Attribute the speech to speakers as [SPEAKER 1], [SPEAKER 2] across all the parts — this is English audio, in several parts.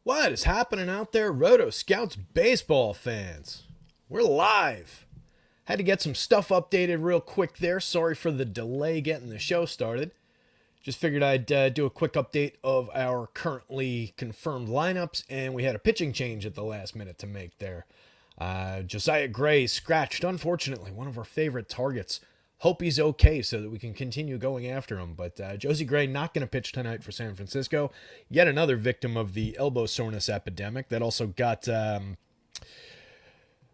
[SPEAKER 1] What is happening out there, Roto Scouts baseball fans? We're live. Had to get some stuff updated real quick there. Sorry for the delay getting the show started. Just figured I'd do a quick update of our currently confirmed lineups, and we had a pitching change at the last minute to make there. Josiah Gray scratched, unfortunately, one of our favorite targets. Hope he's okay so that we can continue going after him. But Josie Gray not going to pitch tonight for San Francisco. Yet another victim of the elbow soreness epidemic. That also got, who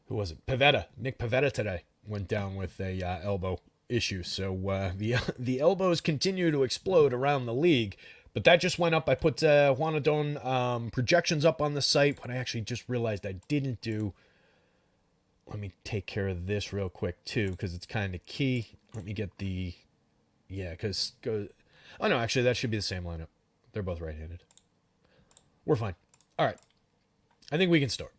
[SPEAKER 1] was it? Pivetta. Nick Pivetta today went down with a elbow issue. So the elbows continue to explode around the league. But that just went up. I put Juanadon projections up on the site. What I actually just realized I didn't do. Let me take care of this real quick, too, because it's kind of key. Let me get the... Yeah, because... Oh, no, actually, that should be the same lineup. They're both right-handed. We're fine. All right. I think we can start.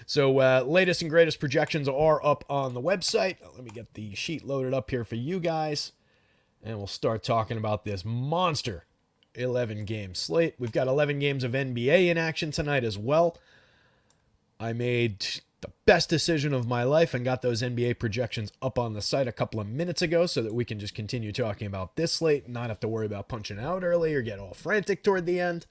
[SPEAKER 1] So, latest and greatest projections are up on the website. Let me get the sheet loaded up here for you guys. And we'll start talking about this monster 11-game slate. We've got 11 games of NBA in action tonight as well. I made the best decision of my life and got those NBA projections up on the site a couple of minutes ago so that we can just continue talking about this slate and not have to worry about punching out early or get all frantic toward the end.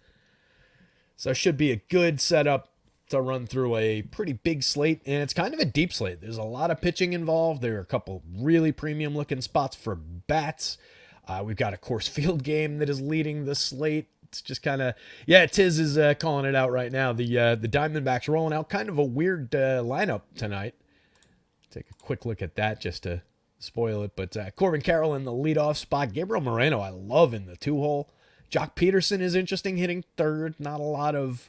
[SPEAKER 1] So it should be a good setup to run through a pretty big slate, and it's kind of a deep slate. There's a lot of pitching involved. There are a couple really premium looking spots for bats. We've got a Coors Field game that is leading the slate. It's just kind of, yeah, Tiz is calling it out right now. The Diamondbacks rolling out kind of a weird lineup tonight. Take a quick look at that just to spoil it. But Corbin Carroll in the leadoff spot. Gabriel Moreno I love in the 2-hole. Jock Peterson is interesting hitting third. Not a lot of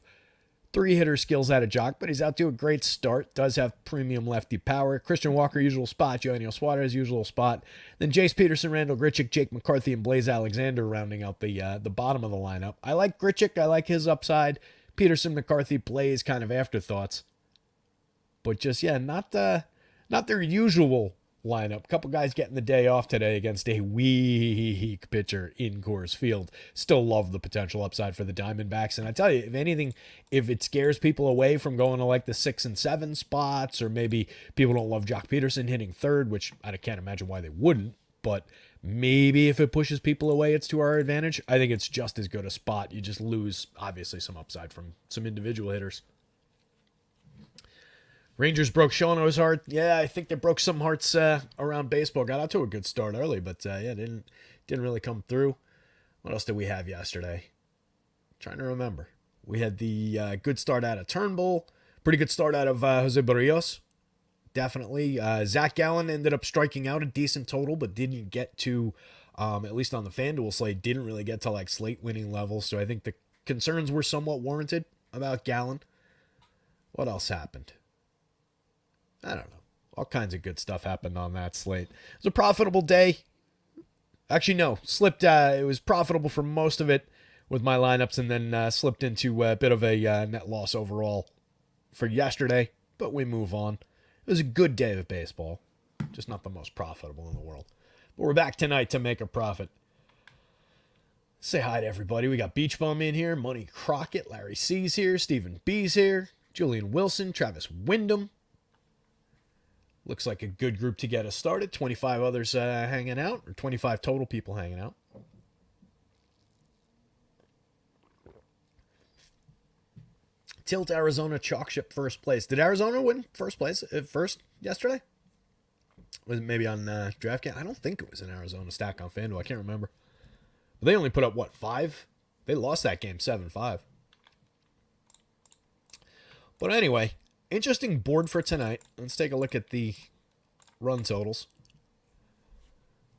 [SPEAKER 1] three-hitter skills out of Jock, but he's out to a great start. Does have premium lefty power. Christian Walker, usual spot. Yoenis Suarez, usual spot. Then Jace Peterson, Randall Grichuk, Jake McCarthy, and Blaze Alexander rounding out the bottom of the lineup. I like Grichuk. I like his upside. Peterson, McCarthy, Blaze, kind of afterthoughts. But just, yeah, not their usual lineup. A couple guys getting the day off today against a weak pitcher in Coors Field. Still love the potential upside for the Diamondbacks. And I tell you, if anything, if it scares people away from going to like the 6 and 7 spots, or maybe people don't love Jock Peterson hitting third, which I can't imagine why they wouldn't, but maybe if it pushes people away, it's to our advantage. I think it's just as good a spot. You just lose, obviously, some upside from some individual hitters. Rangers broke Shawano's heart. Yeah, I think they broke some hearts around baseball. Got out to a good start early, but yeah, didn't really come through. What else did we have yesterday? Trying to remember. We had the good start out of Turnbull. Pretty good start out of Jose Barrios. Definitely. Zach Gallen ended up striking out a decent total, but didn't get to, at least on the FanDuel slate, didn't really get to like slate winning levels. So I think the concerns were somewhat warranted about Gallen. What else happened? I don't know. All kinds of good stuff happened on that slate. It was a profitable day. Actually, no. Slipped. It was profitable for most of it with my lineups, and then slipped into a bit of a net loss overall for yesterday. But we move on. It was a good day of baseball. Just not the most profitable in the world. But we're back tonight to make a profit. Say hi to everybody. We got Beach Bum in here. Money Crockett. Larry C's here. Stephen B's here. Julian Wilson. Travis Wyndham. Looks like a good group to get us started. 25 others hanging out, or 25 total people hanging out. Tilt Arizona chalk ship first place. Did Arizona win first place first yesterday? Was it maybe on DraftKings? I don't think it was an Arizona stack on FanDuel. I can't remember. But they only put up, what, 5? They lost that game 7-5. But anyway, interesting board for tonight. Let's take a look at the run totals.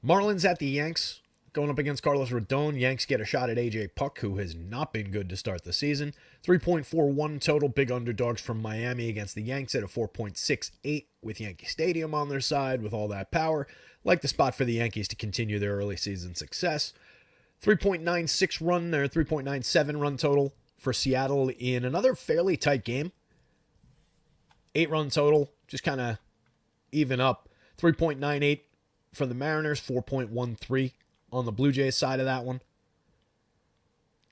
[SPEAKER 1] Marlins at the Yanks, going up against Carlos Rodon. Yanks get a shot at AJ Puck, who has not been good to start the season. 3.41 total. Big underdogs from Miami against the Yanks at a 4.68 with Yankee Stadium on their side with all that power. Like the spot for the Yankees to continue their early season success. 3.96 run or 3.97 run total for Seattle in another fairly tight game. 8-run total, just kind of even up. 3.98 for the Mariners, 4.13 on the Blue Jays side of that one.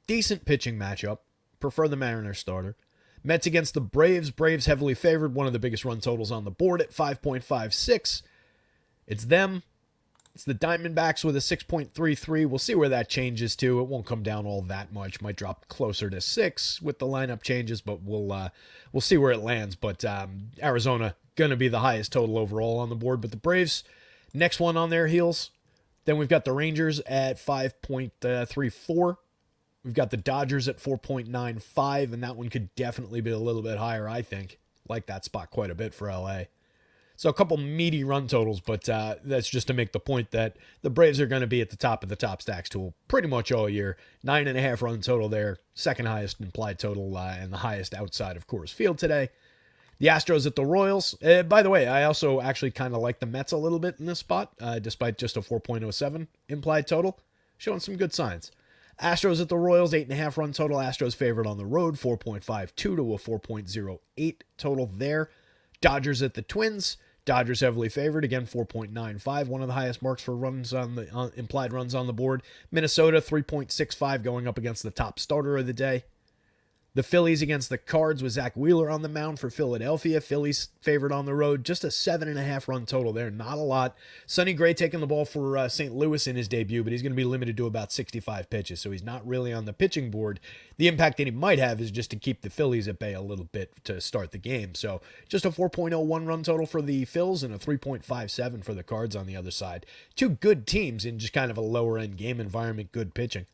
[SPEAKER 1] Decent pitching matchup. Prefer the Mariners starter. Mets against the Braves. Braves heavily favored. One of the biggest run totals on the board at 5.56. It's them. It's the Diamondbacks with a 6.33. We'll see where that changes to. It won't come down all that much. Might drop closer to 6 with the lineup changes, but we'll see where it lands. But Arizona going to be the highest total overall on the board. But the Braves, next one on their heels. Then we've got the Rangers at 5.34. We've got the Dodgers at 4.95, and that one could definitely be a little bit higher, I think. Like that spot quite a bit for LA. So a couple meaty run totals, but that's just to make the point that the Braves are going to be at the top of the top stacks tool pretty much all year. 9.5 run total there, second highest implied total, and the highest outside of Coors Field today. The Astros at the Royals. By the way, I also actually kind of like the Mets a little bit in this spot, despite just a 4.07 implied total. Showing some good signs. Astros at the Royals, 8.5 run total. Astros favored on the road, 4.52 to a 4.08 total there. Dodgers at the Twins. Dodgers heavily favored, again 4.95, one of the highest marks for runs on the implied runs on the board. Minnesota 3.65 going up against the top starter of the day. The Phillies against the Cards with Zach Wheeler on the mound for Philadelphia. Phillies favored on the road, just a 7.5 run total there, not a lot. Sonny Gray taking the ball for St. Louis in his debut, but he's going to be limited to about 65 pitches, so he's not really on the pitching board. The impact that he might have is just to keep the Phillies at bay a little bit to start the game. So just a 4.01 run total for the Phils and a 3.57 for the Cards on the other side. Two good teams in just kind of a lower end game environment, good pitching.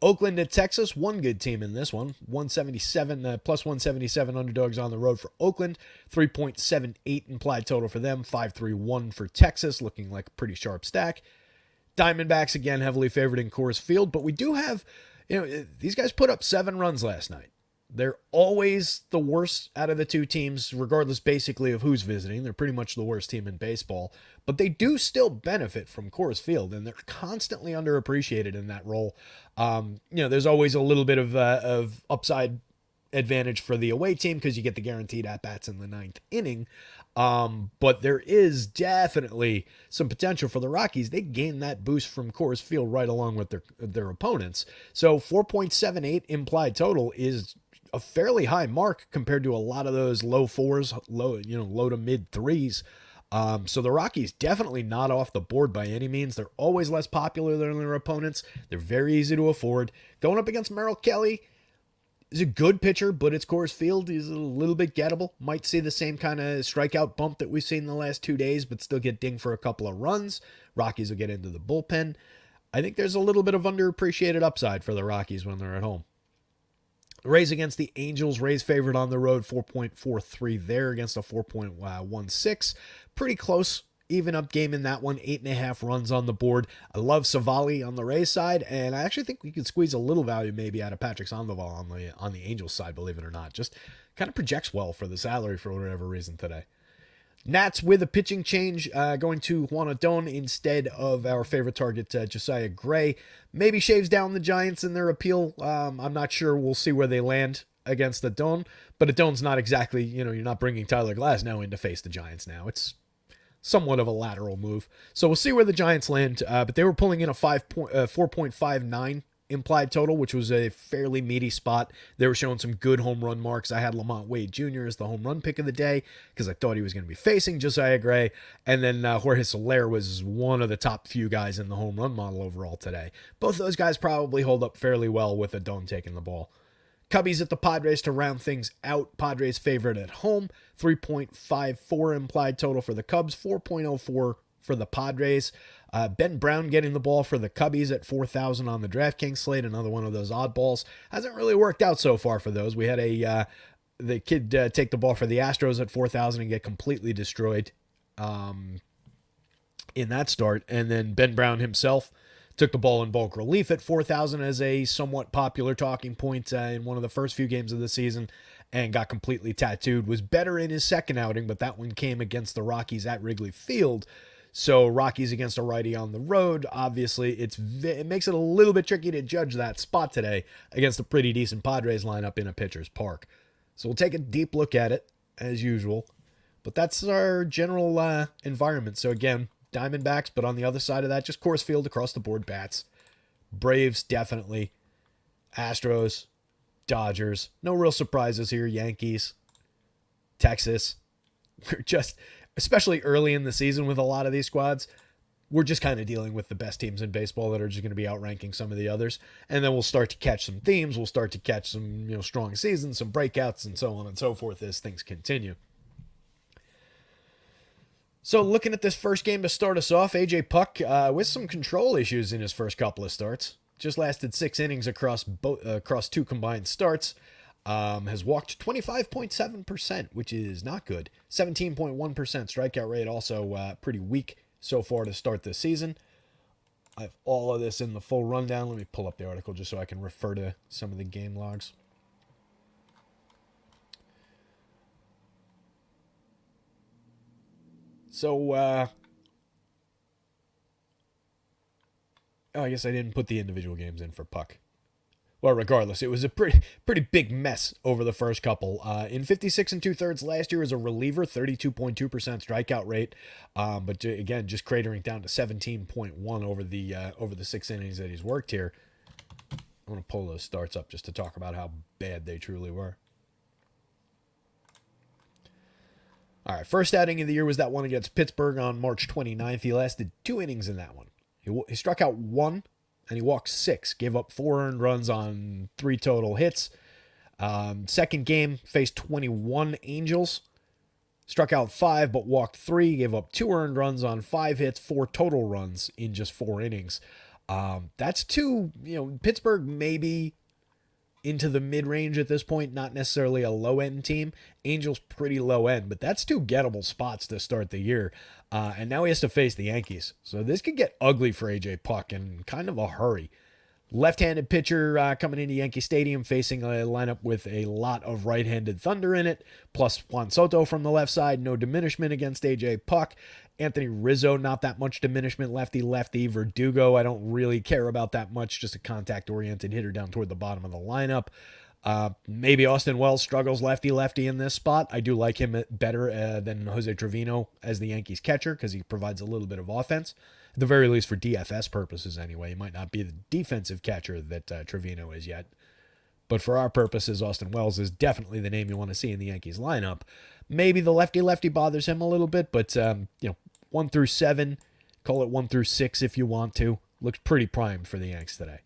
[SPEAKER 1] Oakland at Texas, one good team in this one. 177 plus 177 underdogs on the road for Oakland. 3.78 implied total for them. 5.31 for Texas, looking like a pretty sharp stack. Diamondbacks, again, heavily favored in Coors Field. But we do have, these guys put up 7 runs last night. They're always the worst out of the two teams, regardless basically of who's visiting. They're pretty much the worst team in baseball. But they do still benefit from Coors Field, and they're constantly underappreciated in that role. There's always a little bit of upside advantage for the away team because you get the guaranteed at-bats in the 9th inning. But there is definitely some potential for the Rockies. They gain that boost from Coors Field right along with their opponents. So 4.78 implied total is a fairly high mark compared to a lot of those low 4s, low to mid 3s. So the Rockies definitely not off the board by any means. They're always less popular than their opponents. They're very easy to afford. Going up against Merrill Kelly is a good pitcher, but it's Coors Field. He's a little bit gettable. Might see the same kind of strikeout bump that we've seen in the last 2 days, but still get dinged for a couple of runs. Rockies will get into the bullpen. I think there's a little bit of underappreciated upside for the Rockies when they're at home. Rays against the Angels. Rays favored on the road, 4.43 there against a 4.16. Pretty close, even up game in that one. 8.5 runs on the board. I love Savali on the Rays side, and I actually think we could squeeze a little value maybe out of Patrick Sandoval on the Angels side, believe it or not. Just kind of projects well for the salary for whatever reason today. Nats with a pitching change, going to Juan Adon instead of our favorite target, Josiah Gray. Maybe shaves down the Giants in their appeal. I'm not sure. We'll see where they land against Adon. But Adon's not exactly, you're not bringing Tyler Glasnow in to face the Giants now. It's somewhat of a lateral move. So we'll see where the Giants land. But they were pulling in a 4.59 implied total, which was a fairly meaty spot. They were showing some good home run marks. I had Lamont Wade Jr. as the home run pick of the day because I thought he was going to be facing Josiah Gray. And then Jorge Soler was one of the top few guys in the home run model overall today. Both those guys probably hold up fairly well with Adon taking the ball. Cubbies at the Padres to round things out. Padres favorite at home. 3.54 implied total for the Cubs. 4.04 for the Padres. Ben Brown getting the ball for the Cubbies at 4,000 on the DraftKings slate. Another one of those oddballs. Hasn't really worked out so far for those. We had the kid take the ball for the Astros at 4,000 and get completely destroyed in that start. And then Ben Brown himself took the ball in bulk relief at 4,000 as a somewhat popular talking point in one of the first few games of the season and got completely tattooed. Was better in his second outing, but that one came against the Rockies at Wrigley Field. So Rockies against a righty on the road. Obviously, it makes it a little bit tricky to judge that spot today against a pretty decent Padres lineup in a pitcher's park. So we'll take a deep look at it, as usual. But that's our general environment. So again, Diamondbacks, but on the other side of that, just Coors Field across the board bats. Braves, definitely. Astros, Dodgers. No real surprises here. Yankees, Texas. We're just, especially early in the season with a lot of these squads, we're just kind of dealing with the best teams in baseball that are just going to be outranking some of the others. And then we'll start to catch some themes. We'll start to catch some, strong seasons, some breakouts, and so on and so forth as things continue. So looking at this first game to start us off, AJ Puck with some control issues in his first couple of starts. Just lasted 6 innings across 2 combined starts. Has walked 25.7%, which is not good. 17.1% strikeout rate, also pretty weak so far to start this season. I have all of this in the full rundown. Let me pull up the article just so I can refer to some of the game logs. So, I guess I didn't put the individual games in for Puck. Well, regardless, it was a pretty big mess over the first couple. In 56 2/3 last year as a reliever, 32.2% strikeout rate, but again, just cratering down to 17.1 over the 6 innings that he's worked here. I want to pull those starts up just to talk about how bad they truly were. All right, first outing of the year was that one against Pittsburgh on March 29th. He lasted 2 innings in that one. He struck out 1. And he walked 6, gave up 4 earned runs on 3 total hits. Second game, faced 21 Angels. Struck out 5, but walked 3, gave up 2 earned runs on 5 hits, 4 total runs in just 4 innings. That's 2, Pittsburgh maybe into the mid-range at this point, not necessarily a low-end team. Angels pretty low-end, but that's 2 gettable spots to start the year. And now he has to face the Yankees. So this could get ugly for AJ Puck in kind of a hurry. Left-handed pitcher coming into Yankee Stadium, facing a lineup with a lot of right-handed thunder in it, plus Juan Soto from the left side. No diminishment against AJ Puck. Anthony Rizzo, not that much diminishment. Lefty. Verdugo, I don't really care about that much. Just a contact-oriented hitter down toward the bottom of the lineup. Maybe Austin Wells struggles lefty in this spot. I do like him better than Jose Trevino as the Yankees catcher because he provides a little bit of offense. At the very least for DFS purposes anyway. He might not be the defensive catcher that Trevino is yet. But for our purposes, Austin Wells is definitely the name you want to see in the Yankees lineup. Maybe the lefty bothers him a little bit, but 1 through 7, call it 1 through 6 if you want to. Looks pretty primed for the Yanks today.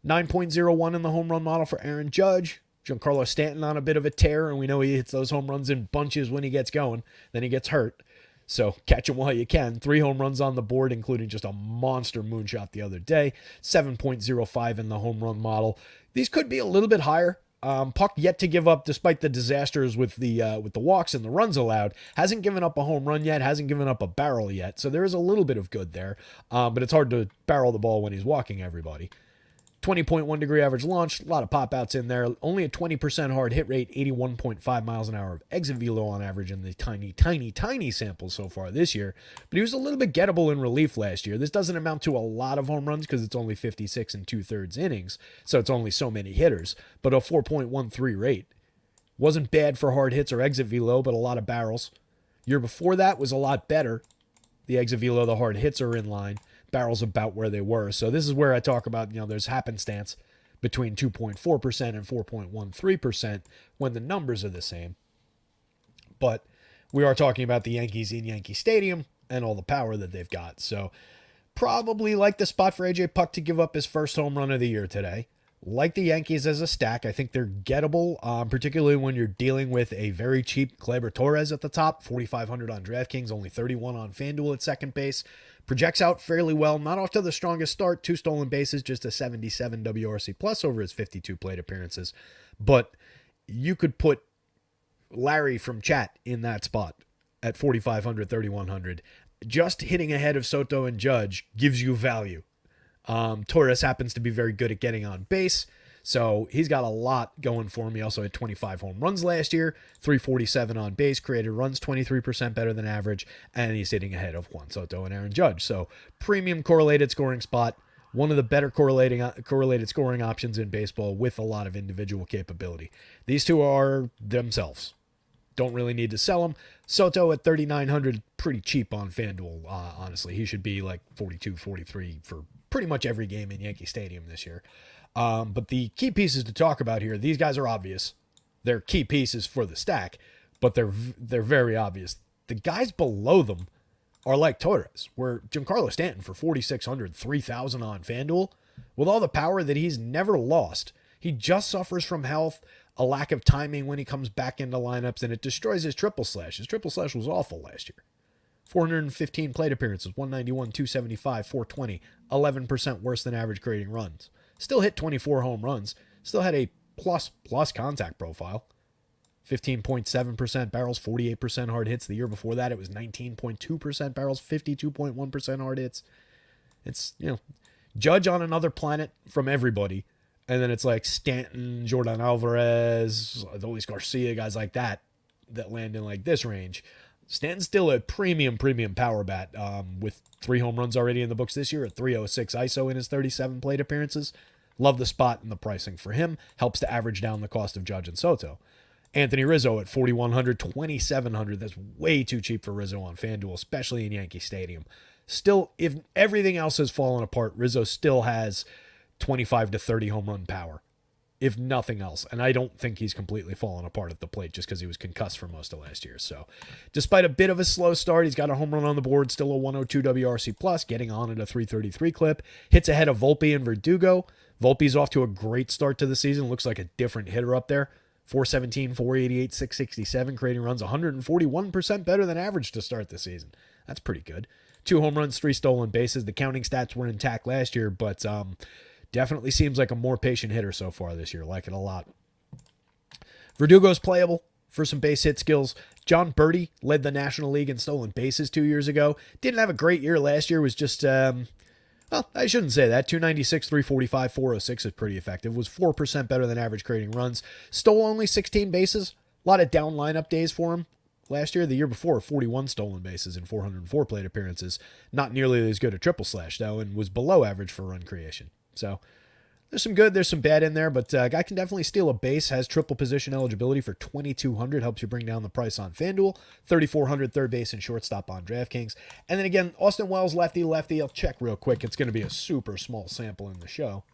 [SPEAKER 1] 9.01 in the home run model for Aaron Judge. Giancarlo Stanton on a bit of a tear, and we know he hits those home runs in bunches when he gets going. Then he gets hurt. So catch him while you can. 3 home runs on the board, including just a monster moonshot the other day. 7.05 in the home run model. These could be a little bit higher. Puck yet to give up, despite the disasters with the walks and the runs allowed, hasn't given up a home run yet, hasn't given up a barrel yet. So there is a little bit of good there, but it's hard to barrel the ball when he's walking everybody. 20.1 degree average launch, a lot of pop outs in there. Only a 20% hard hit rate, 81.5 miles an hour of exit velo on average in the tiny samples so far this year. But he was a little bit gettable in relief last year. This doesn't amount to a lot of home runs because it's only 56 2/3 innings, so it's only so many hitters. But a 4.13 rate. Wasn't bad for hard hits or exit velo, but a lot of barrels. Year before that was a lot better. The exit velo, the hard hits are in line. Barrels about where they were. So this is where I talk about, there's happenstance between 2.4% and 4.13% when the numbers are the same. But we are talking about the Yankees in Yankee Stadium and all the power that they've got. So probably like the spot for AJ Puck to give up his first home run of the year today. Like the Yankees as a stack, I think they're gettable, particularly when you're dealing with a very cheap Gleyber Torres at the top, 4,500 on DraftKings, only 31 on FanDuel at second base. Projects out fairly well, not off to the strongest start, 2 stolen bases, just a 77 WRC plus over his 52 plate appearances. But you could put Larry from chat in that spot at 4,500, 3,100. Just hitting ahead of Soto and Judge gives you value. Torres happens to be very good at getting on base, so he's got a lot going for him. He also had 25 home runs last year, 347 on base, created runs 23% better than average, and he's hitting ahead of Juan Soto and Aaron Judge. So premium correlated scoring spot, one of the better correlated scoring options in baseball with a lot of individual capability. These two are themselves. Don't really need to sell them. Soto at 3,900, pretty cheap on FanDuel, honestly. He should be like 42, 43 for pretty much every game in Yankee Stadium this year. But the key pieces to talk about here, these guys are obvious. They're key pieces for the stack, but they're very obvious. The guys below them are like Torres, where Giancarlo Stanton for 4,600, 3,000 on FanDuel, with all the power that he's never lost. He just suffers from health, a lack of timing when he comes back into lineups, and it destroys his triple slash. His triple slash was awful last year. 415 plate appearances, 191, 275, 420, 11% worse than average creating runs. Still hit 24 home runs. Still had a plus contact profile. 15.7% barrels, 48% hard hits. The year before that, it was 19.2% barrels, 52.1% hard hits. It's, Judge on another planet from everybody. And then it's like Stanton, Jordan Alvarez, Adolis Garcia, guys like that land in like this range. Stanton's still a premium power bat with 3 home runs already in the books this year, at 306 ISO in his 37 plate appearances. Love the spot and the pricing for him. Helps to average down the cost of Judge and Soto. Anthony Rizzo at 4,100, 2,700. That's way too cheap for Rizzo on FanDuel, especially in Yankee Stadium. Still, if everything else has fallen apart, Rizzo still has 25 to 30 home run power, if nothing else. And I don't think he's completely fallen apart at the plate just because he was concussed for most of last year. So despite a bit of a slow start, he's got a home run on the board, still a 102 WRC plus, getting on at a 333 clip. Hits ahead of Volpe and Verdugo. Volpe's off to a great start to the season. Looks like a different hitter up there. 417, 488, 667, creating runs 141% better than average to start the season. That's pretty good. 2 home runs, 3 stolen bases. The counting stats were intact last year, but definitely seems like a more patient hitter so far this year. Like it a lot. Verdugo's playable for some base hit skills. John Birdie led the National League in stolen bases 2 years ago. Didn't have a great year last year. Was just, well, I shouldn't say that. 296, 345, 406 is pretty effective. Was 4% better than average creating runs. Stole only 16 bases. A lot of down lineup days for him last year. The year before, 41 stolen bases in 404 plate appearances. Not nearly as good a triple slash, though, and was below average for run creation. So there's some good, there's some bad in there, but guy can definitely steal a base, has triple position eligibility for 2,200, helps you bring down the price on FanDuel, 3,400 third base and shortstop on DraftKings. And then again, Austin Wells, lefty. I'll check real quick. It's going to be a super small sample in the show.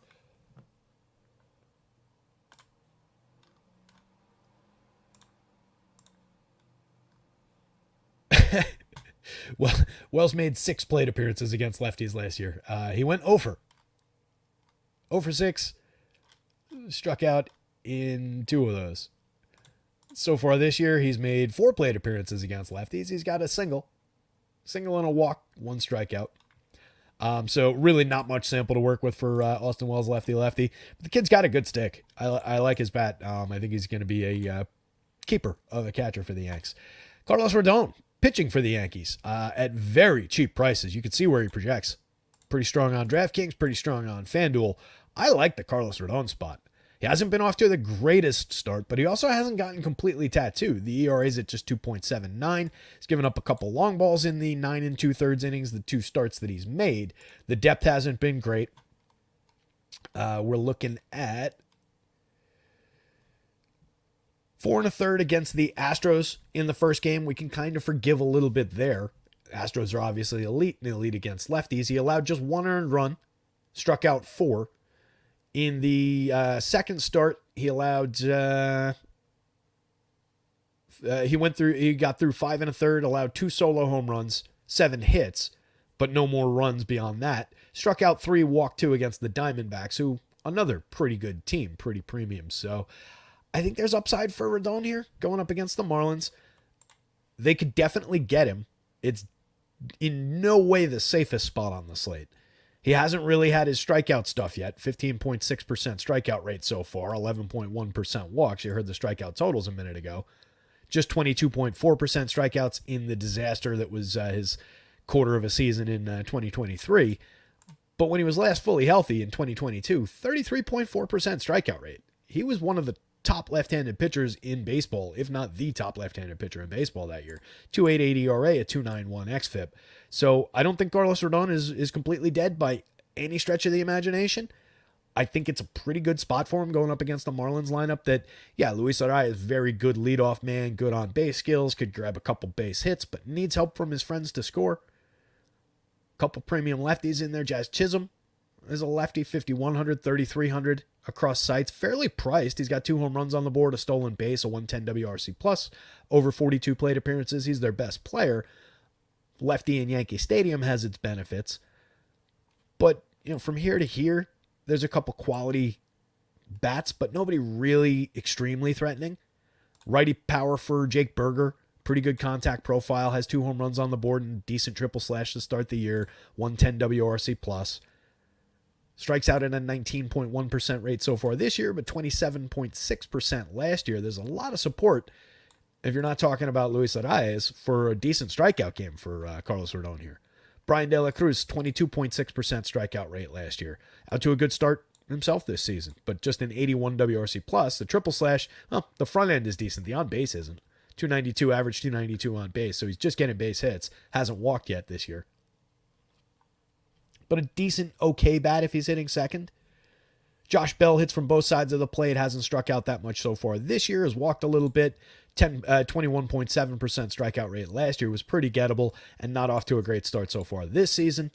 [SPEAKER 1] Well, Wells made 6 plate appearances against lefties last year. He went 0 for 6, struck out in 2 of those. So far this year, he's made 4 plate appearances against lefties. He's got a single and a walk, 1 strikeout. So really not much sample to work with for Austin Wells, lefty. But the kid's got a good stick. I like his bat. I think he's going to be a keeper of a catcher for the Yanks. Carlos Rodon, pitching for the Yankees at very cheap prices. You can see where he projects. Pretty strong on DraftKings, pretty strong on FanDuel. I like the Carlos Rodon spot. He hasn't been off to the greatest start, but he also hasn't gotten completely tattooed. The ERA is at just 2.79. He's given up a couple long balls in the 9 2/3 innings, the 2 starts that he's made. The depth hasn't been great. We're looking at 4 1/3 against the Astros in the first game. We can kind of forgive a little bit there. Astros are obviously elite against lefties. He allowed just 1 earned run, struck out 4. In the second start, he allowed he got through 5 1/3, allowed 2 solo home runs, 7 hits, but no more runs beyond that. Struck out 3, walked 2 against the Diamondbacks, who another pretty good team, pretty premium. So I think there's upside for Rodon here going up against the Marlins. They could definitely get him. It's in no way the safest spot on the slate. He hasn't really had his strikeout stuff yet. 15.6% strikeout rate so far, 11.1% walks. You heard the strikeout totals a minute ago. Just 22.4% strikeouts in the disaster that was his quarter of a season in 2023. But when he was last fully healthy in 2022, 33.4% strikeout rate. He was one of the top left-handed pitchers in baseball, if not the top left-handed pitcher in baseball that year. 2.88 ERA, a 2.91 xFIP. So I don't think Carlos Rodon is completely dead by any stretch of the imagination. I think it's a pretty good spot for him going up against the Marlins lineup that, yeah, Luis Arraez is very good leadoff man, good on base skills, could grab a couple base hits, but needs help from his friends to score. Couple premium lefties in there. Jazz Chisholm, as a lefty, 5,100, 3,300 across sites. Fairly priced. He's got 2 home runs on the board, a stolen base, a 110 WRC plus, over 42 plate appearances. He's their best player. Lefty in Yankee Stadium has its benefits. But, from here to here, there's a couple quality bats, but nobody really extremely threatening. Righty power for Jake Berger. Pretty good contact profile. Has 2 home runs on the board and decent triple slash to start the year. 110 WRC plus. Strikes out at a 19.1% rate so far this year, but 27.6% last year. There's a lot of support, if you're not talking about Luis Arias, for a decent strikeout game for Carlos Rodon here. Brian De La Cruz, 22.6% strikeout rate last year. Out to a good start himself this season, but just an 81 WRC plus. The triple slash, well, the front end is decent. The on base isn't. 292 average, 292 on base, so he's just getting base hits. Hasn't walked yet this year. But a decent, okay bat if he's hitting second. Josh Bell hits from both sides of the plate, hasn't struck out that much so far this year, has walked a little bit. 21.7% strikeout rate last year was pretty gettable and not off to a great start so far this season.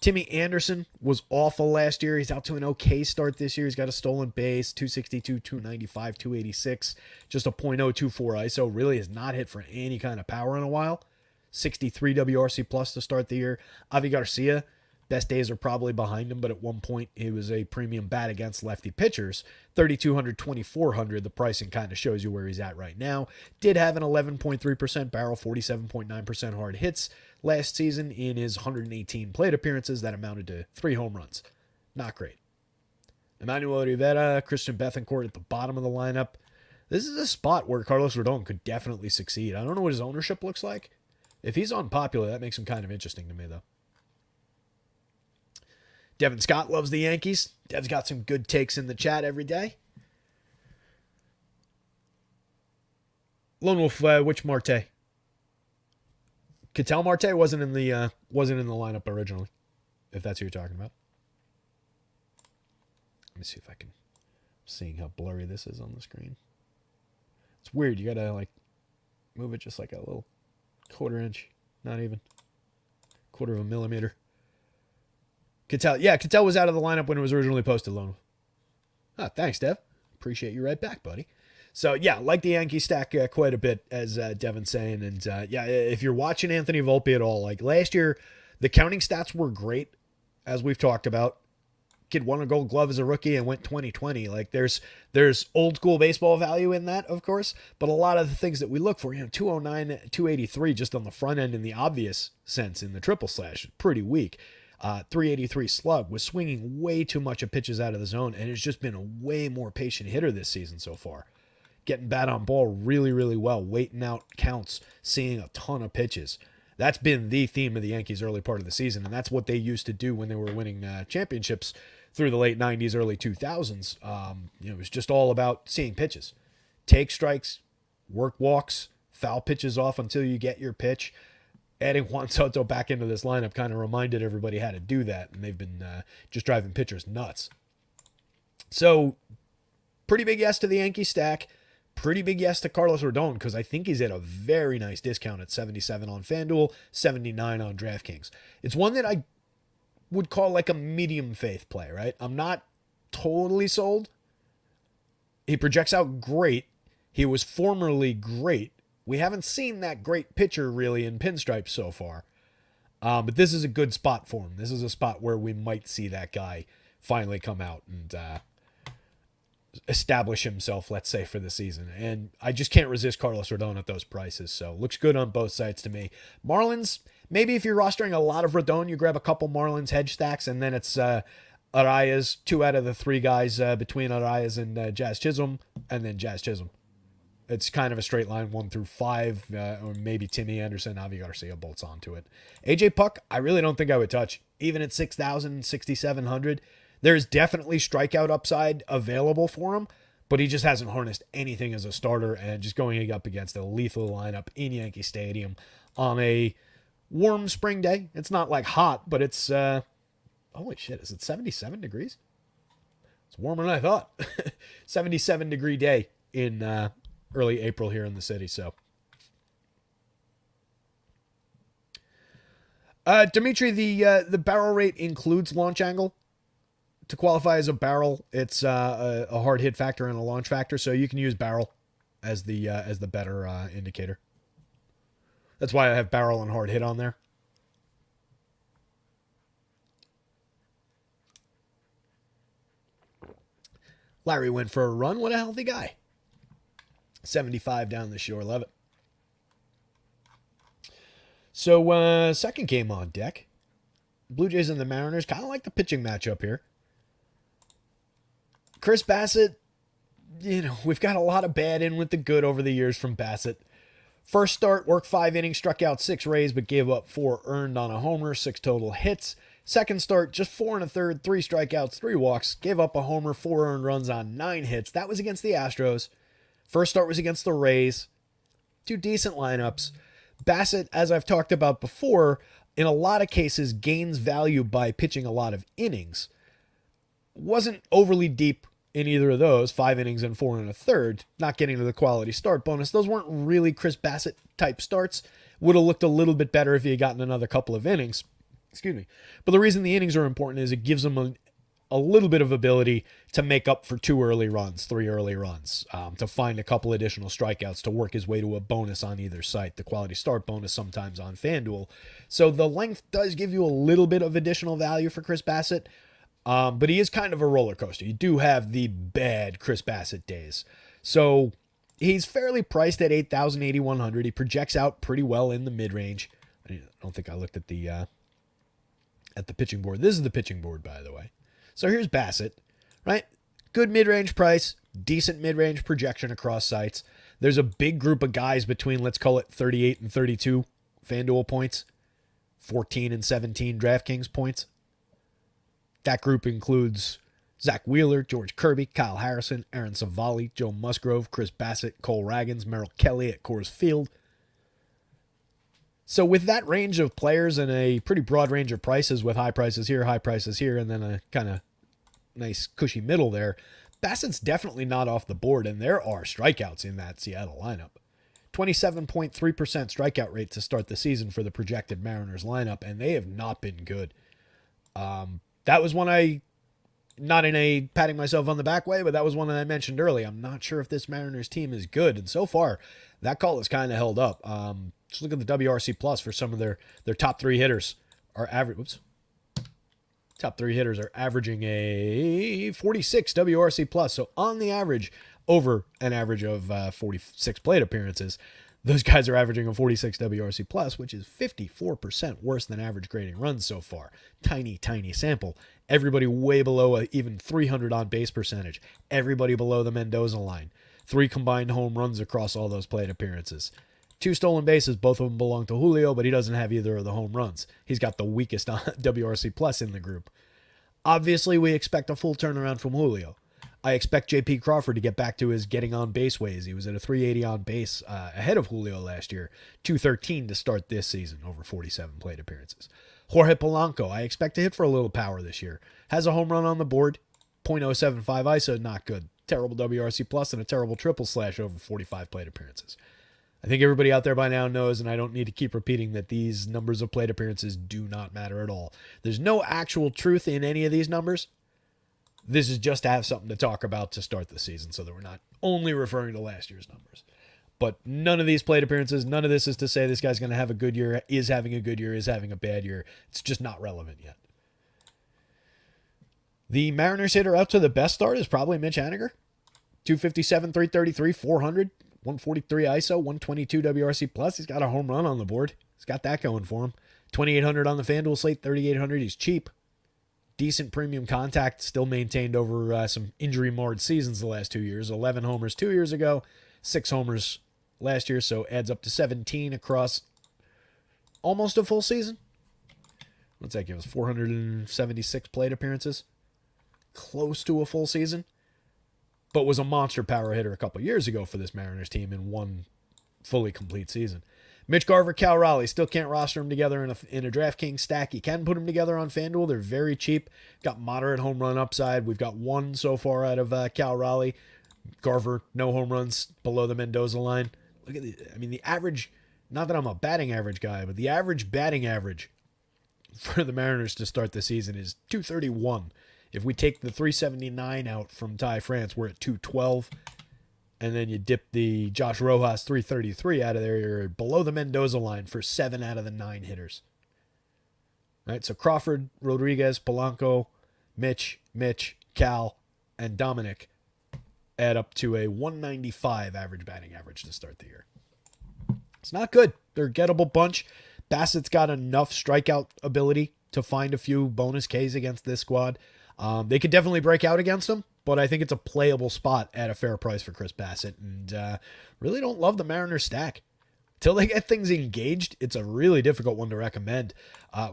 [SPEAKER 1] Timmy Anderson was awful last year. He's out to an okay start this year. He's got a stolen base, 262, 295, 286, just a .024 ISO. Really has not hit for any kind of power in a while. 63 WRC plus to start the year. Avi Garcia, best days are probably behind him, but at one point he was a premium bat against lefty pitchers. 3,200, 2,400. The pricing kind of shows you where he's at right now. Did have an 11.3% barrel, 47.9% hard hits last season in his 118 plate appearances. That amounted to 3 home runs. Not great. Emmanuel Rivera, Christian Bethancourt at the bottom of the lineup. This is a spot where Carlos Rodon could definitely succeed. I don't know what his ownership looks like. If he's unpopular, that makes him kind of interesting to me, though. Devin Scott loves the Yankees. Dev's got some good takes in the chat every day. Lone Wolf, which Marte? Ketel Marte wasn't in the lineup originally, if that's who you're talking about. Let me see if I can. Seeing how blurry this is on the screen. It's weird. You gotta move it just like a little quarter inch, not even quarter of a millimeter. Ketel was out of the lineup when it was originally posted, Lone. Thanks, Dev. Appreciate you right back, buddy. So, like the Yankee stack quite a bit, as Devin's saying. And, if you're watching Anthony Volpe at all, last year, the counting stats were great, as we've talked about. Kid won a gold glove as a rookie and went 2020. There's old school baseball value in that, of course, but a lot of the things that we look for, 209, 283 just on the front end in the obvious sense in the triple slash, pretty weak. 383 slug, was swinging way too much of pitches out of the zone, and has just been a way more patient hitter this season so far. Getting bat on ball really, really well, waiting out counts, seeing a ton of pitches. That's been the theme of the Yankees early part of the season, and that's what they used to do when they were winning championships through the late 90s, early 2000s. It was just all about seeing pitches. Take strikes, work walks, foul pitches off until you get your pitch. Adding Juan Soto back into this lineup kind of reminded everybody how to do that, and they've been just driving pitchers nuts. So, pretty big yes to the Yankee stack. Pretty big yes to Carlos Rodon, because I think he's at a very nice discount at 77 on FanDuel, 79 on DraftKings. It's one that I would call a medium faith play, right? I'm not totally sold. He projects out great. He was formerly great. We haven't seen that great pitcher really in pinstripes so far. But this is a good spot for him. This is a spot where we might see that guy finally come out and establish himself, let's say, for the season. And I just can't resist Carlos Rodon at those prices. So looks good on both sides to me. Marlins, maybe if you're rostering a lot of Rodon, you grab a couple Marlins hedge stacks, and then it's Arias, 2 out of the 3 guys between Arias and Jazz Chisholm, and then Jazz Chisholm. It's kind of a straight line 1 through 5, or maybe Timmy Anderson, Avi Garcia bolts onto it. AJ Puck, I really don't think I would touch. Even at 6,000, 6,700, there's definitely strikeout upside available for him, but he just hasn't harnessed anything as a starter, and just going up against a lethal lineup in Yankee Stadium on a warm spring day. It's not hot, but it's, holy shit, is it 77 degrees? It's warmer than I thought. 77 degree day in early April here in the city. So Dimitri, the barrel rate includes launch angle. To qualify as a barrel, it's a hard hit factor and a launch factor, so you can use barrel as the better indicator. That's why I have barrel and hard hit on there. Larry went for a run. What a healthy guy. 75 down the shore. Love it. So, second game on deck. Blue Jays and the Mariners. Kind of like the pitching matchup here. Chris Bassett, we've got a lot of bad in with the good over the years from Bassett. First start, worked 5 innings, struck out 6 Rays, but gave up 4 earned on a homer, 6 total hits. Second start, just 4 1/3, 3 strikeouts, 3 walks, gave up a homer, 4 earned runs on 9 hits. That was against the Astros. First start was against the Rays. 2 decent lineups. Bassett, as I've talked about before, in a lot of cases gains value by pitching a lot of innings. Wasn't overly deep in either of those, 5 innings and 4 1/3, not getting to the quality start bonus. Those weren't really Chris Bassett type starts. Would have looked a little bit better if he had gotten another couple of innings. Excuse me. But the reason the innings are important is it gives him a little bit of ability to make up for 2 early runs, 3 early runs, to find a couple additional strikeouts, to work his way to a bonus on either site, the quality start bonus sometimes on FanDuel. So the length does give you a little bit of additional value for Chris Bassett. But he is kind of a roller coaster. You do have the bad Chris Bassett days. So he's fairly priced at 8,000, 8,100. He projects out pretty well in the mid-range. I don't think I looked at the pitching board. This is the pitching board, by the way. So here's Bassett, right? Good mid-range price, decent mid-range projection across sites. There's a big group of guys between, let's call it 38 and 32 FanDuel points, 14 and 17 DraftKings points. That group includes Zach Wheeler, George Kirby, Kyle Harrison, Aaron Savali, Joe Musgrove, Chris Bassett, Cole Ragans, Merrill Kelly at Coors Field. So with that range of players and a pretty broad range of prices, with high prices here, and then a kind of nice cushy middle there, Bassett's definitely not off the board, and there are strikeouts in that Seattle lineup. 27.3% strikeout rate to start the season for the projected Mariners lineup, and they have not been good. That was one not in a patting myself on the back way, but that was one that I mentioned early. I'm not sure if this Mariners team is good, and so far, that call is kind of held up. Just look at the WRC Plus for some of their top 3 hitters are top 3 hitters are averaging a 46 WRC Plus, so on the average, over an average of 46 plate appearances. Those guys are averaging a 46 WRC plus, which is 54% worse than average grading runs so far. Tiny, tiny sample. Everybody way below even 300 on base percentage. Everybody below the Mendoza line. 3 combined home runs across all those plate appearances. 2 stolen bases, both of them belong to Julio, but he doesn't have either of the home runs. He's got the weakest WRC plus in the group. Obviously, we expect a full turnaround from Julio. I expect J.P. Crawford to get back to his getting on base ways. He was at a 380 on base ahead of Julio last year. 213 to start this season, over 47 plate appearances. Jorge Polanco, I expect to hit for a little power this year. Has a home run on the board. .075 ISO, not good. Terrible WRC plus and a terrible triple slash over 45 plate appearances. I think everybody out there by now knows, and I don't need to keep repeating, that these numbers of plate appearances do not matter at all. There's no actual truth in any of these numbers. This is just to have something to talk about to start the season so that we're not only referring to last year's numbers. But none of these plate appearances, none of this is to say this guy's going to have a good year, is having a good year, is having a bad year. It's just not relevant yet. The Mariners hitter out to the best start is probably Mitch Haniger. 257, 333, 400, 143 ISO, 122 WRC plus. He's got a home run on the board. He's got that going for him. 2,800 on the FanDuel slate, 3,800. He's cheap. Decent premium contact, still maintained over some injury-marred seasons the last 2 years. 11 homers 2 years ago, 6 homers last year, so adds up to 17 across almost a full season. What's that give us? 476 plate appearances. Close to a full season. But was a monster power hitter a couple years ago for this Mariners team in one fully complete season. Mitch Garver, Cal Raleigh, still can't roster them together in a DraftKings stack. You can put them together on FanDuel. They're very cheap. Got moderate home run upside. We've got 1 so far out of Cal Raleigh. Garver, no home runs below the Mendoza line. Look at the average, not that I'm a batting average guy, but the average batting average for the Mariners to start the season is 231. If we take the 379 out from Ty France, we're at 212. And then you dip the Josh Rojas 333 out of there, you're below the Mendoza line for 7 out of the 9 hitters. Right, so Crawford, Rodriguez, Polanco, Mitch, Cal, and Dominic add up to a 195 average batting average to start the year. It's not good. They're a gettable bunch. Bassett's got enough strikeout ability to find a few bonus Ks against this squad. They could definitely break out against them, but I think it's a playable spot at a fair price for Chris Bassett. And really don't love the Mariners stack. Till they get things engaged, it's a really difficult one to recommend.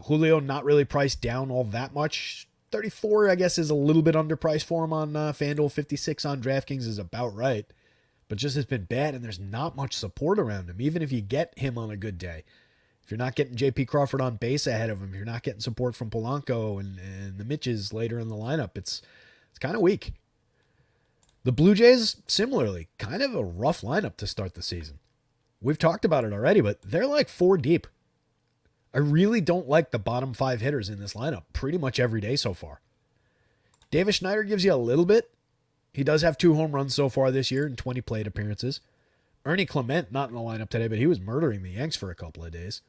[SPEAKER 1] Julio not really priced down all that much. 34, I guess, is a little bit underpriced for him on FanDuel. 56 on DraftKings is about right. But just has been bad, and there's not much support around him, even if you get him on a good day. If you're not getting J.P. Crawford on base ahead of him, you're not getting support from Polanco and the Mitches later in the lineup, it's kind of weak. The Blue Jays, similarly, kind of a rough lineup to start the season. We've talked about it already, but they're like 4 deep. I really don't like the bottom 5 hitters in this lineup pretty much every day so far. Davis Schneider gives you a little bit. He does have 2 home runs so far this year and 20 plate appearances. Ernie Clement, not in the lineup today, but he was murdering the Yanks for a couple of days.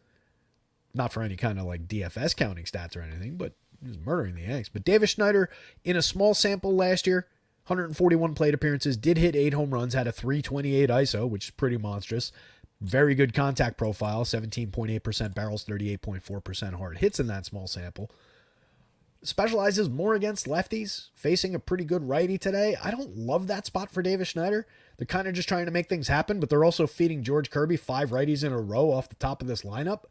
[SPEAKER 1] Not for any kind of like DFS counting stats or anything, but he was murdering the Yanks. But Davis Schneider, in a small sample last year, 141 plate appearances, did hit 8 home runs, had a 328 ISO, which is pretty monstrous. Very good contact profile, 17.8% barrels, 38.4% hard hits in that small sample. Specializes more against lefties, facing a pretty good righty today. I don't love that spot for Davis Schneider. They're kind of just trying to make things happen, but they're also feeding George Kirby 5 righties in a row off the top of this lineup.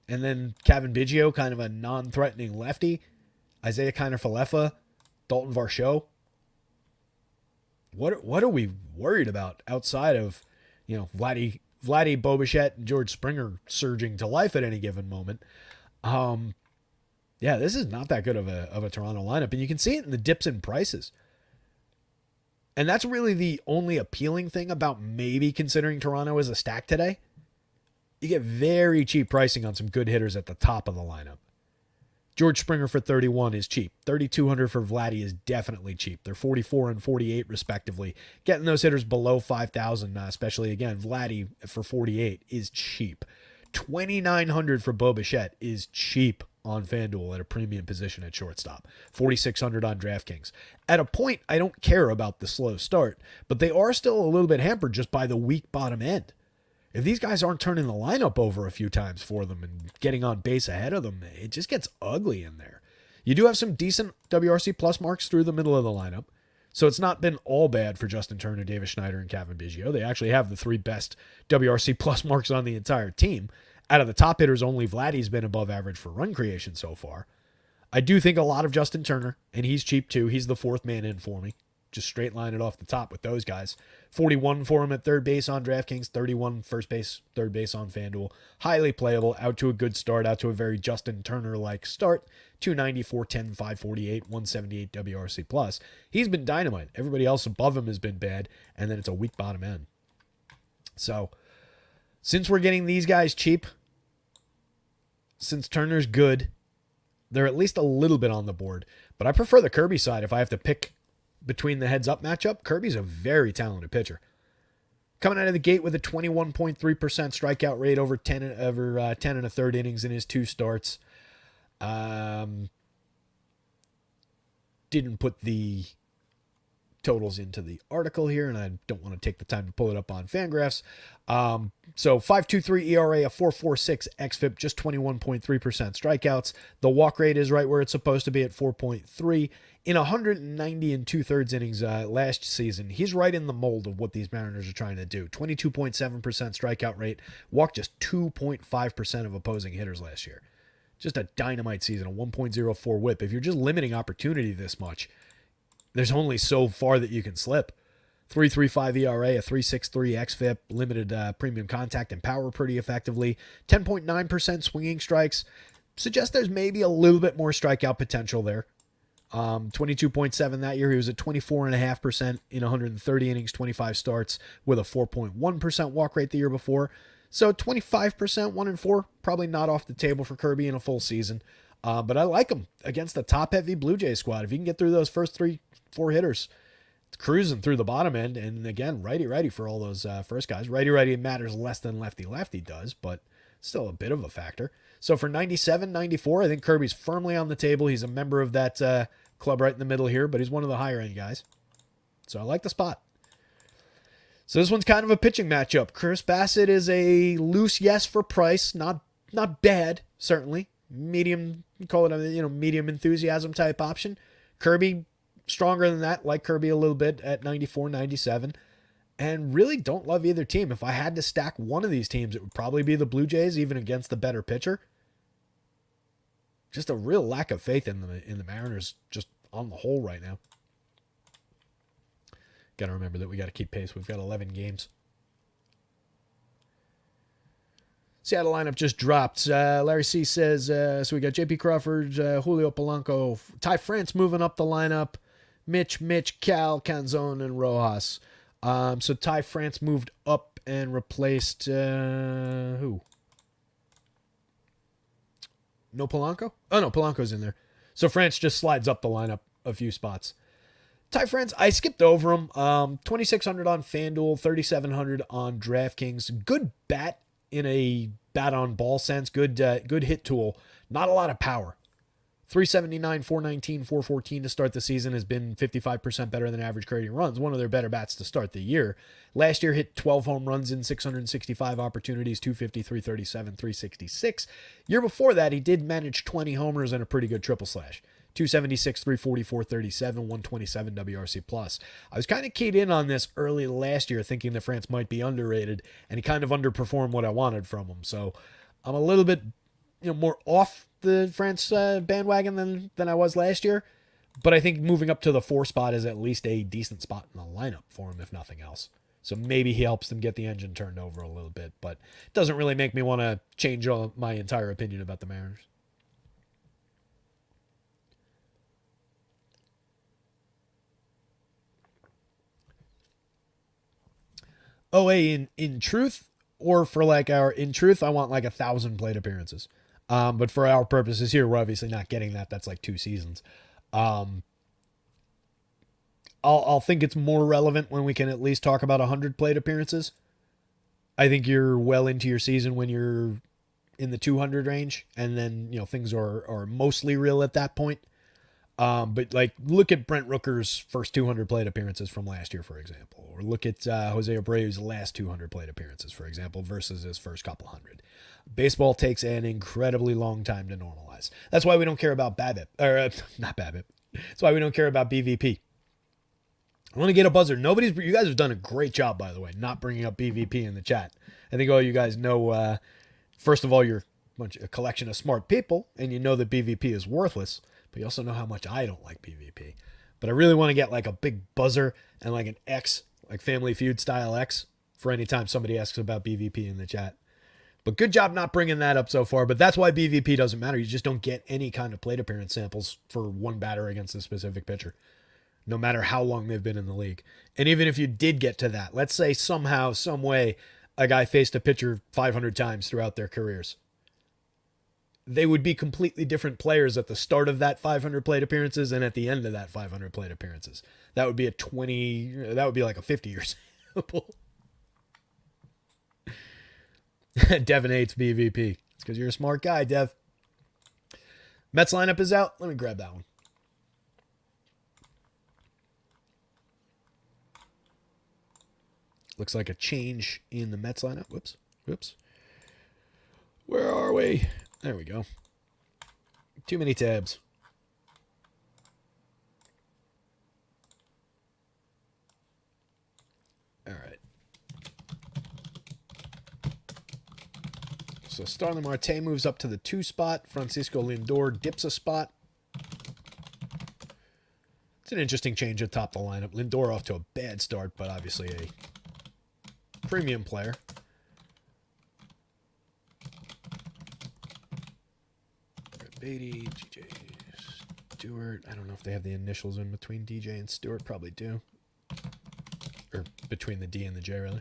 [SPEAKER 1] And then Kevin Biggio, kind of a non-threatening lefty. Isaiah Kiner-Falefa, Dalton Varsho. What are we worried about outside of, Vladdy Bobichette and George Springer surging to life at any given moment? Yeah, this is not that good of a Toronto lineup, and you can see it in the dips in prices. And that's really the only appealing thing about maybe considering Toronto as a stack today. You get very cheap pricing on some good hitters at the top of the lineup. George Springer for 31 is cheap. 3,200 for Vladdy is definitely cheap. They're 44 and 48 respectively. Getting those hitters below 5,000, especially again, Vladdy for 48 is cheap. 2,900 for Bobichette is cheap on FanDuel at a premium position at shortstop. 4,600 on DraftKings. At a point, I don't care about the slow start, but they are still a little bit hampered just by the weak bottom end. If these guys aren't turning the lineup over a few times for them and getting on base ahead of them, it just gets ugly in there. You do have some decent WRC plus marks through the middle of the lineup, so it's not been all bad for Justin Turner, Davis Schneider, and Kevin Biggio. They actually have the 3 best WRC plus marks on the entire team. Out of the top hitters, only Vladdy's been above average for run creation so far. I do think a lot of Justin Turner, and he's cheap too. He's the 4th man in for me. Just straight line it off the top with those guys. 41 for him at third base on DraftKings, 31 first base, third base on FanDuel. Highly playable, out to a good start, out to a very Justin Turner-like start. 290, 410, 548, 178 WRC plus. He's been dynamite. Everybody else above him has been bad, and then it's a weak bottom end. So, since we're getting these guys cheap, since Turner's good, they're at least a little bit on the board. But I prefer the Kirby side if I have to pick between the heads-up matchup. Kirby's a very talented pitcher. Coming out of the gate with a 21.3% strikeout rate over 10 and a third innings in his 2 starts. Didn't put the totals into the article here, and I don't want to take the time to pull it up on Fangraphs. So 5.23 ERA, a 4.46 xFIP, just 21.3% strikeouts. The walk rate is right where it's supposed to be at 4.3. In 190 and 2/3 innings last season, he's right in the mold of what these Mariners are trying to do. 22.7% strikeout rate, walked just 2.5% of opposing hitters last year. Just a dynamite season, a 1.04 whip. If you're just limiting opportunity this much, there's only so far that you can slip. 3.35 ERA, a 3.63 xFIP, limited premium contact and power pretty effectively. 10.9% swinging strikes. Suggest there's maybe a little bit more strikeout potential there. 22.7 that year. He was at 24.5% in 130 innings, 25 starts with a 4.1% walk rate the year before. So 25%, 1-4, probably not off the table for Kirby in a full season. But I like him against the top-heavy Blue Jays squad. If you can get through those first 3-4 hitters, it's cruising through the bottom end. And again, righty-righty for all those first guys. Righty-righty matters less than lefty-lefty does, but still a bit of a factor. So for 97, 94, I think Kirby's firmly on the table. He's a member of that club right in the middle here, but he's one of the higher-end guys. So I like the spot. So this one's kind of a pitching matchup. Chris Bassett is a loose yes for price. Not bad, certainly. Medium, call it medium enthusiasm type option. Kirby, stronger than that. Like Kirby a little bit at 94, 97. And really don't love either team. If I had to stack one of these teams, it would probably be the Blue Jays, even against the better pitcher. Just a real lack of faith in the Mariners just on the whole right now. Got to remember that we got to keep pace. We've got 11 games. Seattle lineup just dropped. Larry C says, so we got JP Crawford, Julio Polanco, Ty France moving up the lineup, Mitch, Cal, Canzone, and Rojas. So Ty France moved up and replaced who? No Polanco? Oh, no, Polanco's in there. So France just slides up the lineup a few spots. Ty France, I skipped over him. 2,600 on FanDuel, 3,700 on DraftKings. Good bat in a bat on ball sense. Good hit tool. Not a lot of power. 379, 419, 414 to start the season has been 55% better than average creating runs. One of their better bats to start the year. Last year hit 12 home runs in 665 opportunities, 250, 337, 366. Year before that, he did manage 20 homers and a pretty good triple slash. 276, 344, 37, 127 WRC plus. I was kind of keyed in on this early last year, thinking that France might be underrated, and he kind of underperformed what I wanted from him. So I'm a little bit, more off the France bandwagon than I was last year. But I think moving up to the 4 spot is at least a decent spot in the lineup for him, if nothing else. So maybe he helps them get the engine turned over a little bit, but it doesn't really make me want to change my entire opinion about the Mariners. OA in truth, or for in truth, I want 1,000 plate appearances. But for our purposes here, we're obviously not getting that. That's 2 seasons. I'll think it's more relevant when we can at least talk about 100 plate appearances. I think you're well into your season when you're in the 200 range, and then things are mostly real at that point. But look at Brent Rooker's first 200 plate appearances from last year, for example, or look at Jose Abreu's last 200 plate appearanrances, for example, versus his first couple hundred. Baseball takes an incredibly long time to normalize. That's why we don't care about BABIP, or not BABIP. That's why we don't care about BVP. I want to get a buzzer. You guys have done a great job, by the way, not bringing up BVP in the chat. I think all you guys know, first of all, you're a collection of smart people, and you know that BVP is worthless. But you also know how much I don't like PvP. But I really want to get a big buzzer and an X, Family Feud style X, for any time somebody asks about BVP in the chat. But good job not bringing that up so far. But that's why BVP doesn't matter. You just don't get any kind of plate appearance samples for one batter against a specific pitcher, no matter how long they've been in the league. And even if you did get to that, let's say somehow, some way, a guy faced a pitcher 500 times throughout their careers. They would be completely different players at the start of that 500 plate appearances and at the end of that 500 plate appearances. That would be a 50-year sample. Devin hates BVP. It's because you're a smart guy, Dev. Mets lineup is out. Let me grab that one. Looks like a change in the Mets lineup. Whoops. Where are we? There we go. Too many tabs. All right. So Starling Marte moves up to the 2 spot. Francisco Lindor dips a spot. It's an interesting change atop the lineup. Lindor off to a bad start, but obviously a premium player. Beatty, DJ Stewart. I don't know if they have the initials in between DJ and Stewart. Probably do. Or between the D and the J, rather.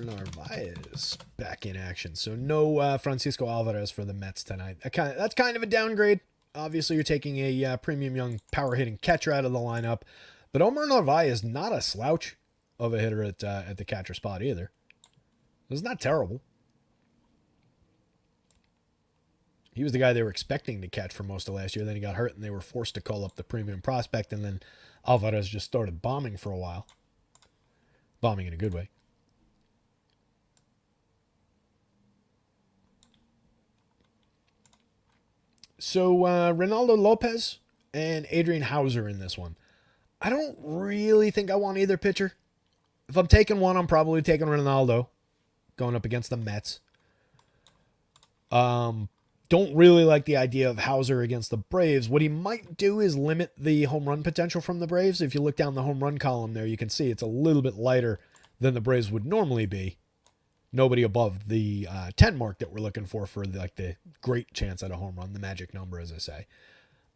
[SPEAKER 1] Narvaez back in action. So no Francisco Alvarez for the Mets tonight. That's kind of a downgrade. Obviously, you're taking a premium young power-hitting catcher out of the lineup. But Omar Narvaez is not a slouch of a hitter at the catcher spot either. It's not terrible. He was the guy they were expecting to catch for most of last year. Then he got hurt, and they were forced to call up the premium prospect. And then Alvarez just started bombing for a while. Bombing in a good way. So, Ronaldo Lopez and Adrian Hauser in this one. I don't really think I want either pitcher. If I'm taking one, I'm probably taking Ronaldo going up against the Mets. Don't really like the idea of Hauser against the Braves. What he might do is limit the home run potential from the Braves. If you look down the home run column there, you can see it's a little bit lighter than the Braves would normally be. Nobody above the 10 mark that we're looking for like the great chance at a home run, the magic number, as I say.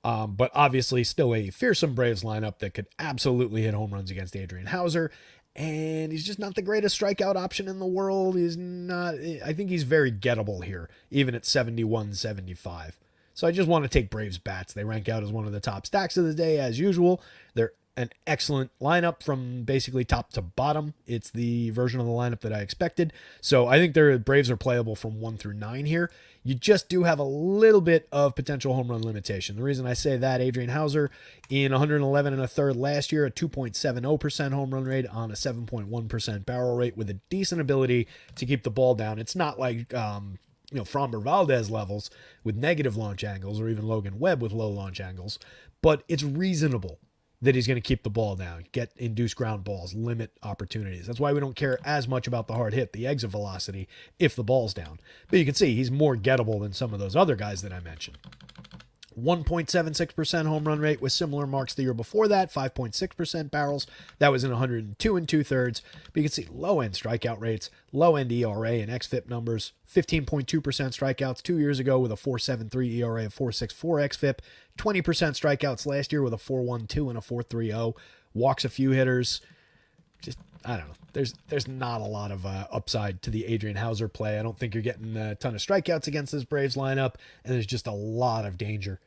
[SPEAKER 1] But obviously still a fearsome Braves lineup that could absolutely hit home runs against Adrian Hauser. And he's just not the greatest strikeout option in the world. He's not. I think he's very gettable here, even at 71-75. So I just want to take Braves bats. They rank out as one of the top stacks of the day as usual. They're an excellent lineup from basically top to bottom. It's the version of the lineup that I expected. So I think their Braves are playable from 1 through 9 here. You just do have a little bit of potential home run limitation. The reason I say that, Adrian Hauser in 111 and a third last year, a 2.70% home run rate on a 7.1% barrel rate with a decent ability to keep the ball down. It's not like Framber Valdez levels with negative launch angles or even Logan Webb with low launch angles, but it's reasonable that he's going to keep the ball down, get induced ground balls, limit opportunities. That's why we don't care as much about the hard hit, the exit velocity, if the ball's down. But you can see he's more gettable than some of those other guys that I mentioned. 1.76% home run rate with similar marks the year before that, 5.6% barrels. That was in 102 and 2/3. But you can see low-end strikeout rates, low-end ERA and xFIP numbers, 15.2% strikeouts 2 years ago with a 4.73 ERA, a 4.64 xFIP, 20% strikeouts last year with a 4.12 and a 4.30. Walks a few hitters. Just, I don't know. There's not a lot of upside to the Adrian Hauser play. I don't think you're getting a ton of strikeouts against this Braves lineup, and there's just a lot of danger.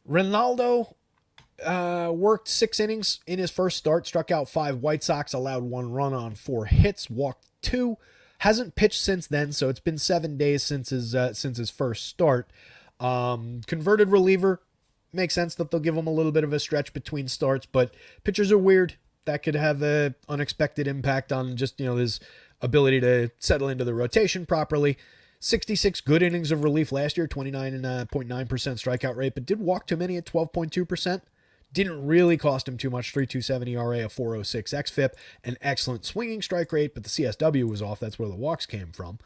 [SPEAKER 1] Ronaldo worked 6 innings in his first start, struck out 5 White Sox, allowed 1 run on 4 hits, walked 2. Hasn't pitched since then, so it's been 7 days since his first start. Converted reliever. Makes sense that they'll give him a little bit of a stretch between starts, but pitchers are weird. That could have an unexpected impact on just, his ability to settle into the rotation properly. 66 good innings of relief last year, 29.9% strikeout rate, but did walk too many at 12.2%. Didn't really cost him too much, 3.27 ERA, a 4.06 xFIP, an excellent swinging strike rate, but the CSW was off. That's where the walks came from.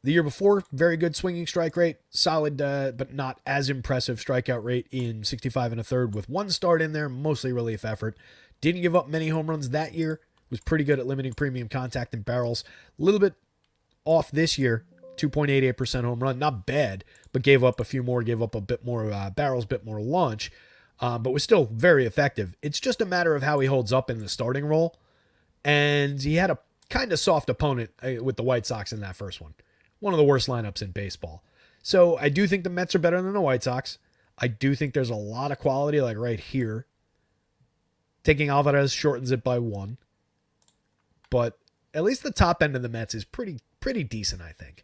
[SPEAKER 1] The year before, very good swinging strike rate, solid but not as impressive strikeout rate in 65 and a third with 1 start in there, mostly relief effort. Didn't give up many home runs that year. Was pretty good at limiting premium contact and barrels. A little bit off this year, 2.88% home run. Not bad, but gave up a few more, gave up a bit more barrels, bit more launch, but was still very effective. It's just a matter of how he holds up in the starting role. And he had a kind of soft opponent with the White Sox in that first one. One of the worst lineups in baseball. So I do think the Mets are better than the White Sox. I do think there's a lot of quality, like right here. Taking Alvarez shortens it by 1. But at least the top end of the Mets is pretty decent, I think.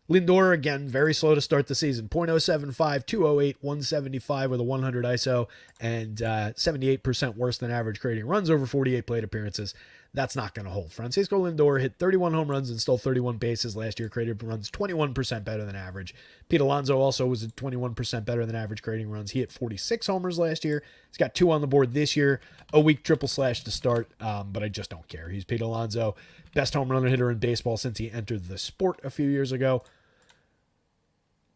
[SPEAKER 1] Lindor, again, very slow to start the season. .075, 208, 175 with a 100 ISO, and 78% worse than average creating runs over 48 plate appearances. That's not going to hold. Francisco Lindor hit 31 home runs and stole 31 bases last year, created runs 21% better than average. Pete Alonso also was at 21% better than average creating runs. He hit 46 homers last year. He's got 2 on the board this year. A weak triple slash to start, but I just don't care. He's Pete Alonso, best home run hitter in baseball since he entered the sport a few years ago.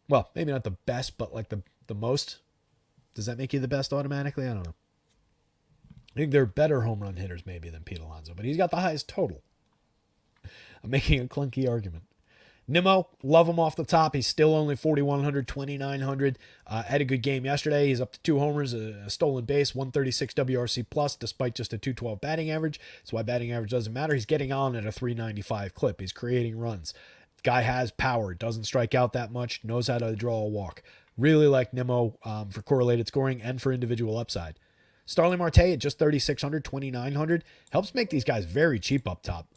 [SPEAKER 1] Well, maybe not the best, but like the most. Does that make you the best automatically? I don't know. I think there are better home run hitters maybe than Pete Alonso, but he's got the highest total. I'm making a clunky argument. Nimmo, love him off the top. He's still only 4,100, 2,900. Had a good game yesterday. He's up to 2 homers, a stolen base, 136 WRC plus, despite just a 212 batting average. That's why batting average doesn't matter. He's getting on at a 395 clip. He's creating runs. Guy has power, doesn't strike out that much, knows how to draw a walk. Really like Nimmo for correlated scoring and for individual upside. Starling Marte at just 3,600, 2,900 helps make these guys very cheap up top.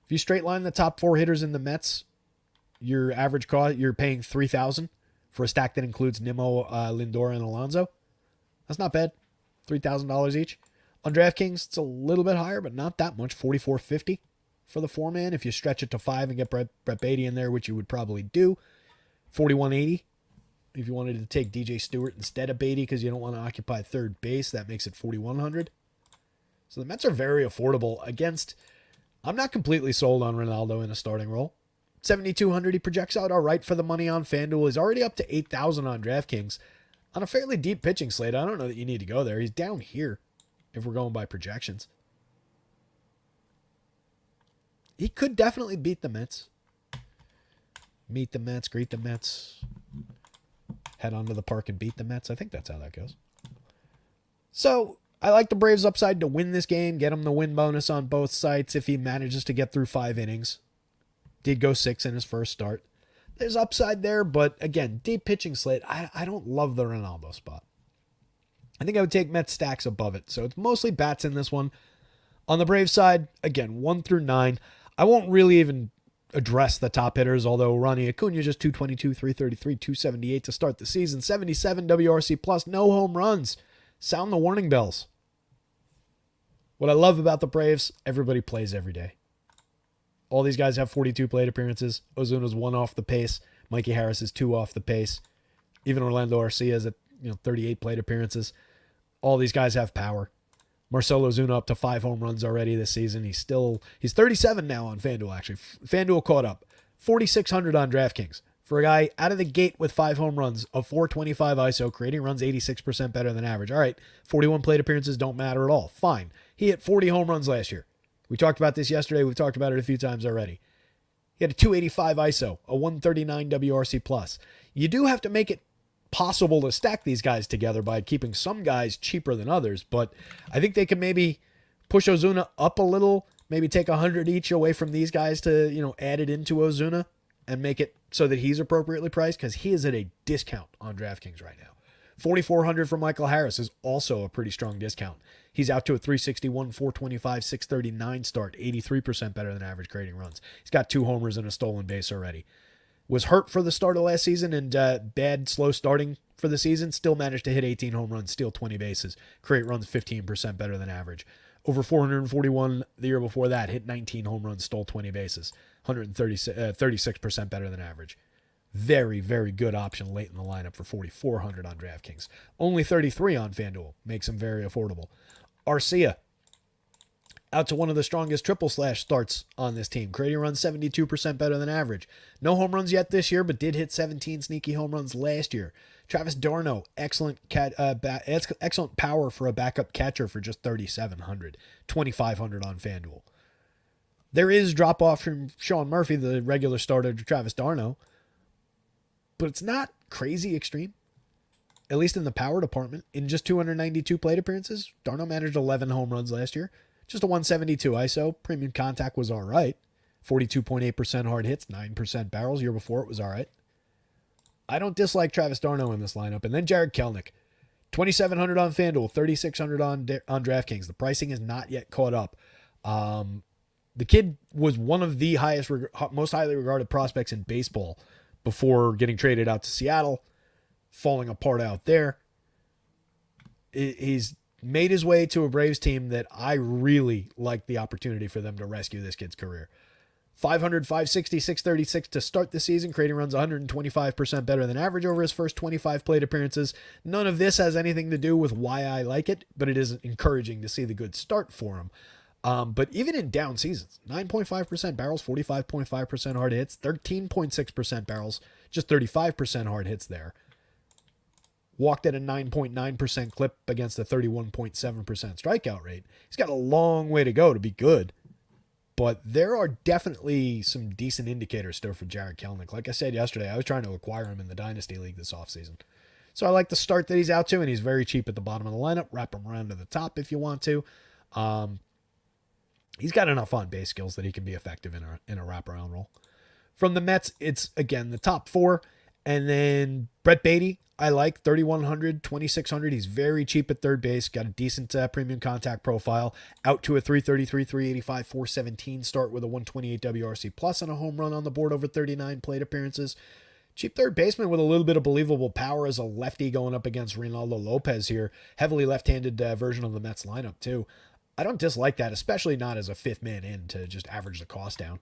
[SPEAKER 1] If you straight line the top 4 hitters in the Mets, your average cost, you're paying $3,000 for a stack that includes Nimmo, Lindor, and Alonso. That's not bad. $3,000 each. On DraftKings, it's a little bit higher, but not that much. $4,450 for the 4-man. If you stretch it to 5 and get Brett Beatty in there, which you would probably do, $4,180. If you wanted to take DJ Stewart instead of Beatty because you don't want to occupy third base, that makes it $4,100. So the Mets are very affordable against. I'm not completely sold on Ronaldo in a starting role. 7,200, he projects out all right for the money on FanDuel. He's already up to 8,000 on DraftKings. On a fairly deep pitching slate, I don't know that you need to go there. He's down here if we're going by projections. He could definitely beat the Mets. Meet the Mets, greet the Mets. Head onto the park and beat the Mets. I think that's how that goes. So I like the Braves' upside to win this game, get him the win bonus on both sites if he manages to get through 5 innings. Did go 6 in his first start. There's upside there, but again, deep pitching slate. I don't love the Ronaldo spot. I think I would take Mets stacks above it. So it's mostly bats in this one. On the Braves side, again, 1 through 9. I won't really even address the top hitters, although Ronnie Acuna just 222, 333, 278 to start the season. 77 WRC plus, no home runs. Sound the warning bells. What I love about the Braves, everybody plays every day. All these guys have 42 plate appearances. Ozuna's 1 off the pace. Mikey Harris is 2 off the pace. Even Orlando Arcia's at 38 plate appearances. All these guys have power. Marcell Ozuna up to 5 home runs already this season. He's 37 now on FanDuel, actually. FanDuel caught up. 4,600 on DraftKings. For a guy out of the gate with 5 home runs, a 425 ISO, creating runs 86% better than average. All right, 41 plate appearances don't matter at all. Fine. He hit 40 home runs last year. We talked about this yesterday. We've talked about it a few times already. He had a 285 ISO, a 139 WRC plus. You do have to make it possible to stack these guys together by keeping some guys cheaper than others, but I think they can maybe push Ozuna up a little, maybe take 100 each away from these guys to, add it into Ozuna and make it so that he's appropriately priced because he is at a discount on DraftKings right now. 4,400 for Michael Harris is also a pretty strong discount. He's out to a 361, 425, 639 start, 83% better than average creating runs. He's got 2 homers and a stolen base already. Was hurt for the start of last season and bad, slow starting for the season. Still managed to hit 18 home runs, steal 20 bases, create runs 15% better than average. Over 441 the year before that, hit 19 home runs, stole 20 bases, 36% better than average. Very, very good option late in the lineup for 4,400 on DraftKings. Only 33 on FanDuel. Makes him very affordable. Arcia, out to one of the strongest triple slash starts on this team. Creating runs 72% better than average. No home runs yet this year, but did hit 17 sneaky home runs last year. Travis d'Arnaud, excellent power for a backup catcher for just 3,700. 2,500 on FanDuel. There is drop off from Sean Murphy, the regular starter, to Travis d'Arnaud, but it's not crazy extreme. At least in the power department. In just 292 plate appearances, d'Arnaud managed 11 home runs last year. Just a 172 ISO. Premium contact was all right. 42.8% hard hits, 9% barrels. Year before it was all right. I don't dislike Travis d'Arnaud in this lineup. And then Jared Kelenic. 2,700 on FanDuel, 3,600 on DraftKings. The pricing is not yet caught up. The kid was one of the most highly regarded prospects in baseball before getting traded out to Seattle, falling apart out there. He's made his way to a Braves team that I really like the opportunity for them to rescue this kid's career. 500, 560, 636 to start the season, creating runs 125% better than average over his first 25 plate appearances. None of this has anything to do with why I like it, but it is encouraging to see the good start for him. But even in down seasons, 9.5% barrels, 45.5% hard hits, 13.6% barrels, just 35% hard hits there. Walked at a 9.9% clip against a 31.7% strikeout rate. He's got a long way to go to be good. But there are definitely some decent indicators still for Jared Kelenic. Like I said yesterday, I was trying to acquire him in the Dynasty League this offseason. So I like the start that he's out to, and he's very cheap at the bottom of the lineup. Wrap him around to the top if you want to. He's got enough on-base skills that he can be effective in a wraparound role. From the Mets, it's, again, the top four. And then Brett Baty, I like 3,100, 2,600. He's very cheap at third base. Got a decent premium contact profile. Out to a 333, 385, 417 start with a 128 WRC plus and a home run on the board over 39 plate appearances. Cheap third baseman with a little bit of believable power as a lefty going up against Reynaldo Lopez here. Heavily left-handed version of the Mets lineup, too. I don't dislike that, especially not as a fifth man in to just average the cost down.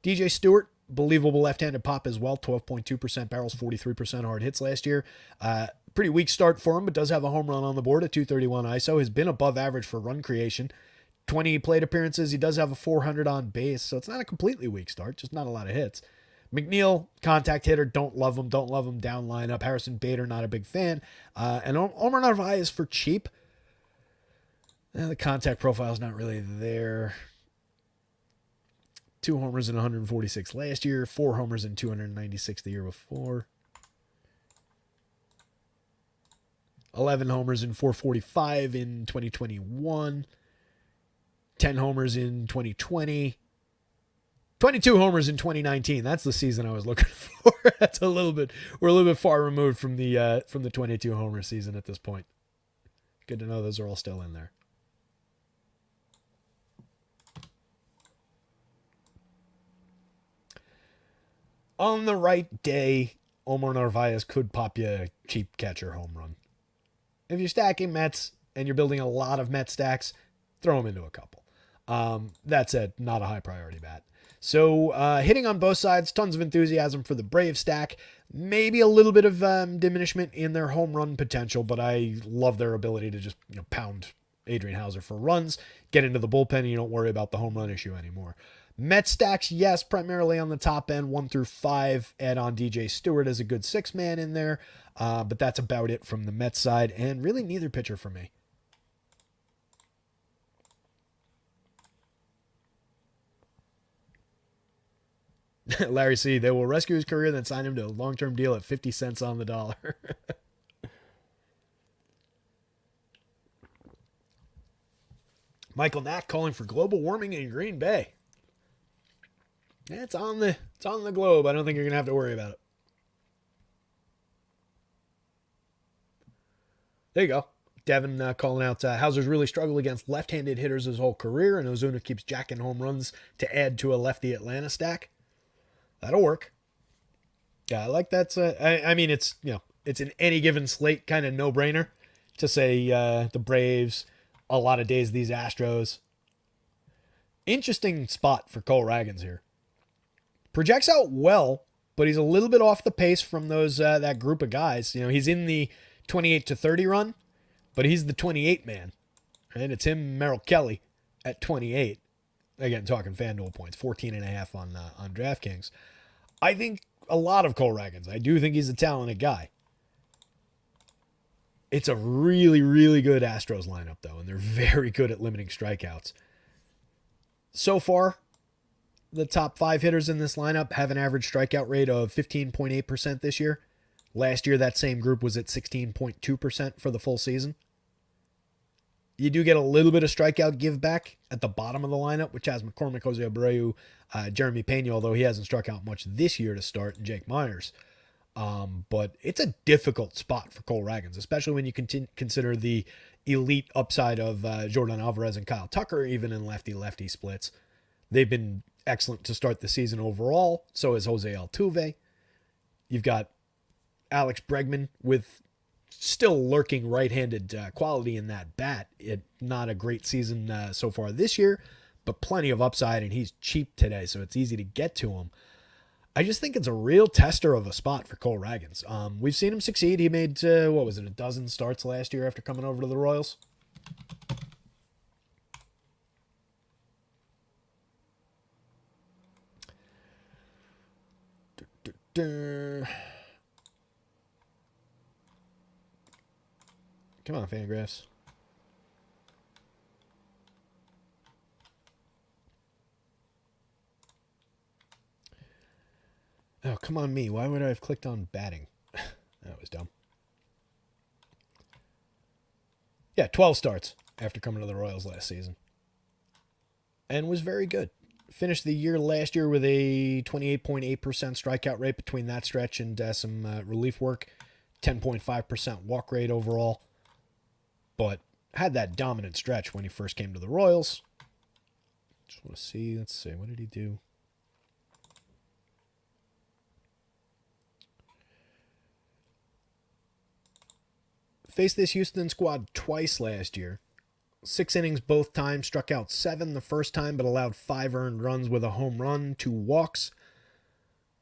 [SPEAKER 1] DJ Stewart, believable left-handed pop as well. 12.2% barrels, 43% hard hits last year. Pretty weak start for him, but does have a home run on the board at 231 ISO. Has been above average for run creation. 20 plate appearances. He does have a 400 on base, so it's not a completely weak start, just not a lot of hits. McNeil, contact hitter, don't love him down lineup. Harrison Bader, not a big fan. And Omar Narvaez for cheap. The contact profile is not really there. 2 homers in 146 last year, 4 homers in 296 the year before. 11 homers in 445 in 2021. 10 homers in 2020. 22 homers in 2019. That's the season I was looking for. We're a little bit far removed from the 22 homer season at this point. Good to know those are all still in there. On the right day, Omar Narvaez could pop you a cheap catcher home run. If you're stacking Mets and you're building a lot of Met stacks, throw him into a couple. That said, not a high priority bat. So hitting on both sides, tons of enthusiasm for the Brave stack. Maybe a little bit of diminishment in their home run potential, but I love their ability to just pound Adrian Hauser for runs, get into the bullpen, and you don't worry about the home run issue anymore. Met stacks, yes, primarily on the top end, 1 through 5. Add on DJ Stewart as a good 6-man in there, but that's about it from the Mets side, and really neither pitcher for me. Larry C., they will rescue his career, then sign him to a long-term deal at 50 cents on the dollar. Michael Knack calling for global warming in Green Bay. Yeah, it's on the globe. I don't think you're going to have to worry about it. There you go. Devin calling out Hauser's really struggled against left-handed hitters his whole career, and Ozuna keeps jacking home runs to add to a lefty Atlanta stack. That'll work. Yeah, I like that. I mean, it's it's an any given slate kind of no-brainer to say the Braves, a lot of days these Astros. Interesting spot for Cole Ragans here. Projects out well, but he's a little bit off the pace from those that group of guys. He's in the 28 to 30 run, but he's the 28 man. And it's him, Merrill Kelly, at 28. Again, talking FanDuel points, 14.5 on DraftKings. I think a lot of Cole Ragans. I do think he's a talented guy. It's a really, really good Astros lineup, though, and they're very good at limiting strikeouts. So far, the top 5 hitters in this lineup have an average strikeout rate of 15.8% this year. Last year, that same group was at 16.2% for the full season. You do get a little bit of strikeout give back at the bottom of the lineup, which has McCormick, Jose Abreu, Jeremy Pena, although he hasn't struck out much this year to start, and Jake Myers. But it's a difficult spot for Cole Ragans, especially when you consider the elite upside of Jordan Alvarez and Kyle Tucker, even in lefty-lefty splits. They've been excellent to start the season overall. So is Jose Altuve. You've got Alex Bregman with still lurking right-handed quality in that bat. Not a great season so far this year, but plenty of upside, and he's cheap today, so it's easy to get to him. I just think it's a real tester of a spot for Cole Ragans. We've seen him succeed. He made, a dozen starts last year after coming over to the Royals. Come on, Fangraphs. come on me. Why would I have clicked on batting? That was dumb. Yeah, 12 starts after coming to the Royals last season. And was very good. Finished the year last year with a 28.8% strikeout rate between that stretch and some relief work. 10.5% walk rate overall. But had that dominant stretch when he first came to the Royals. Just want to see. Let's see. What did he do? Faced this Houston squad twice last year. 6 innings both times, struck out 7 the first time, but allowed 5 earned runs with a home run, 2 walks.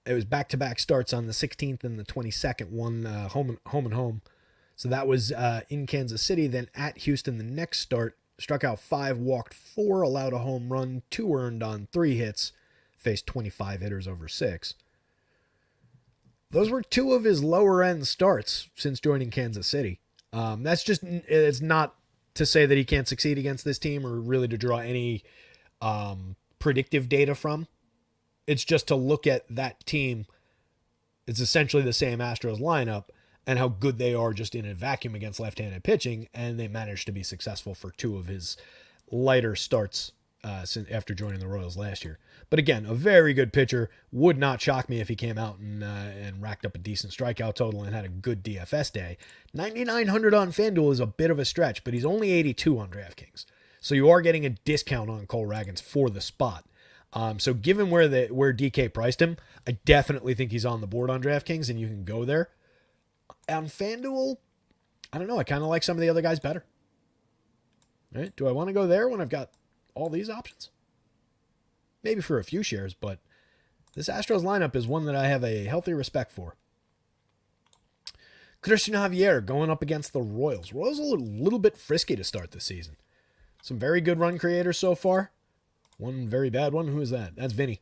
[SPEAKER 1] It was back-to-back starts on the 16th and the 22nd, one home and home. So that was in Kansas City. Then at Houston, the next start, struck out 5, walked 4, allowed a home run, 2 earned on 3 hits, faced 25 hitters over 6. Those were 2 of his lower-end starts since joining Kansas City. It's not to say that he can't succeed against this team or really to draw any predictive data from. It's just to look at that team. It's essentially the same Astros lineup and how good they are just in a vacuum against left-handed pitching, and they managed to be successful for 2 of his lighter starts after joining the Royals last year. But again, a very good pitcher. Would not shock me if he came out and racked up a decent strikeout total and had a good DFS day. 9,900 on FanDuel is a bit of a stretch, but he's only 82 on DraftKings. So you are getting a discount on Cole Ragans for the spot. So given where DK priced him, I definitely think he's on the board on DraftKings, and you can go there. On FanDuel, I don't know. I kind of like some of the other guys better. Right? Do I want to go there when I've got all these options? Maybe for a few shares, but this Astros lineup is one that I have a healthy respect for. Christian Javier going up against the Royals. Royals are a little bit frisky to start the season. Some very good run creators so far. One very bad one. Who is that? That's Vinny.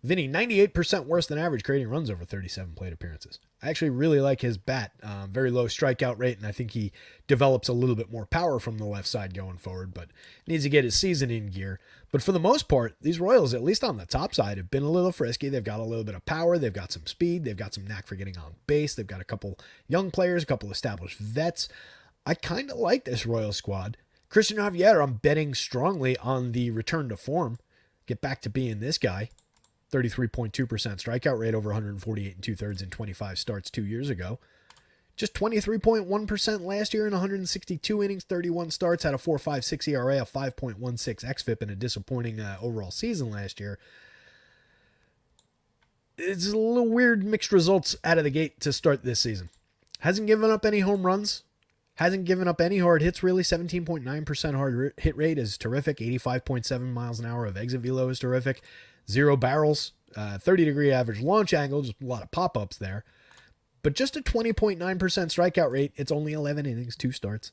[SPEAKER 1] Vinny, 98% worse than average, creating runs over 37 plate appearances. I actually really like his bat. Very low strikeout rate, and I think he develops a little bit more power from the left side going forward, but needs to get his season in gear. But for the most part, these Royals, at least on the top side, have been a little frisky. They've got a little bit of power. They've got some speed. They've got some knack for getting on base. They've got a couple young players, a couple established vets. I kind of like this Royals squad. Christian Javier, I'm betting strongly on the return to form. Get back to being this guy. 33.2% strikeout rate over 148 and 2/3 in 25 starts 2 years ago. Just 23.1% last year in 162 innings, 31 starts, had a 4.56 ERA, a 5.16 xFIP, and a disappointing overall season last year. It's a little weird mixed results out of the gate to start this season. Hasn't given up any home runs. Hasn't given up any hard hits, really. 17.9% hard hit rate is terrific. 85.7 miles an hour of exit velo is terrific. 0 barrels, 30-degree average launch angle, just a lot of pop-ups there. But just a 20.9% strikeout rate. It's only 11 innings, 2 starts.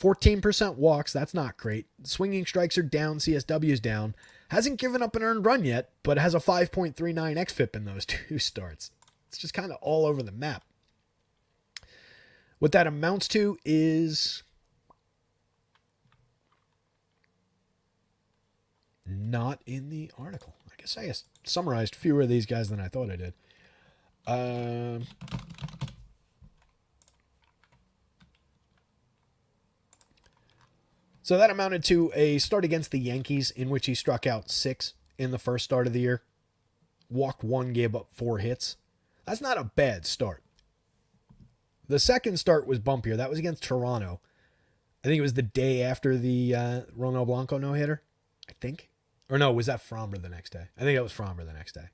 [SPEAKER 1] 14% walks, that's not great. Swinging strikes are down, CSW's down. Hasn't given up an earned run yet, but has a 5.39 xFIP in those 2 starts. It's just kind of all over the map. What that amounts to is not in the article. I guess I summarized fewer of these guys than I thought I did. So that amounted to a start against the Yankees in which he struck out 6 in the first start of the year. Walked 1, gave up 4 hits. That's not a bad start. The second start was bumpier. That was against Toronto. I think it was the day after the Ronel Blanco no-hitter, I think. Or no, was that Framber the next day? I think it was Framber the next day.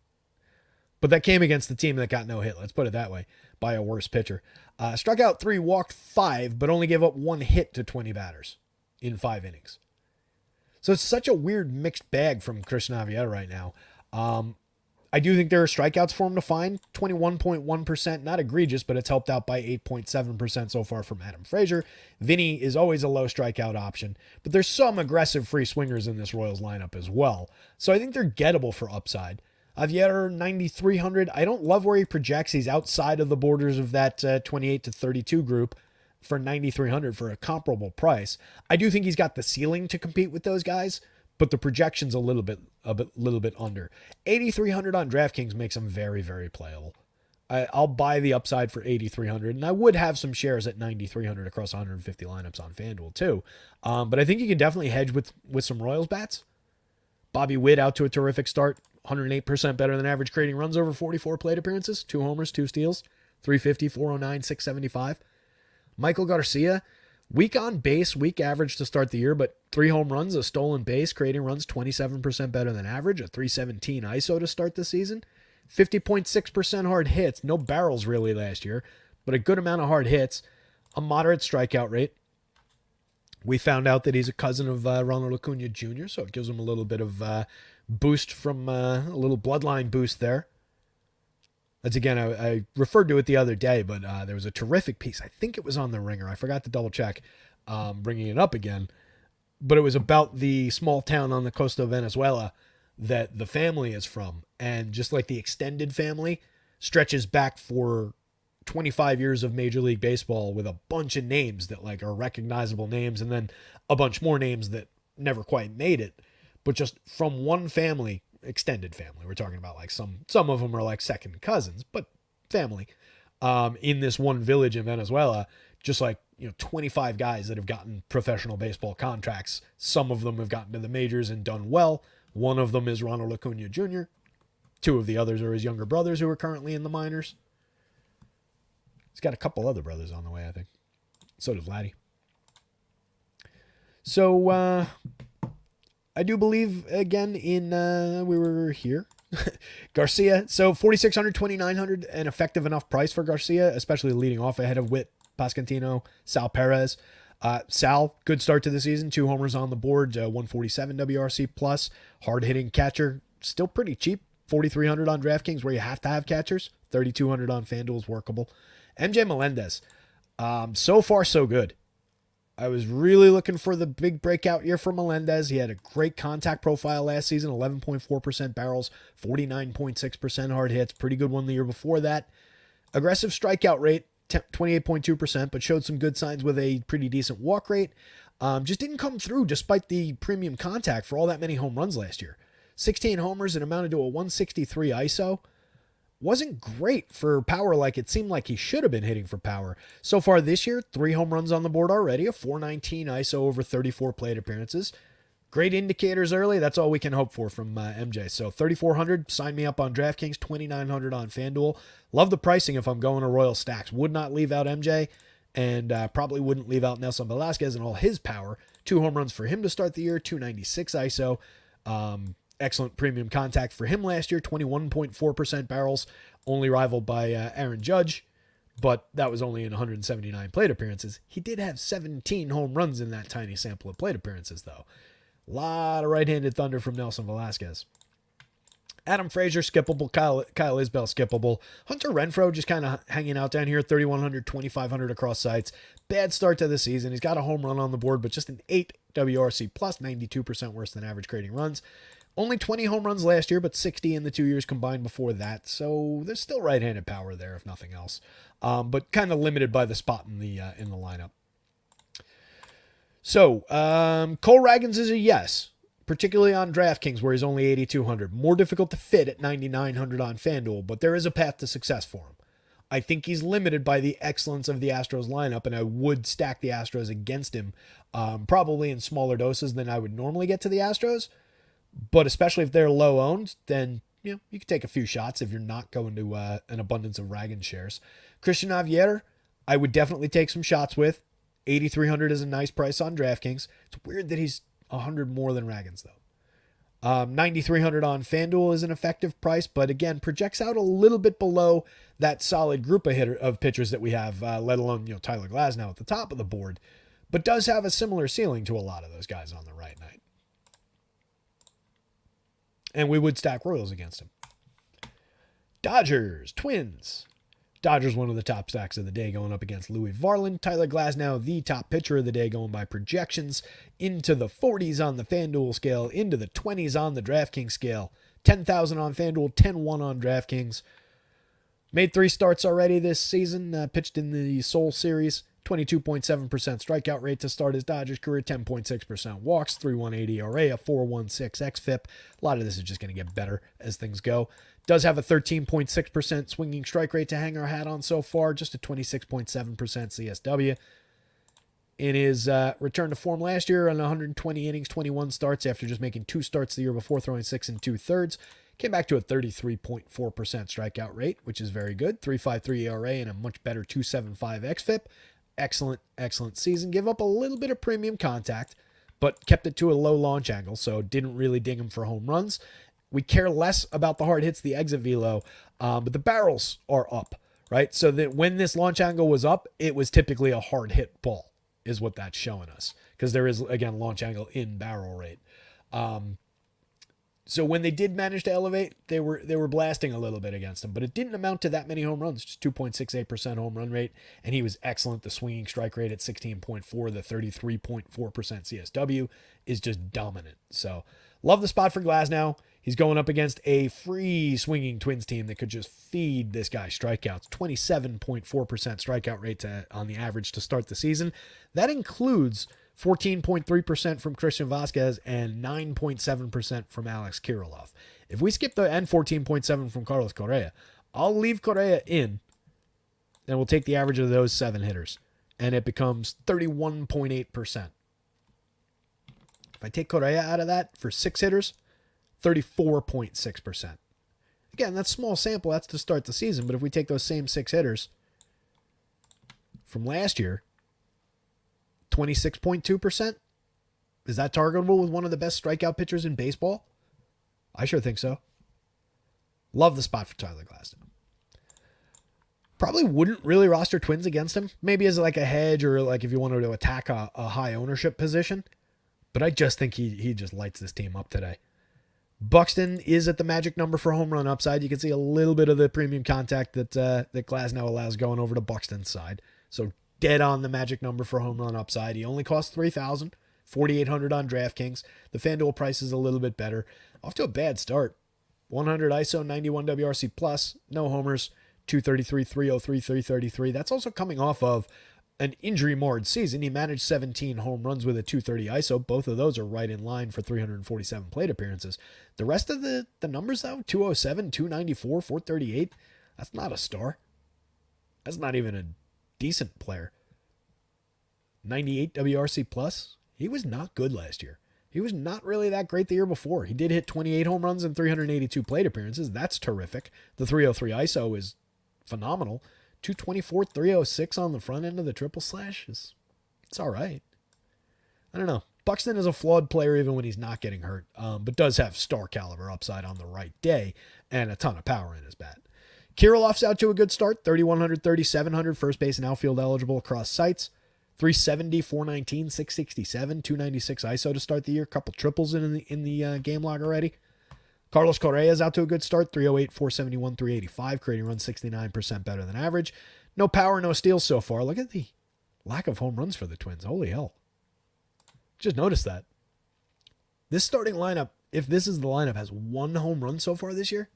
[SPEAKER 1] But that came against the team that got no hit, let's put it that way, by a worse pitcher. Struck out 3, walked 5, but only gave up 1 hit to 20 batters in 5 innings. So it's such a weird mixed bag from Christian Javier right now. I do think there are strikeouts for him to find. 21.1%, not egregious, but it's helped out by 8.7% so far from Adam Frazier. Vinny is always a low strikeout option, but there's some aggressive free swingers in this Royals lineup as well. So I think they're gettable for upside. Javier, 9,300. I don't love where he projects. He's outside of the borders of that 28 to 32 group for 9,300 for a comparable price. I do think he's got the ceiling to compete with those guys, but the projection's a little bit under. 8,300 on DraftKings makes him very, very playable. I'll buy the upside for 8,300, and I would have some shares at 9,300 across 150 lineups on FanDuel too. But I think you can definitely hedge with some Royals bats. Bobby Witt out to a terrific start, 108% better than average, creating runs over 44 plate appearances, 2 homers, 2 steals, 350, 409, 675. Michael Garcia, weak on base, weak average to start the year, but 3 home runs, a stolen base, creating runs 27% better than average, a 317 ISO to start the season. 50.6% hard hits, no barrels really last year, but a good amount of hard hits, a moderate strikeout rate. We found out that he's a cousin of Ronald Acuna Jr., so it gives him a little bit of boost from a little bloodline boost there. That's again, I referred to it the other day, but there was a terrific piece. I think it was on The Ringer. I forgot to double check, bringing it up again, but it was about the small town on the coast of Venezuela that the family is from. And just like the extended family stretches back for 25 years of Major League Baseball with a bunch of names that like are recognizable names, and then a bunch more names that never quite made it, but just from one family, extended family. We're talking about like some of them are like second cousins, but family, in this one village in Venezuela, just like, 25 guys that have gotten professional baseball contracts. Some of them have gotten to the majors and done well. One of them is Ronald Acuna Jr. 2 of the others are his younger brothers who are currently in the minors. He's got a couple other brothers on the way, I think. So does Vladdy. So, I do believe, again, in, we were here. Garcia. So, 4,600, 2,900, an effective enough price for Garcia, especially leading off ahead of Witt, Pascantino, Sal Perez. Sal, good start to the season. 2 homers on the board, 147 WRC plus. Hard-hitting catcher, still pretty cheap. 4,300 on DraftKings, where you have to have catchers. 3,200 on FanDuel is workable. MJ Melendez, so far so good. I was really looking for the big breakout year for Melendez. He had a great contact profile last season, 11.4% barrels, 49.6% hard hits. Pretty good one the year before that. Aggressive strikeout rate, 28.2%, but showed some good signs with a pretty decent walk rate. Just didn't come through despite the premium contact for all that many home runs last year. 16 homers and amounted to a 163 ISO. Wasn't great for power like it seemed like he should have been hitting for power. So far this year, 3 home runs on the board already, a 419 ISO over 34 plate appearances. Great indicators early. That's all we can hope for from MJ. So 3,400, sign me up on DraftKings, 2,900 on FanDuel. Love the pricing if I'm going to Royal Stacks. Would not leave out MJ, and probably wouldn't leave out Nelson Velasquez and all his power. 2 home runs for him to start the year, 296 ISO. Excellent premium contact for him last year, 21.4% barrels, only rivaled by Aaron Judge, but that was only in 179 plate appearances. He did have 17 home runs in that tiny sample of plate appearances, though. A lot of right-handed thunder from Nelson Velasquez. Adam Frazier, skippable. Kyle Isbell, skippable. Hunter Renfroe just kind of hanging out down here, 3,100, 2,500 across sites. Bad start to the season. He's got a home run on the board, but just an 8 WRC plus, 92% worse than average creating runs. Only 20 home runs last year, but 60 in the 2 years combined before that. So there's still right-handed power there, if nothing else. But kind of limited by the spot in the lineup. So Cole Ragans is a yes, particularly on DraftKings, where he's only 8,200. More difficult to fit at 9,900 on FanDuel, but there is a path to success for him. I think he's limited by the excellence of the Astros lineup, and I would stack the Astros against him, probably in smaller doses than I would normally get to the Astros. But especially if they're low owned, then you can take a few shots if you're not going to an abundance of Ragans shares. Christian Javier, I would definitely take some shots with. 8,300 is a nice price on DraftKings. It's weird that he's 100 more than Ragans, though. 9,300 on FanDuel is an effective price, but again, projects out a little bit below that solid group of pitchers that we have, let alone Tyler Glasnow at the top of the board, but does have a similar ceiling to a lot of those guys on the right night. And we would stack Royals against him. Dodgers, Twins. Dodgers, one of the top stacks of the day, going up against Louis Varland. Tyler Glasnow, the top pitcher of the day, going by projections. Into the 40s on the FanDuel scale, into the 20s on the DraftKings scale. 10,000 on FanDuel, 10-1 on DraftKings. Made 3 starts already this season, pitched in the Seoul Series. 22.7% strikeout rate to start his Dodgers career, 10.6% walks, 3.18 ERA, a 4.16 xFIP. A lot of this is just going to get better as things go. Does have a 13.6% swinging strike rate to hang our hat on so far, just a 26.7% CSW. In his return to form last year on 120 innings, 21 starts after just making 2 starts the year before, throwing 6 2/3, came back to a 33.4% strikeout rate, which is very good. 3.53 ERA and a much better 2.75 xFIP. Excellent season. Give up a little bit of premium contact, but kept it to a low launch angle, so didn't really ding him for home runs. We care less about the hard hits, the exit velo, but the barrels are up, right? So that when this launch angle was up, it was typically a hard hit ball, is what that's showing us, because there is, again, launch angle in barrel rate. So when they did manage to elevate, they were blasting a little bit against him, but it didn't amount to that many home runs, just 2.68% home run rate, and he was excellent. The swinging strike rate at 16.4, the 33.4% CSW is just dominant. So love the spot for Glasnow. He's going up against a free swinging Twins team that could just feed this guy strikeouts. 27.4% strikeout rate on the average to start the season. That includes 14.3% from Christian Vasquez and 9.7% from Alex Kirilloff. If we skip and 14.7% from Carlos Correa, I'll leave Correa in, and we'll take the average of those 7 hitters, and it becomes 31.8%. If I take Correa out of that for 6 hitters, 34.6%. Again, that's small sample. That's to start the season. But if we take those same 6 hitters from last year, 26.2%, is that targetable with one of the best strikeout pitchers in baseball? I sure think so. Love the spot for Tyler Glasnow. Probably wouldn't really roster Twins against him. Maybe as like a hedge, or like if you wanted to attack a high ownership position. But I just think he just lights this team up today. Buxton is at the magic number for home run upside. You can see a little bit of the premium contact that Glasnow allows going over to Buxton's side. So dead on the magic number for home run upside. He only costs $3,000, $4,800 on DraftKings. The FanDuel price is a little bit better. Off to a bad start. 100 ISO, 91 WRC plus, no homers, 233, 303, 333. That's also coming off of an injury-marred season. He managed 17 home runs with a 230 ISO. Both of those are right in line for 347 plate appearances. The rest of the numbers, though, 207, 294, 438, that's not a star. That's not even a decent player. 98 WRC plus. He was not good last year. He was not really that great the year before. He did hit 28 home runs and 382 plate appearances. That's terrific. The 303 ISO is phenomenal. 224, 306 on the front end of the triple slash it's all right. I don't know. Buxton is a flawed player even when he's not getting hurt, but does have star caliber upside on the right day and a ton of power in his bat. Kirilloff's out to a good start. 3,100, 3,700, first base and outfield eligible across sites. 370, 419, 667, 296 ISO to start the year. Couple triples in the game log already. Carlos Correa's out to a good start. 308, 471, 385, creating runs 69% better than average. No power, no steals so far. Look at the lack of home runs for the Twins. Holy hell. Just noticed that. This starting lineup, if this is the lineup, has 1 home run so far this year.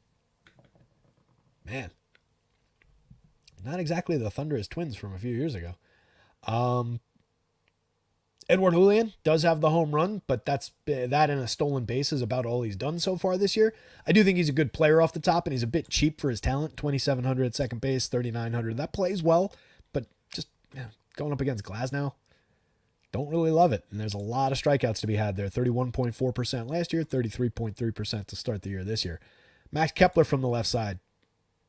[SPEAKER 1] Man. Not exactly the thunderous Twins from a few years ago. Edward Julian does have the home run, but that and a stolen base is about all he's done so far this year. I do think he's a good player off the top, and he's a bit cheap for his talent. 2,700 at second base, 3,900. That plays well, but just going up against Glasnow, don't really love it. And there's a lot of strikeouts to be had there. 31.4% last year, 33.3% to start the year this year. Max Kepler from the left side.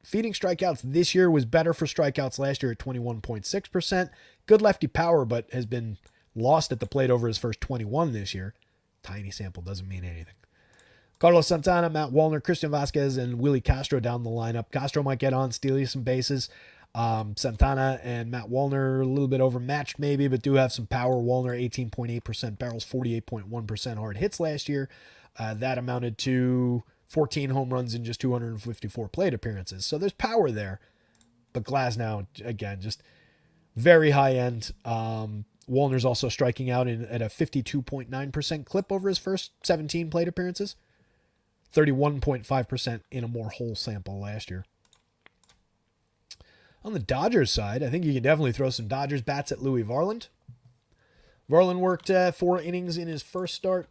[SPEAKER 1] Feeding strikeouts this year was better for strikeouts last year at 21.6%. Good lefty power, but has been lost at the plate over his first 21 this year. Tiny sample doesn't mean anything. Carlos Santana, Matt Wallner, Christian Vasquez, and Willie Castro down the lineup. Castro might get on, steal you some bases. Santana and Matt Wallner a little bit overmatched maybe, but do have some power. Wallner 18.8% barrels, 48.1% hard hits last year. That amounted to 14 home runs in just 254 plate appearances. So there's power there. But Glasnow, again, just very high end. Wallner's also striking out at a 52.9% clip over his first 17 plate appearances. 31.5% in a more whole sample last year. On the Dodgers side, I think you can definitely throw some Dodgers bats at Louis Varland. Varland worked 4 innings in his first start.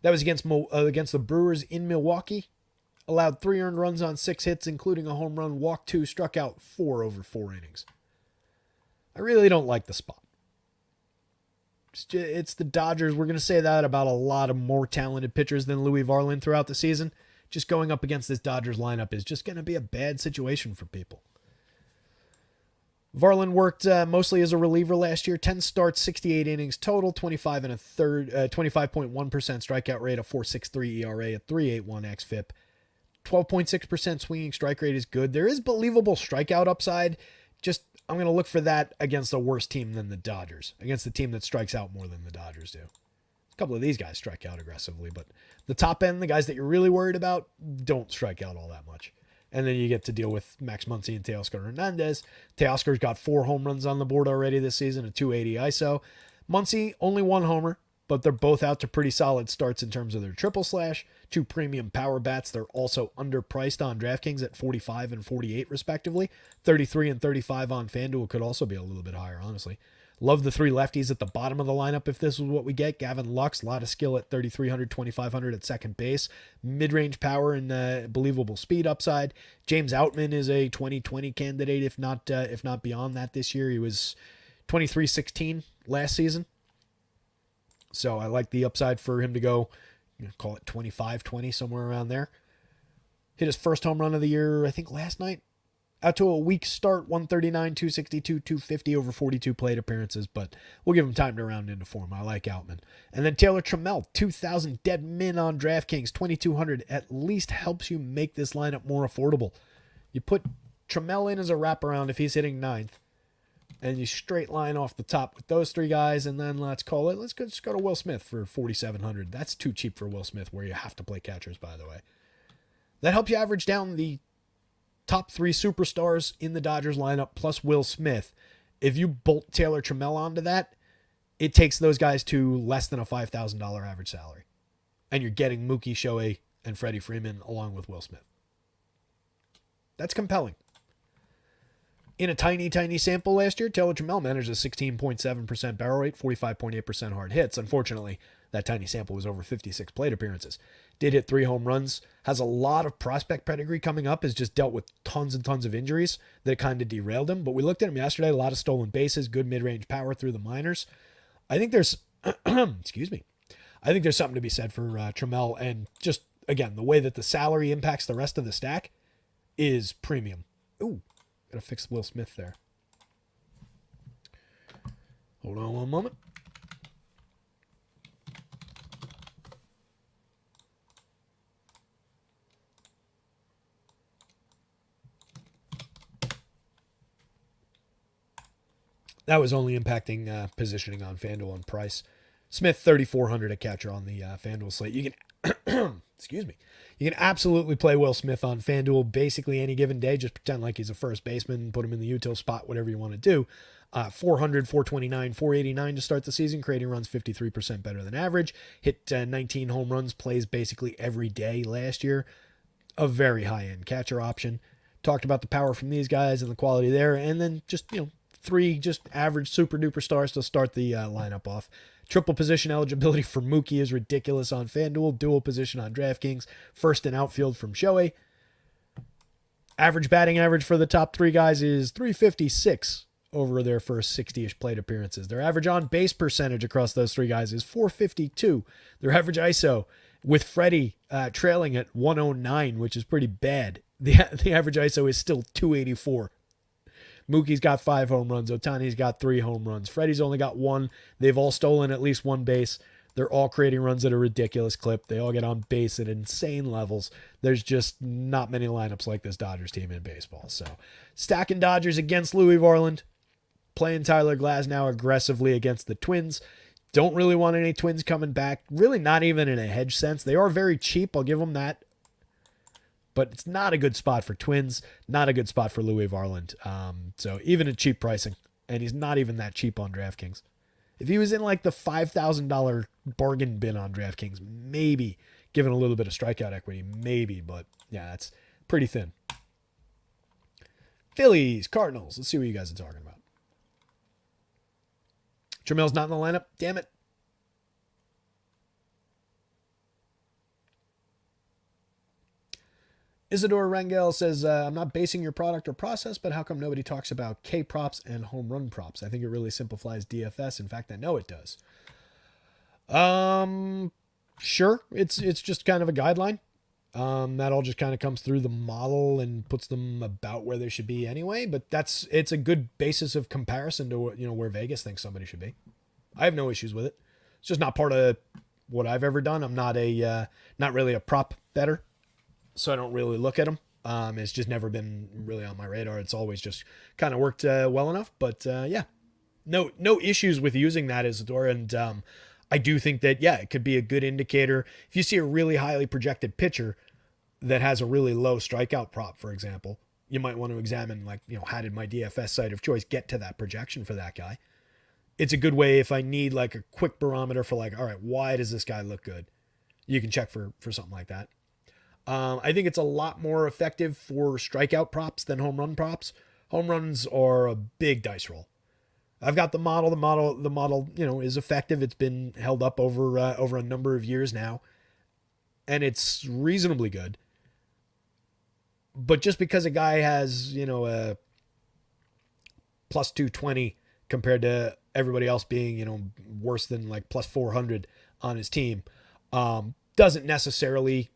[SPEAKER 1] That was against the Brewers in Milwaukee. Allowed 3 earned runs on 6 hits, including a home run, walked 2, struck out 4 over 4 innings. I really don't like the spot. It's the Dodgers. We're going to say that about a lot of more talented pitchers than Louis Varland throughout the season. Just going up against this Dodgers lineup is just going to be a bad situation for people. Varland worked mostly as a reliever last year. 10 starts, 68 innings total, 25 and a third, 25.1% strikeout rate, a 4.63 ERA, a 3.81 xFIP. 12.6% swinging strike rate is good. There is believable strikeout upside. Just, I'm going to look for that against a worse team than the Dodgers, against the team that strikes out more than the Dodgers do. A couple of these guys strike out aggressively, but the top end, the guys that you're really worried about, don't strike out all that much. And then you get to deal with Max Muncy and Teoscar Hernandez. Teoscar's got 4 home runs on the board already this season, a 280 ISO. Muncy, only 1 homer, but they're both out to pretty solid starts in terms of their triple slash. 2 premium power bats. They're also underpriced on DraftKings at 45 and 48 respectively. 33 and 35 on FanDuel could also be a little bit higher, honestly. Love the 3 lefties at the bottom of the lineup if this is what we get. Gavin Lux, a lot of skill at 3,300, 2,500 at second base. Mid-range power and believable speed upside. James Outman is a 2020 candidate, if not beyond that this year. He was 23-16 last season. So I like the upside for him to go, call it 25-20, somewhere around there. Hit his first home run of the year, I think, last night. Out to a weak start, 139, 262, 250 over 42 plate appearances, but we'll give him time to round into form. I like Outman. And then Taylor Trammell, 2,000 dead min on DraftKings, 2,200 at least helps you make this lineup more affordable. You put Trammell in as a wraparound if he's hitting 9th, and you straight line off the top with those 3 guys, and then let's go to Will Smith for 4,700. That's too cheap for Will Smith, where you have to play catchers, by the way. That helps you average down the top 3 superstars in the Dodgers lineup plus Will Smith. If you bolt Taylor Trammell onto that, it takes those guys to less than a $5,000 average salary. And you're getting Mookie, Shohei, and Freddie Freeman along with Will Smith. That's compelling. In a tiny, tiny sample last year, Taylor Trammell managed a 16.7% barrel rate, 45.8% hard hits. Unfortunately, that tiny sample was over 56 plate appearances. Did hit 3 home runs, has a lot of prospect pedigree coming up, has just dealt with tons and tons of injuries that kind of derailed him. But we looked at him yesterday, a lot of stolen bases, good mid-range power through the minors. I think there's, excuse me, I think there's something to be said for Trammell, and just, again, the way that the salary impacts the rest of the stack is premium. Ooh, gotta fix Will Smith there. Hold on one moment. That was only impacting positioning on FanDuel and price. Smith, 3,400 a catcher on the FanDuel slate. You can, excuse me, you can absolutely play Will Smith on FanDuel basically any given day. Just pretend like he's a first baseman, put him in the util spot, whatever you want to do. 400, 429, 489 to start the season, creating runs 53% better than average. Hit 19 home runs, plays basically every day last year. A very high-end catcher option. Talked about the power from these guys and the quality there, and then just, 3 just average super duper stars to start the lineup off. Triple position eligibility for Mookie is ridiculous on FanDuel. Dual position on DraftKings. First and outfield from Shohei. Average batting average for the top 3 guys is 356 over their first 60-ish plate appearances. Their average on base percentage across those 3 guys is 452. Their average ISO, with Freddie trailing at 109, which is pretty bad. The average ISO is still 284. Mookie's got 5 home runs. Ohtani's got 3 home runs. Freddie's only got 1. They've all stolen at least 1 base. They're all creating runs at a ridiculous clip. They all get on base at insane levels. There's just not many lineups like this Dodgers team in baseball. So, stacking Dodgers against Louis Varland. Playing Tyler Glasnow aggressively against the Twins. Don't really want any Twins coming back. Really not even in a hedge sense. They are very cheap. I'll give them that. But it's not a good spot for Twins, not a good spot for Louis Varland. So even at cheap pricing, and he's not even that cheap on DraftKings. If he was in like the $5,000 bargain bin on DraftKings, maybe given a little bit of strikeout equity, maybe. But yeah, that's pretty thin. Phillies, Cardinals. Let's see what you guys are talking about. Tramel's not in the lineup. Damn it. Isidore Rangel says, I'm not basing your product or process, but how come nobody talks about K props and home run props? I think it really simplifies DFS. In fact, I know it does. Sure. It's just kind of a guideline. That all just kind of comes through the model and puts them about where they should be anyway. But it's a good basis of comparison to where Vegas thinks somebody should be. I have no issues with it. It's just not part of what I've ever done. I'm not really a prop bettor, so I don't really look at them. It's just never been really on my radar. It's always just kind of worked well enough. But yeah, no issues with using that, Isidore. And I do think that, yeah, it could be a good indicator. If you see a really highly projected pitcher that has a really low strikeout prop, for example, you might want to examine, like, how did my DFS site of choice get to that projection for that guy? It's a good way if I need like a quick barometer for like, all right, why does this guy look good? You can check for something like that. I think it's a lot more effective for strikeout props than home run props. Home runs are a big dice roll. I've got the model. The model, is effective. It's been held up over a number of years now, and it's reasonably good. But just because a guy has, a plus 220 compared to everybody else being, worse than like plus 400 on his team, doesn't necessarily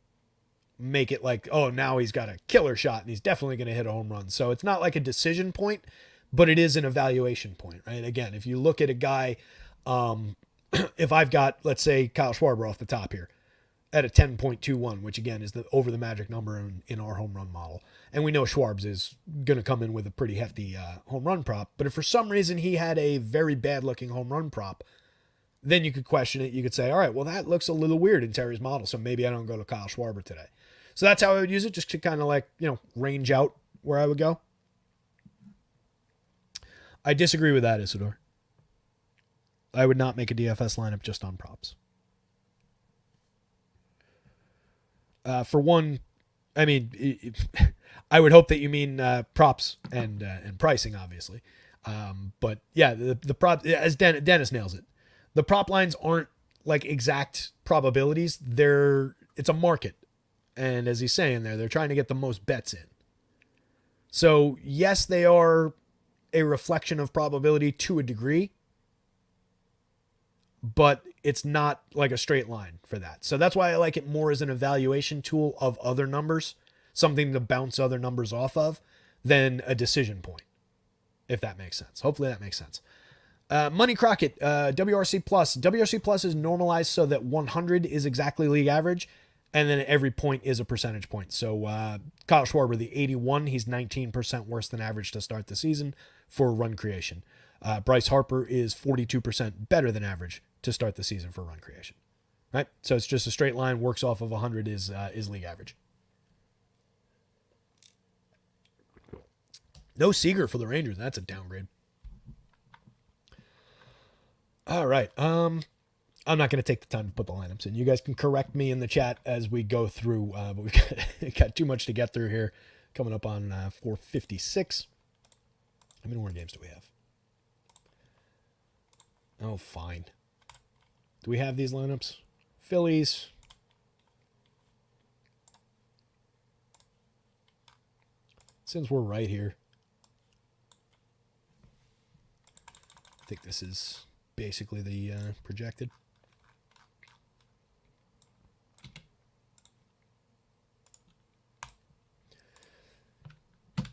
[SPEAKER 1] make it like, oh, now he's got a killer shot and he's definitely going to hit a home run. So it's not like a decision point, but it is an evaluation point, right? Again, if you look at a guy, if I've got, let's say, Kyle Schwarber off the top here at a 10.21, which again is over the magic number in our home run model. And we know Schwarbs is going to come in with a pretty hefty home run prop. But if for some reason he had a very bad looking home run prop, then you could question it. You could say, all right, well, that looks a little weird in Terry's model, so maybe I don't go to Kyle Schwarber today. So that's how I would use it, just to kind of like, range out where I would go. I disagree with that, Isidore. I would not make a DFS lineup just on props. For one, I mean, I would hope that you mean props and pricing, obviously. But yeah, the prop, as Dennis nails it, the prop lines aren't like exact probabilities. It's a market. And as he's saying there, they're trying to get the most bets in. So yes, they are a reflection of probability to a degree, but it's not like a straight line for that. So that's why I like it more as an evaluation tool of other numbers, something to bounce other numbers off of, than a decision point, if that makes sense. Hopefully that makes sense. Money Crockett, WRC Plus. WRC Plus is normalized so that 100 is exactly league average, and then every point is a percentage point. So Kyle Schwarber, the 81, he's 19% worse than average to start the season for run creation. Bryce Harper is 42% better than average to start the season for run creation. Right? So it's just a straight line, works off of 100 is league average. No Seager for the Rangers. That's a downgrade. All right. I'm not going to take the time to put the lineups in. You guys can correct me in the chat as we go through, but we've got too much to get through here. Coming up on 4:56. How many more games do we have? Oh, fine. Do we have these lineups? Phillies. Since we're right here, I think this is basically the projected.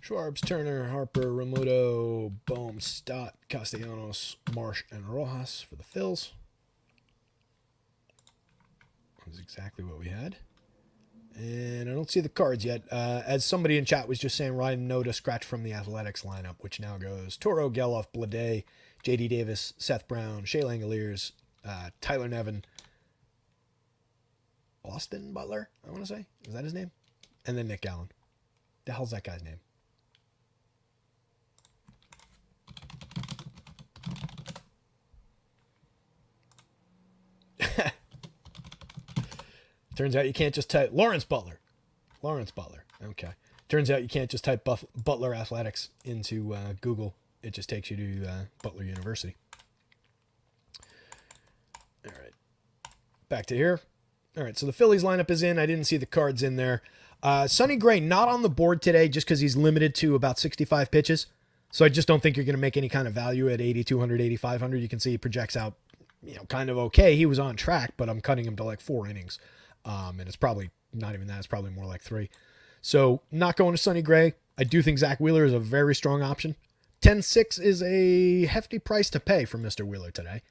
[SPEAKER 1] Schwarbs, Turner, Harper, Romuto, Bohm, Stott, Castellanos, Marsh, and Rojas for the Phils. That was exactly what we had. And I don't see the cards yet. As somebody in chat was just saying, Ryan Noda scratch from the Athletics lineup, which now goes Toro, Geloff, Blade, J.D. Davis, Seth Brown, Shea Langoliers, Tyler Nevin, Austin Butler, I want to say. Is that his name? And then Nick Allen. The hell's that guy's name? Turns out you can't just type Lawrence Butler. Okay. Turns out you can't just type Butler Athletics into Google. It just takes you to Butler University. All right. Back to here. All right, so the Phillies lineup is in. I didn't see the Cards in there. Sonny Gray not on the board today just because he's limited to about 65 pitches. So I just don't think you're going to make any kind of value at 8,200, 8,500. You can see he projects out, kind of okay. He was on track, but I'm cutting him to like 4 innings. And it's probably not even that. It's probably more like 3. So not going to Sonny Gray. I do think Zach Wheeler is a very strong option. 10-6 is a hefty price to pay for Mr. Wheeler today.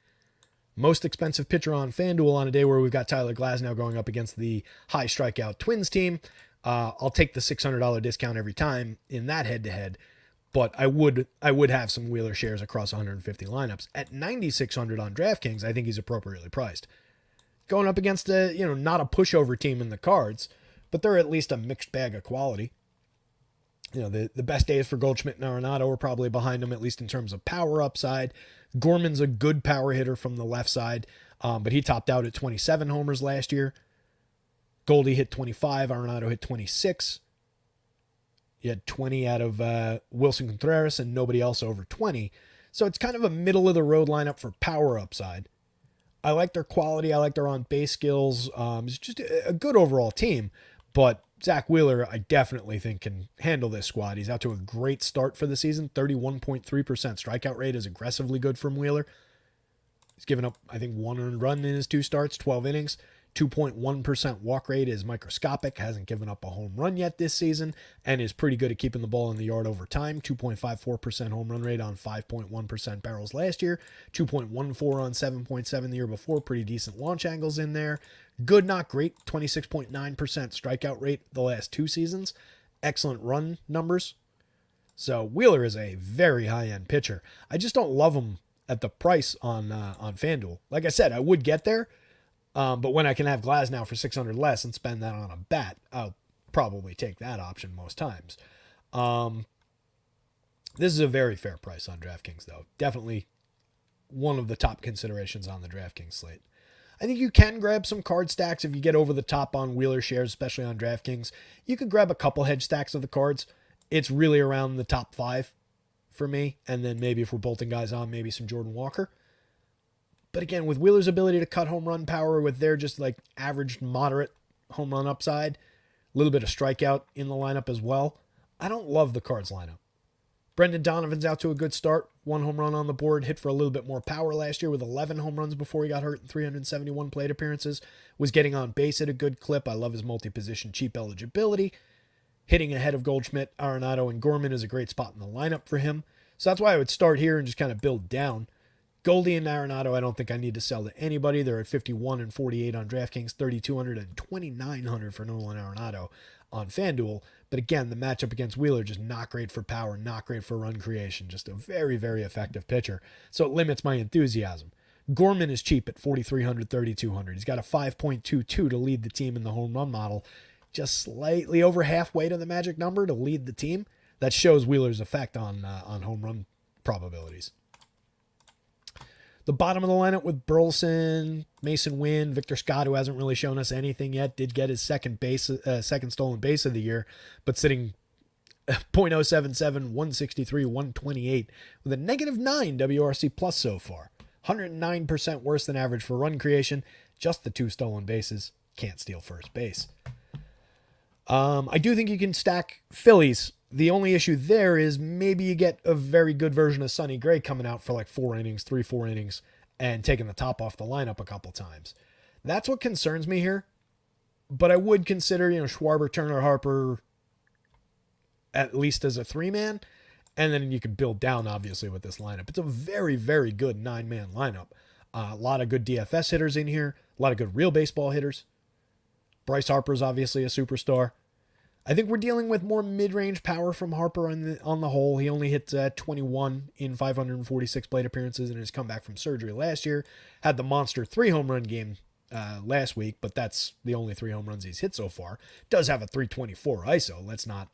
[SPEAKER 1] Most expensive pitcher on FanDuel on a day where we've got Tyler Glasnow going up against the high strikeout Twins team. I'll take the $600 discount every time in that head-to-head, but I would have some Wheeler shares across 150 lineups. At 9,600 on DraftKings, I think he's appropriately priced. Going up against not a pushover team in the Cards, but they're at least a mixed bag of quality. The best days for Goldschmidt and Arenado are probably behind him, at least in terms of power upside. Gorman's a good power hitter from the left side, but he topped out at 27 homers last year. Goldie hit 25, Arenado hit 26. You had 20 out of Wilson Contreras and nobody else over 20. So it's kind of a middle-of-the-road lineup for power upside. I like their quality. I like their on-base skills. It's just a good overall team, but Zach Wheeler, I definitely think, can handle this squad. He's out to a great start for the season. 31.3% strikeout rate is aggressively good from Wheeler. He's given up, I think, 1 earned run in his 2 starts, 12 innings. 2.1% walk rate is microscopic. Hasn't given up a home run yet this season and is pretty good at keeping the ball in the yard over time. 2.54% home run rate on 5.1% barrels last year. 2.14 on 7.7 the year before. Pretty decent launch angles in there. Good, not great. 26.9% strikeout rate the last 2 seasons. Excellent run numbers. So Wheeler is a very high-end pitcher. I just don't love him at the price on FanDuel. Like I said, I would get there. But when I can have Glasnow for 600 less and spend that on a bat, I'll probably take that option most times. This is a very fair price on DraftKings, though. Definitely one of the top considerations on the DraftKings slate. I think you can grab some card stacks if you get over the top on Wheeler shares, especially on DraftKings. You could grab a couple hedge stacks of the Cards. It's really around the top 5 for me. And then maybe if we're bolting guys on, maybe some Jordan Walker. But again, with Wheeler's ability to cut home run power, with their just like average, moderate home run upside, a little bit of strikeout in the lineup as well, I don't love the Cards lineup. Brendan Donovan's out to a good start. 1 home run on the board, hit for a little bit more power last year with 11 home runs before he got hurt in 371 plate appearances. Was getting on base at a good clip. I love his multi-position cheap eligibility. Hitting ahead of Goldschmidt, Arenado, and Gorman is a great spot in the lineup for him. So that's why I would start here and just kind of build down. Goldie and Arenado, I don't think I need to sell to anybody. They're at 51 and 48 on DraftKings, 3,200 and 2,900 for Nolan Arenado on FanDuel. But again, the matchup against Wheeler, just not great for power, not great for run creation. Just a very, very effective pitcher. So it limits my enthusiasm. Gorman is cheap at 4,300, 3,200. He's got a 5.22 to lead the team in the home run model. Just slightly over halfway to the magic number to lead the team. That shows Wheeler's effect on home run probabilities. The bottom of the lineup with Burleson, Mason Wynn, Victor Scott, who hasn't really shown us anything yet, did get his second stolen base of the year, but sitting .077, 163, 128 with a -9 WRC plus so far. 109% worse than average for run creation. Just the 2 stolen bases. Can't steal first base. I do think you can stack Phillies. The only issue there is maybe you get a very good version of Sonny Gray coming out for like 4 innings, 4 innings, and taking the top off the lineup a couple times. That's what concerns me here. But I would consider, Schwarber, Turner, Harper at least as a 3-man. And then you can build down, obviously, with this lineup. It's a very, very good 9-man lineup. A lot of good DFS hitters in here. A lot of good real baseball hitters. Bryce Harper's obviously a superstar. I think we're dealing with more mid-range power from Harper on the whole. He only hit 21 in 546 plate appearances in his comeback from surgery last year. Had the monster 3 home run game last week, but that's the only 3 home runs he's hit so far. Does have a 324 ISO. Let's not,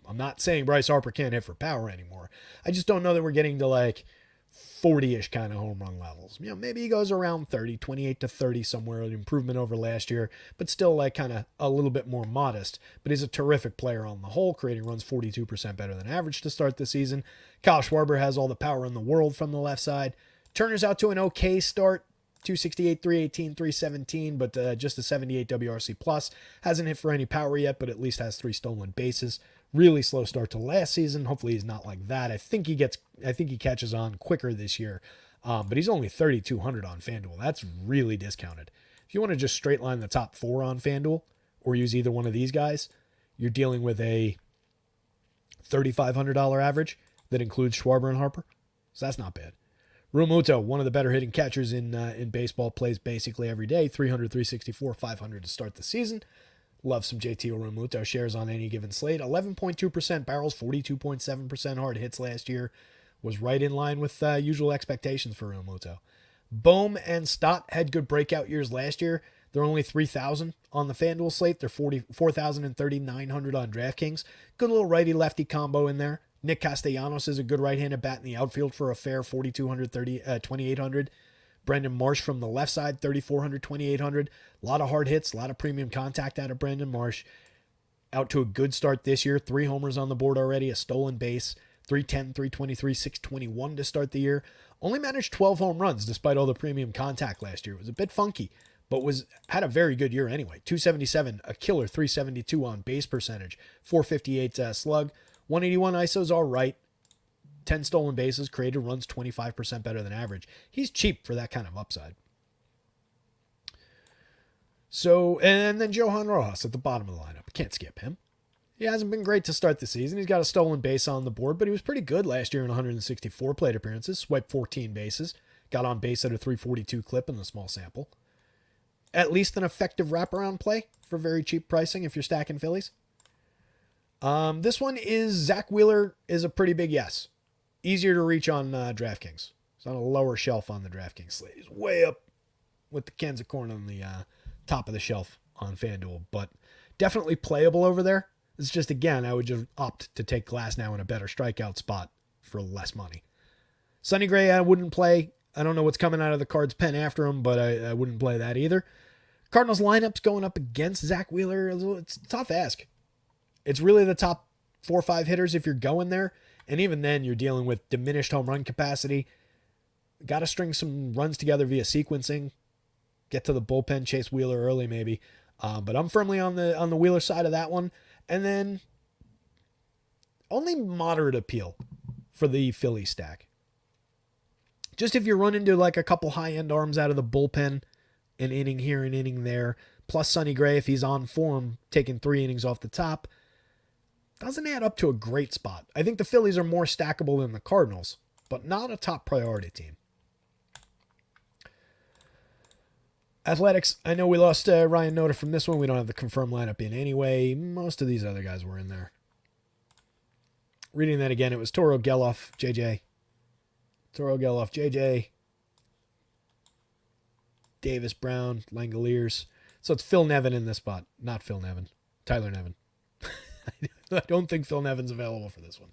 [SPEAKER 1] I'm not saying Bryce Harper can't hit for power anymore. I just don't know that we're getting to like 40-ish kind of home run levels. Maybe he goes around 30, 28 to 30 somewhere, an improvement over last year, but still like kind of a little bit more modest. But he's a terrific player on the whole, creating runs 42% better than average to start the season. Kyle Schwarber has all the power in the world from the left side. Turner's out to an okay start, 268, 318, 317, but just a 78 WRC plus. Hasn't hit for any power yet, but at least has 3 stolen bases. Really slow start to last season. Hopefully he's not like that. I think he catches on quicker this year. But he's only 3,200 on FanDuel. That's really discounted. If you want to just straight line the top 4 on FanDuel or use either one of these guys, you're dealing with a $3,500 average that includes Schwarber and Harper. So that's not bad. Realmuto, one of the better hitting catchers in baseball, plays basically every day. 300, 364, 500 to start the season. Love some JT Realmuto shares on any given slate. 11.2% barrels, 42.7% hard hits last year. Was right in line with usual expectations for Realmuto. Bohm and Stott had good breakout years last year. They're only 3,000 on the FanDuel slate. They're 4,000 and 3,900 on DraftKings. Good little righty-lefty combo in there. Nick Castellanos is a good right-handed bat in the outfield for a fair 4,200, 2,800. Brandon Marsh from the left side, 3,400, 2,800. A lot of hard hits, a lot of premium contact out of Brandon Marsh. Out to a good start this year. 3 homers on the board already, a stolen base. 310, 323, 621 to start the year. Only managed 12 home runs despite all the premium contact last year. It was a bit funky, but had a very good year anyway. 277, a killer 372 on base percentage. 458 slug. 181 ISO's all right. 10 stolen bases, created runs 25% better than average. He's cheap for that kind of upside. So, and then Johan Rojas at the bottom of the lineup. Can't skip him. He hasn't been great to start the season. He's got a stolen base on the board, but he was pretty good last year in 164 plate appearances. Swiped 14 bases. Got on base at a 342 clip in the small sample. At least an effective wraparound play for very cheap pricing if you're stacking Phillies. This one is Zach Wheeler is a pretty big yes. Easier to reach on DraftKings. It's on a lower shelf on the DraftKings slate. He's way up with the cans of corn on the top of the shelf on FanDuel, but definitely playable over there. It's just, again, I would just opt to take Glasnow in a better strikeout spot for less money. Sonny Gray, I wouldn't play. I don't know what's coming out of the Cards pen after him, but I wouldn't play that either. Cardinals lineup's going up against Zach Wheeler. It's a tough ask. It's really the top 4 or 5 hitters if you're going there. And even then, you're dealing with diminished home run capacity. Got to string some runs together via sequencing. Get to the bullpen, chase Wheeler early maybe. But I'm firmly on the Wheeler side of that one. And then only moderate appeal for the Philly stack. Just if you run into like a couple high-end arms out of the bullpen, an inning here, an inning there, plus Sonny Gray if he's on form, taking 3 innings off the top, doesn't add up to a great spot. I think the Phillies are more stackable than the Cardinals, but not a top priority team. Athletics, I know we lost Ryan Noda from this one. We don't have the confirmed lineup in anyway. Most of these other guys were in there. Reading that again, it was Toro, Geloff, JJ. Toro, Geloff, JJ. Davis, Brown, Langoliers. So it's Phil Nevin in this spot. Not Phil Nevin. Tyler Nevin. I don't think Phil Nevin's available for this one.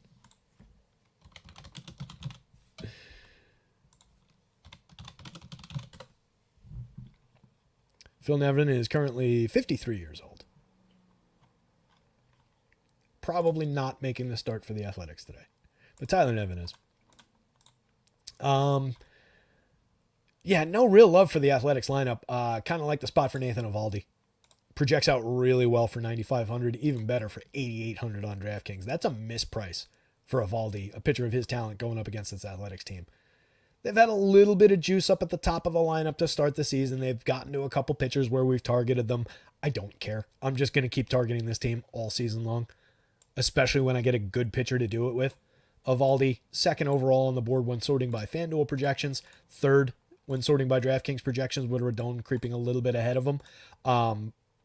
[SPEAKER 1] Phil Nevin is currently 53 years old. Probably not making the start for the Athletics today. But Tyler Nevin is. Yeah, no real love for the Athletics lineup. Kind of like the spot for Nathan Eovaldi. Projects out really well for 9,500, even better for 8,800 on DraftKings. That's a misprice for Eovaldi, a pitcher of his talent going up against this Athletics team. They've had a little bit of juice up at the top of the lineup to start the season. They've gotten to a couple pitchers where we've targeted them. I don't care. I'm just going to keep targeting this team all season long, especially when I get a good pitcher to do it with. Eovaldi, 2nd overall on the board when sorting by FanDuel projections, 3rd when sorting by DraftKings projections, with Rodon creeping a little bit ahead of him.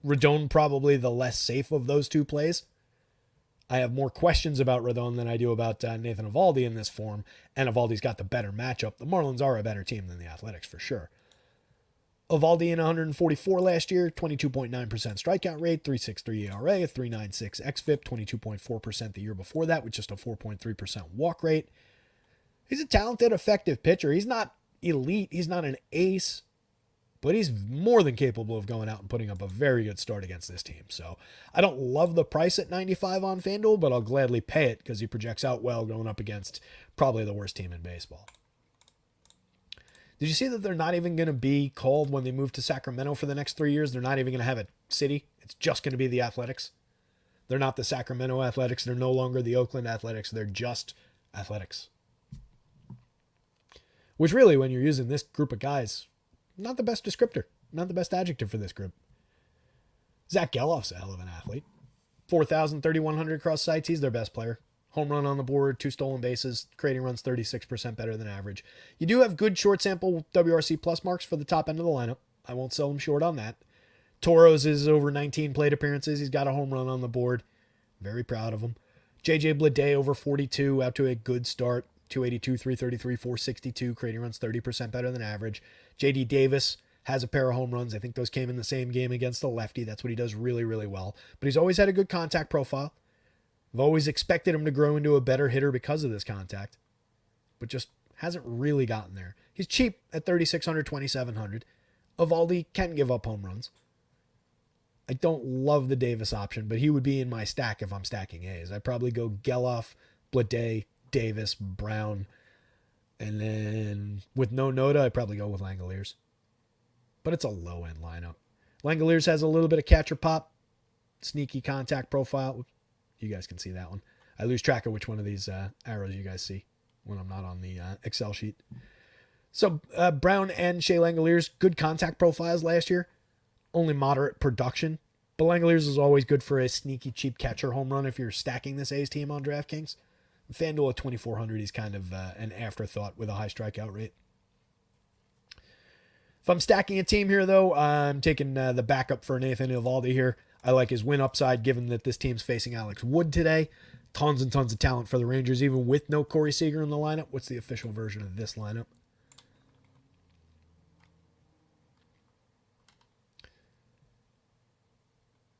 [SPEAKER 1] Rodon probably the less safe of those 2 plays. I have more questions about Rodon than I do about Nathan Eovaldi in this form, and Eovaldi's got the better matchup. The Marlins are a better team than the Athletics for sure. Eovaldi in 144 last year, 22.9% strikeout rate, 3.63 ERA, a 3.96 xFIP, 22.4% the year before that with just a 4.3% walk rate. He's a talented, effective pitcher. He's not elite. He's not an ace, but he's more than capable of going out and putting up a very good start against this team. So I don't love the price at 95 on FanDuel, but I'll gladly pay it because he projects out well going up against probably the worst team in baseball. Did you see that they're not even going to be called when they move to Sacramento for the next 3 years? They're not even going to have a city. It's just going to be the Athletics. They're not the Sacramento Athletics. They're no longer the Oakland Athletics. They're just Athletics. Which really, when you're using this group of guys, not the best descriptor, not the best adjective for this group. Zach Geloff's a hell of an athlete. 4,000, 3,100 cross sites. He's their best player. Home run on the board, 2 stolen bases, creating runs 36% better than average. You do have good short sample WRC plus marks for the top end of the lineup. I won't sell him short on that. Toros is over 19 plate appearances. He's got a home run on the board. Very proud of him. JJ Bleday over 42, out to a good start. 282, 333, 462, creating runs 30% better than average. JD Davis has a pair of home runs. I think those came in the same game against the lefty. That's what he does really, really well. But he's always had a good contact profile. I've always expected him to grow into a better hitter because of this contact, but just hasn't really gotten there. He's cheap at 3,600, 2,700. Evaldi can give up home runs. I don't love the Davis option, but he would be in my stack if I'm stacking A's. I'd probably go Geloff, Bleday, Davis, Brown, and then with no Noda, I'd probably go with Langoliers. But it's a low-end lineup. Langoliers has a little bit of catcher pop, sneaky contact profile. You guys can see that one. I lose track of which one of these arrows you guys see when I'm not on the Excel sheet. So Brown and Shea Langoliers, good contact profiles last year. Only moderate production. But Langoliers is always good for a sneaky, cheap catcher home run if you're stacking this A's team on DraftKings. FanDuel at 2,400, he's kind of an afterthought with a high strikeout rate. If I'm stacking a team here, though, I'm taking the backup for Nathan Eovaldi here. I like his win upside, given that this team's facing Alex Wood today. Tons and tons of talent for the Rangers, even with no Corey Seager in the lineup. What's the official version of this lineup?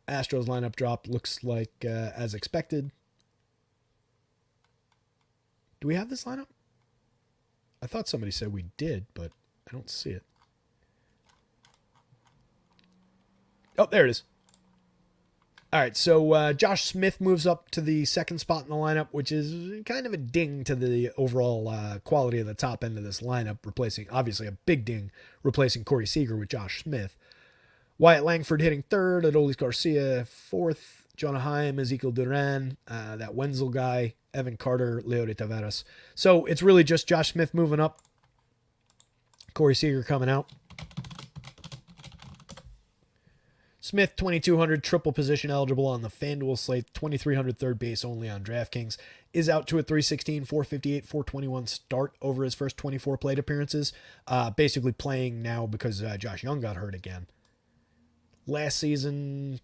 [SPEAKER 1] Astros lineup drop looks like as expected. Do we have this lineup? I thought somebody said we did, but I don't see it. Oh, there it is. All right, so Josh Smith moves up to the second spot in the lineup, which is kind of a ding to the overall quality of the top end of this lineup, replacing, obviously, a big ding, replacing Corey Seager with Josh Smith. Wyatt Langford hitting third, Adolis Garcia fourth, Jonah Heim, Ezekiel Duran, that Wenzel guy, Evan Carter, Leody Taveras. So it's really just Josh Smith moving up, Corey Seager coming out. Smith, 2,200, triple position eligible on the FanDuel slate, 2,300 third base only on DraftKings, is out to a 316, 458, 421 start over his first 24 plate appearances. Basically playing now because Josh Young got hurt again. Last season,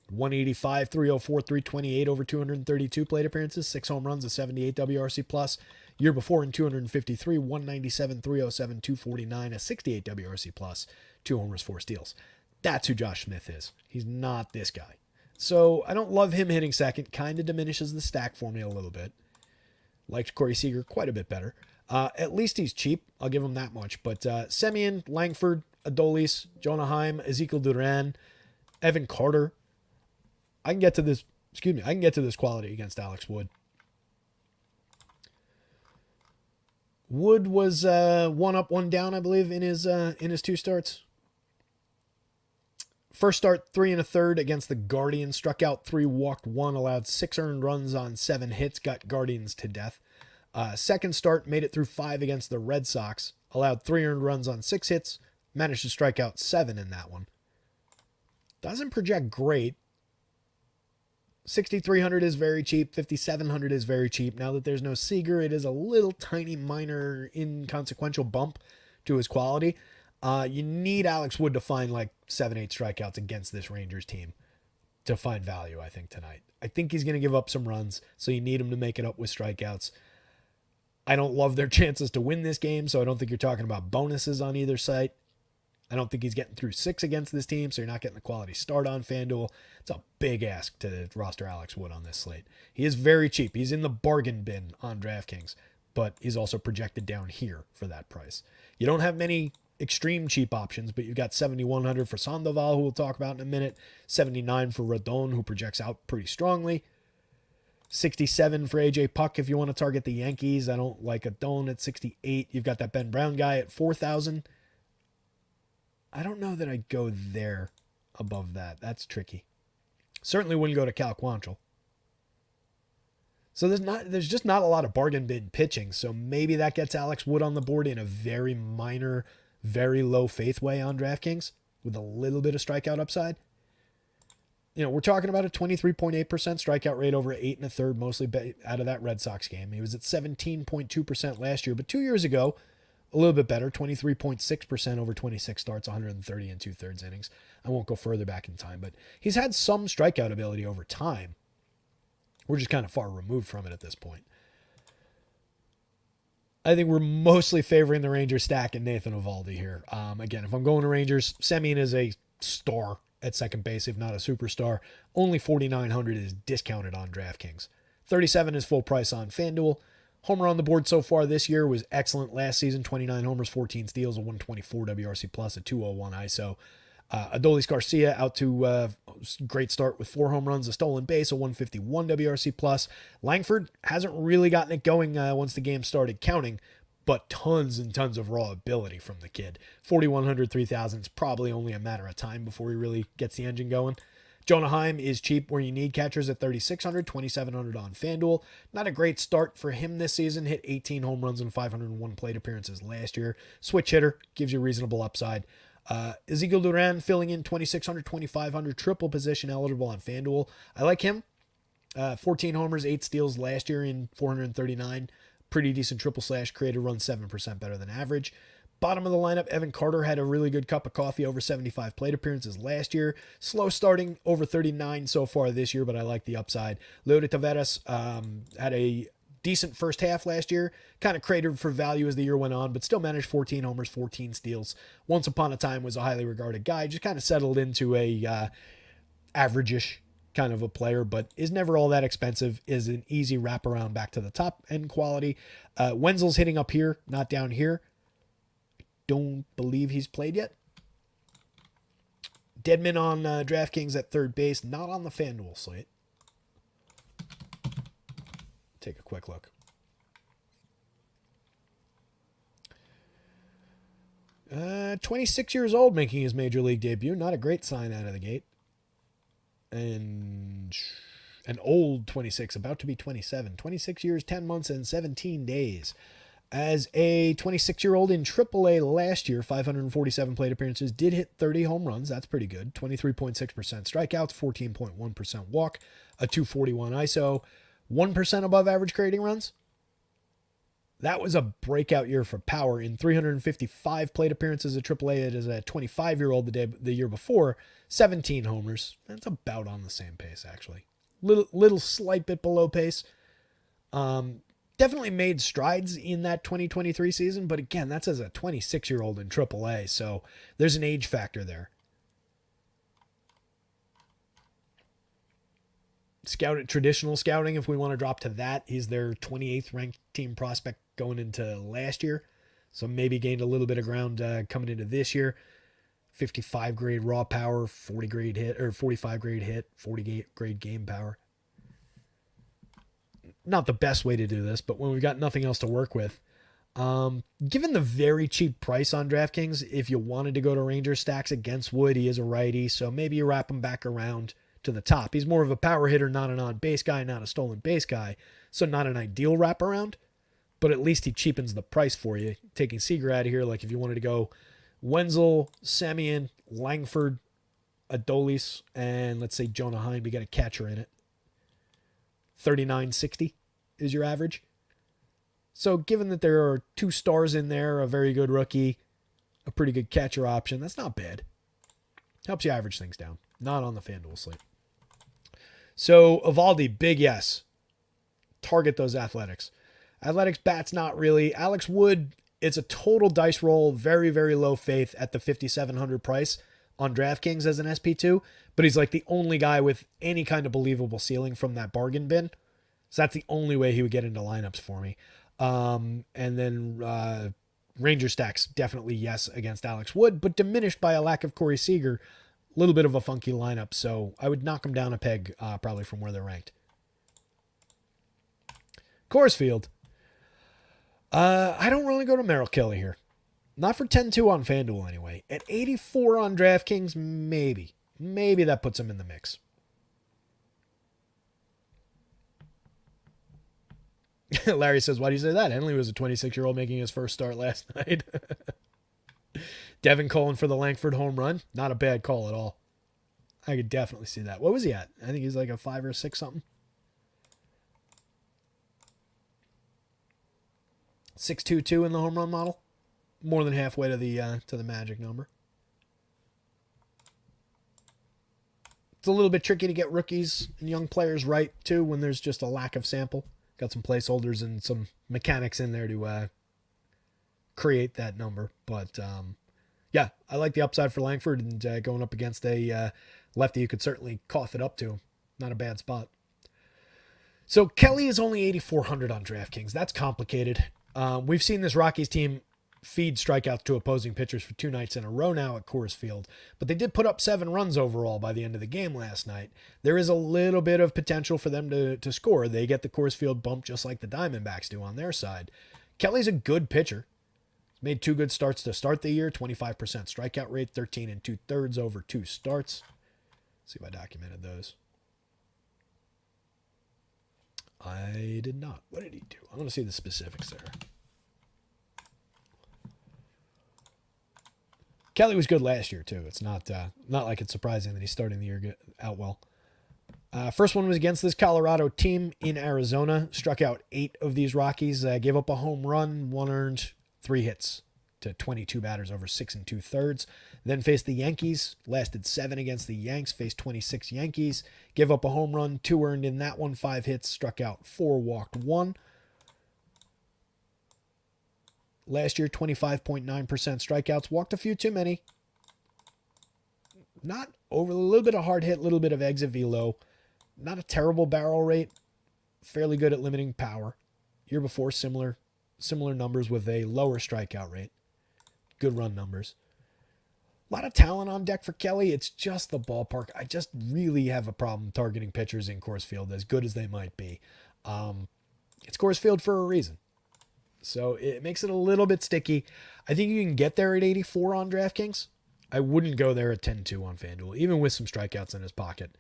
[SPEAKER 1] 185, 304, 328 over 232 plate appearances, 6 home runs, a 78 WRC plus. Year before in 253, 197, 307, 249, a 68 WRC plus, 2 homers, 4 steals. That's who Josh Smith is. He's not this guy. So I don't love him hitting second. Kind of diminishes the stack for me a little bit. Liked Corey Seager quite a bit better. At least he's cheap. I'll give him that much. But Semien, Langford, Adolis, Jonah Heim, Ezekiel Duran, Evan Carter. I can get to this quality against Alex Wood. Wood was 1 up, 1 down, I believe, in his 2 starts. First start, 3 1/3 against the Guardians. Struck out 3, walked 1, allowed 6 earned runs on 7 hits, got Guardians to death. Second start, made it through 5 against the Red Sox. Allowed 3 earned runs on 6 hits, managed to strike out 7 in that one. Doesn't project great. 6,300 is very cheap. 5,700 is very cheap. Now that there's no Seager, it is a little tiny, minor, inconsequential bump to his quality. You need Alex Wood to find like 7-8 strikeouts against this Rangers team to find value, I think, tonight. I think he's going to give up some runs, so you need him to make it up with strikeouts. I don't love their chances to win this game, so I don't think you're talking about bonuses on either site. I don't think he's getting through 6 against this team, so you're not getting the quality start on FanDuel. It's a big ask to roster Alex Wood on this slate. He is very cheap. He's in the bargain bin on DraftKings, but he's also projected down here for that price. You don't have many extreme cheap options, but you've got 7,100 for Sandoval, who we'll talk about in a minute, 79 for Rodon, who projects out pretty strongly, 67 for AJ Puck if you want to target the Yankees. I don't like Rodon at 68. You've got that Ben Brown guy at 4,000. I don't know that I'd go there above that. That's tricky. Certainly wouldn't go to Cal Quantrill. So there's just not a lot of bargain bin pitching. So maybe that gets Alex Wood on the board in a very minor, very low faith way on DraftKings with a little bit of strikeout upside. We're talking about a 23.8% strikeout rate over 8 1/3, mostly out of that Red Sox game. He was at 17.2% last year, but 2 years ago, a little bit better, 23.6% over 26 starts, 130 and 2/3 innings. I won't go further back in time, but he's had some strikeout ability over time. We're just kind of far removed from it at this point. I think we're mostly favoring the Rangers stack and Nathan Eovaldi here. Again, if I'm going to Rangers, Semien is a star at second base, if not a superstar. Only 4,900 is discounted on DraftKings. 37 is full price on FanDuel. Homer on the board so far this year was excellent last season. 29 homers, 14 steals, a 124 WRC plus, a 201 ISO. Adolis Garcia out to great start with 4 home runs, a stolen base, a 151 WRC plus. Langford hasn't really gotten it going once the game started counting, but tons and tons of raw ability from the kid. 4,100, 3,000 is probably only a matter of time before he really gets the engine going. Jonah Heim is cheap where you need catchers at 3,600, 2,700 on FanDuel. Not a great start for him this season. Hit 18 home runs and 501 plate appearances last year. Switch hitter, gives you reasonable upside. Ezekiel Duran filling in 2,600, 2,500, triple position eligible on FanDuel. I like him. 14 homers, 8 steals last year in 439. Pretty decent triple slash, created run 7% better than average. Bottom of the lineup, Evan Carter had a really good cup of coffee, over 75 plate appearances last year. Slow starting, over 39 so far this year, but I like the upside. Leody Taveras had a decent first half last year, kind of cratered for value as the year went on, but still managed 14 homers, 14 steals. Once upon a time was a highly regarded guy, just kind of settled into a average-ish kind of a player, but is never all that expensive, is an easy wraparound back to the top end quality. Wenzel's hitting up here, not down here. Don't believe he's played yet. Deadman on DraftKings at third base, not on the FanDuel slate. Take a quick look. Uh, 26 years old, making his major league debut. Not a great sign out of the gate. And an old 26, about to be 27. 26 years, 10 months, and 17 days. As a 26-year-old in AAA last year, 547 plate appearances, did hit 30 home runs. That's pretty good. 23.6% strikeouts, 14.1% walk, a 241 ISO, 1% above average creating runs. That was a breakout year for power. In 355 plate appearances at AAA as a 25-year-old the year before, 17 homers. That's about on the same pace, actually. Little slight bit below pace. Definitely made strides in that 2023 season, but again, that's as a 26-year-old in AAA, so there's an age factor there. Traditional scouting, if we want to drop to that, he's their 28th ranked team prospect going into last year, so maybe gained a little bit of ground coming into this year. 55 grade raw power, 40 grade hit, or 45 grade hit, 40 grade game power. Not the best way to do this, but when we've got nothing else to work with, given the very cheap price on DraftKings, if you wanted to go to Ranger stacks against Wood, he is a righty, so maybe you wrap him back around to the top. He's more of a power hitter, not an on-base guy, not a stolen base guy, so not an ideal wraparound, but at least he cheapens the price for you. Taking Seager out of here, like if you wanted to go Wenzel, Semien, Langford, Adolis, and let's say Jonah Heim, you got a catcher in it. 39.60 is your average. So given that there are 2 stars in there, a very good rookie, a pretty good catcher option, that's not bad. Helps you average things down. Not on the FanDuel slate. So Eovaldi, big yes. Target those athletics. Athletics bats, not really. Alex Wood, It's a total dice roll, very, very low faith at the 5,700 price on DraftKings as an SP2, but he's like the only guy with any kind of believable ceiling from that bargain bin. So that's the only way he would get into lineups for me. And then Ranger stacks, definitely yes against Alex Wood, but diminished by a lack of Corey Seager. A little bit of a funky lineup, so I would knock them down a peg probably from where they're ranked. Coors Field. I don't really go to Merrill Kelly here. Not for 10-2 on FanDuel anyway. At 84 on DraftKings, maybe. Maybe that puts him in the mix. Larry says, why do you say that? Henley was a 26-year-old making his first start last night. Devin calling for the Langford home run. Not a bad call at all. I could definitely see that. What was he at? I think he's like a 5 or 6 something. 6.22 in the home run model. More than halfway to the magic number. It's a little bit tricky to get rookies and young players right, too, when there's just a lack of sample. Got some placeholders and some mechanics in there to create that number. But, yeah, I like the upside for Langford, and going up against a lefty who could certainly cough it up to him. Not a bad spot. So Kelly is only 8,400 on DraftKings. That's complicated. We've seen this Rockies team feed strikeouts to opposing pitchers for 2 nights in a row now at Coors Field, but they did put up 7 runs overall by the end of the game last night. There is a little bit of potential for them to score. They get the Coors Field bump just like the Diamondbacks do on their side. Kelly's a good pitcher. He's made 2 good starts to start the year, 25% strikeout rate, 13 2/3 over 2 starts. Let's see if I documented those. I did not. What did he do? I want to see the specifics there. Kelly was good last year, too. It's not like it's surprising that he's starting the year out well. First one was against this Colorado team in Arizona. Struck out 8 of these Rockies. Gave up a home run, 1 earned, 3 hits to 22 batters over 6 2/3. Then faced the Yankees. Lasted 7 against the Yanks. Faced 26 Yankees. Gave up a home run, 2 earned in that one, 5 hits. Struck out 4, walked 1. Last year, 25.9% strikeouts. Walked a few too many. Not over, a little bit of hard hit, a little bit of exit velo. Not a terrible barrel rate. Fairly good at limiting power. Year before, similar numbers with a lower strikeout rate. Good run numbers. A lot of talent on deck for Kelly. It's just the ballpark. I just really have a problem targeting pitchers in Coors Field, as good as they might be. It's Coors Field for a reason. So it makes it a little bit sticky. I think you can get there at 84 on DraftKings. I wouldn't go there at 10-2 on FanDuel, even with some strikeouts in his pocket.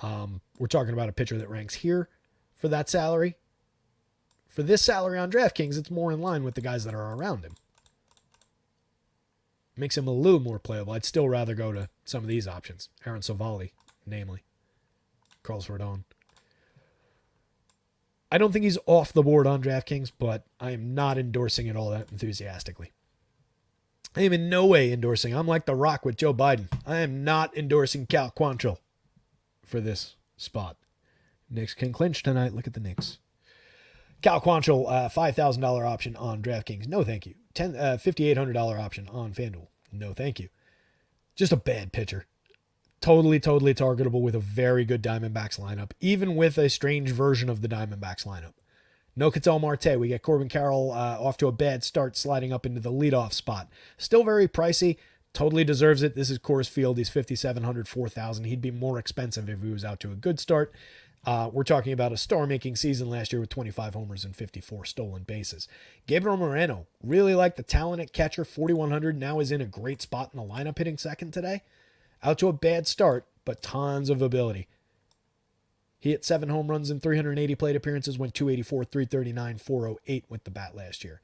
[SPEAKER 1] We're talking about a pitcher that ranks here for that salary. For this salary on DraftKings, it's more in line with the guys that are around him. Makes him a little more playable. I'd still rather go to some of these options. Aaron Savali, namely. Carlos Rodon. I don't think he's off the board on DraftKings, but I am not endorsing it all that enthusiastically. I am in no way endorsing. I'm like The Rock with Joe Biden. I am not endorsing Cal Quantrill for this spot. Knicks can clinch tonight. Look at the Knicks. Cal Quantrill, $5,000 option on DraftKings. No, thank you. $5,800 option on FanDuel. No, thank you. Just a bad pitcher. Totally targetable with a very good Diamondbacks lineup, even with a strange version of the Diamondbacks lineup. No Ketel Marte. We get Corbin Carroll off to a bad start, sliding up into the leadoff spot. Still very pricey. Totally deserves it. This is Coors Field. He's $5,700, $4,000. He'd be more expensive if he was out to a good start. We're talking about a star-making season last year with 25 homers and 54 stolen bases. Gabriel Moreno, really like the talent at catcher, 4,100. Now is in a great spot in the lineup, hitting second today. Out to a bad start, but tons of ability. He hit 7 home runs in 380 plate appearances, went 284, 339, 408 with the bat last year.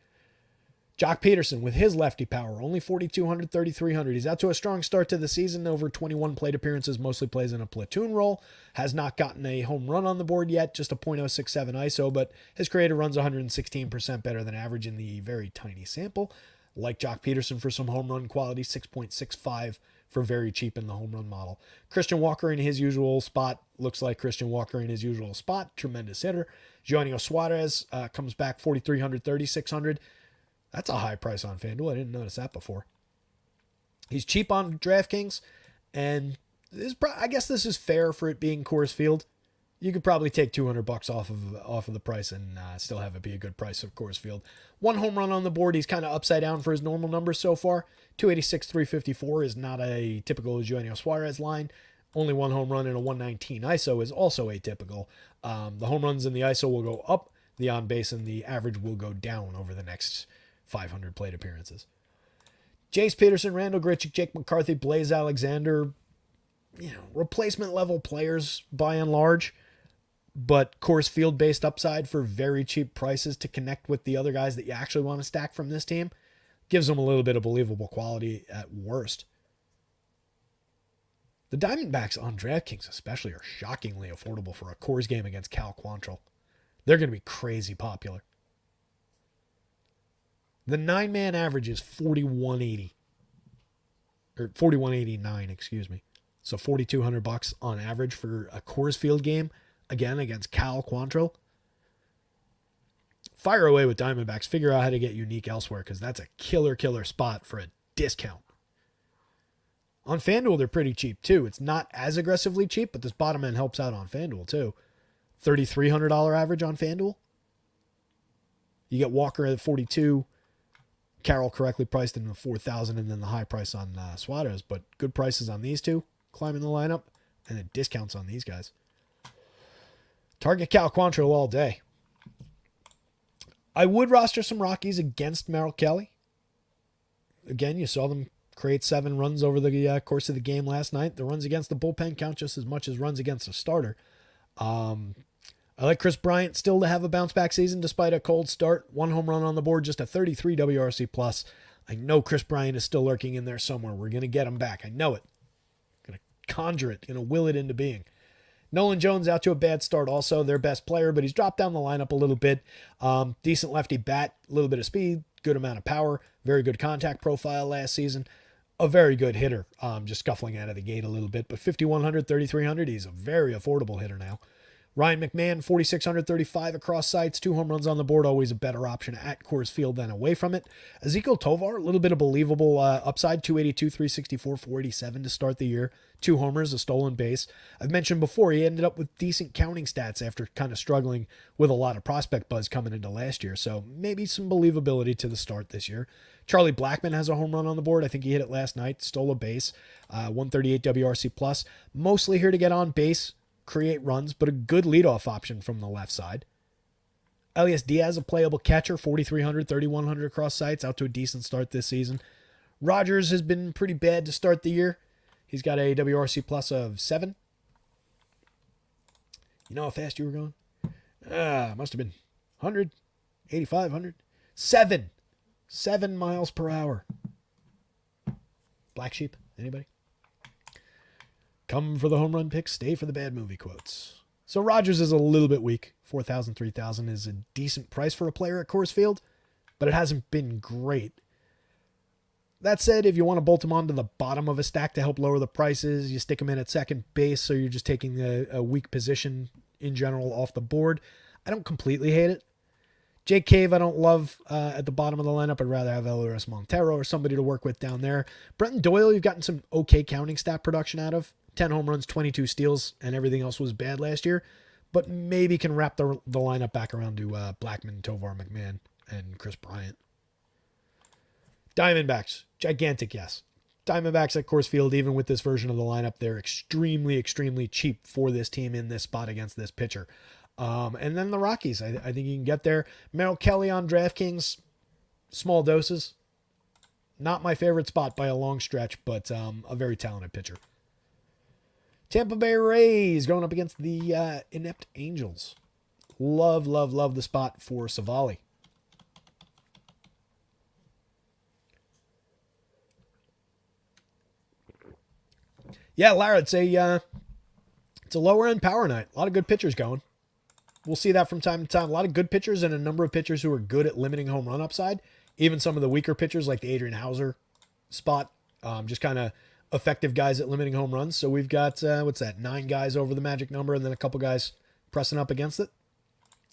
[SPEAKER 1] Jock Peterson with his lefty power, only 4,200, 3,300. He's out to a strong start to the season, over 21 plate appearances, mostly plays in a platoon role. Has not gotten a home run on the board yet, just a .067 ISO, but his created runs 116% better than average in the very tiny sample. Like Jock Peterson for some home run quality, 6.65 for very cheap in the home run model. Christian Walker in his usual spot. Looks like Christian Walker in his usual spot. Tremendous hitter. Joanny Suarez comes back 4,300, 3,600. That's a high price on FanDuel. I didn't notice that before. He's cheap on DraftKings, and I guess this is fair for it being Coors Field. You could probably take $200 off of the price and still have it be a good price of Coors Field. 1 home run on the board. He's kind of upside down for his normal numbers so far. 286, 354 is not a typical Eugenio Suarez line. Only 1 home run and a 119 ISO is also atypical. The home runs and the ISO will go up. The on base and the average will go down over the next 500 plate appearances. Jace Peterson, Randall Grichuk, Jake McCarthy, Blaze Alexander, replacement level players by and large, but Coors Field based upside for very cheap prices to connect with the other guys that you actually want to stack from this team gives them a little bit of believable quality at worst. The Diamondbacks on DraftKings especially are shockingly affordable for a Coors game against Cal Quantrill. They're going to be crazy popular. The 9-man average is 4180 or 4189, excuse me. So $4,200 on average for a Coors Field game, again against Cal Quantrill. Fire away with Diamondbacks. Figure out how to get unique elsewhere, because that's a killer spot for a discount. On FanDuel, they're pretty cheap too. It's not as aggressively cheap, but this bottom end helps out on FanDuel too. $3,300 average on FanDuel. You get Walker at 42. Carroll correctly priced in the 4,000, and then the high price on Suarez, but good prices on these two climbing the lineup, and then discounts on these guys. Target Cal Quantrill all day. I would roster some Rockies against Merrill Kelly. Again, you saw them create 7 runs over the course of the game last night. The runs against the bullpen count just as much as runs against a starter. I like Chris Bryant still to have a bounce back season despite a cold start. 1 home run on the board, just a 33 WRC plus. I know Chris Bryant is still lurking in there somewhere. We're going to get him back. I know it. Going to conjure it, going to will it into being. Nolan Jones out to a bad start also, their best player, but he's dropped down the lineup a little bit. Decent lefty bat, a little bit of speed, good amount of power, very good contact profile last season. A very good hitter, just scuffling out of the gate a little bit, but 5,100, 3,300, he's a very affordable hitter now. Ryan McMahon, 4,635 across sites, 2 home runs on the board, always a better option at Coors Field than away from it. Ezequiel Tovar, a little bit of believable upside, 282, 364, 487 to start the year. 2 homers, a stolen base. I've mentioned before, he ended up with decent counting stats after kind of struggling with a lot of prospect buzz coming into last year, so maybe some believability to the start this year. Charlie Blackmon has a home run on the board. I think he hit it last night, stole a base, 138 WRC plus. Mostly here to get on base, create runs, but a good leadoff option from the left side. Elias Diaz, a playable catcher, 4,300, 3,100 across sites, out to a decent start this season. Rogers has been pretty bad to start the year. He's got a WRC plus of 7. You know how fast you were going? Must have been 100, 85, 100. 7 miles per hour. Black sheep, anybody? Come for the home run picks, stay for the bad movie quotes. So Rogers is a little bit weak. 4,000, 3,000 is a decent price for a player at Coors Field, but it hasn't been great. That said, if you want to bolt him onto the bottom of a stack to help lower the prices, you stick him in at second base, so you're just taking a weak position in general off the board. I don't completely hate it. Jake Cave, I don't love at the bottom of the lineup. I'd rather have Eleris Montero or somebody to work with down there. Brenton Doyle, you've gotten some okay counting stat production out of. 10 home runs, 22 steals, and everything else was bad last year. But maybe can wrap the lineup back around to Blackmon, Tovar, McMahon, and Chris Bryant. Diamondbacks, gigantic yes. Diamondbacks at Coors Field, even with this version of the lineup, they're extremely cheap for this team in this spot against this pitcher. And then the Rockies, I think you can get there. Merrill Kelly on DraftKings, small doses. Not my favorite spot by a long stretch, but a very talented pitcher. Tampa Bay Rays going up against the inept Angels. Love the spot for Savali. Yeah, Lara, it's a lower end power night. A lot of good pitchers going. We'll see that from time to time. A lot of good pitchers and a number of pitchers who are good at limiting home run upside. Even some of the weaker pitchers like the Adrian Hauser spot, just kind of effective guys at limiting home runs. So we've got, 9 guys over the magic number and then a couple guys pressing up against it.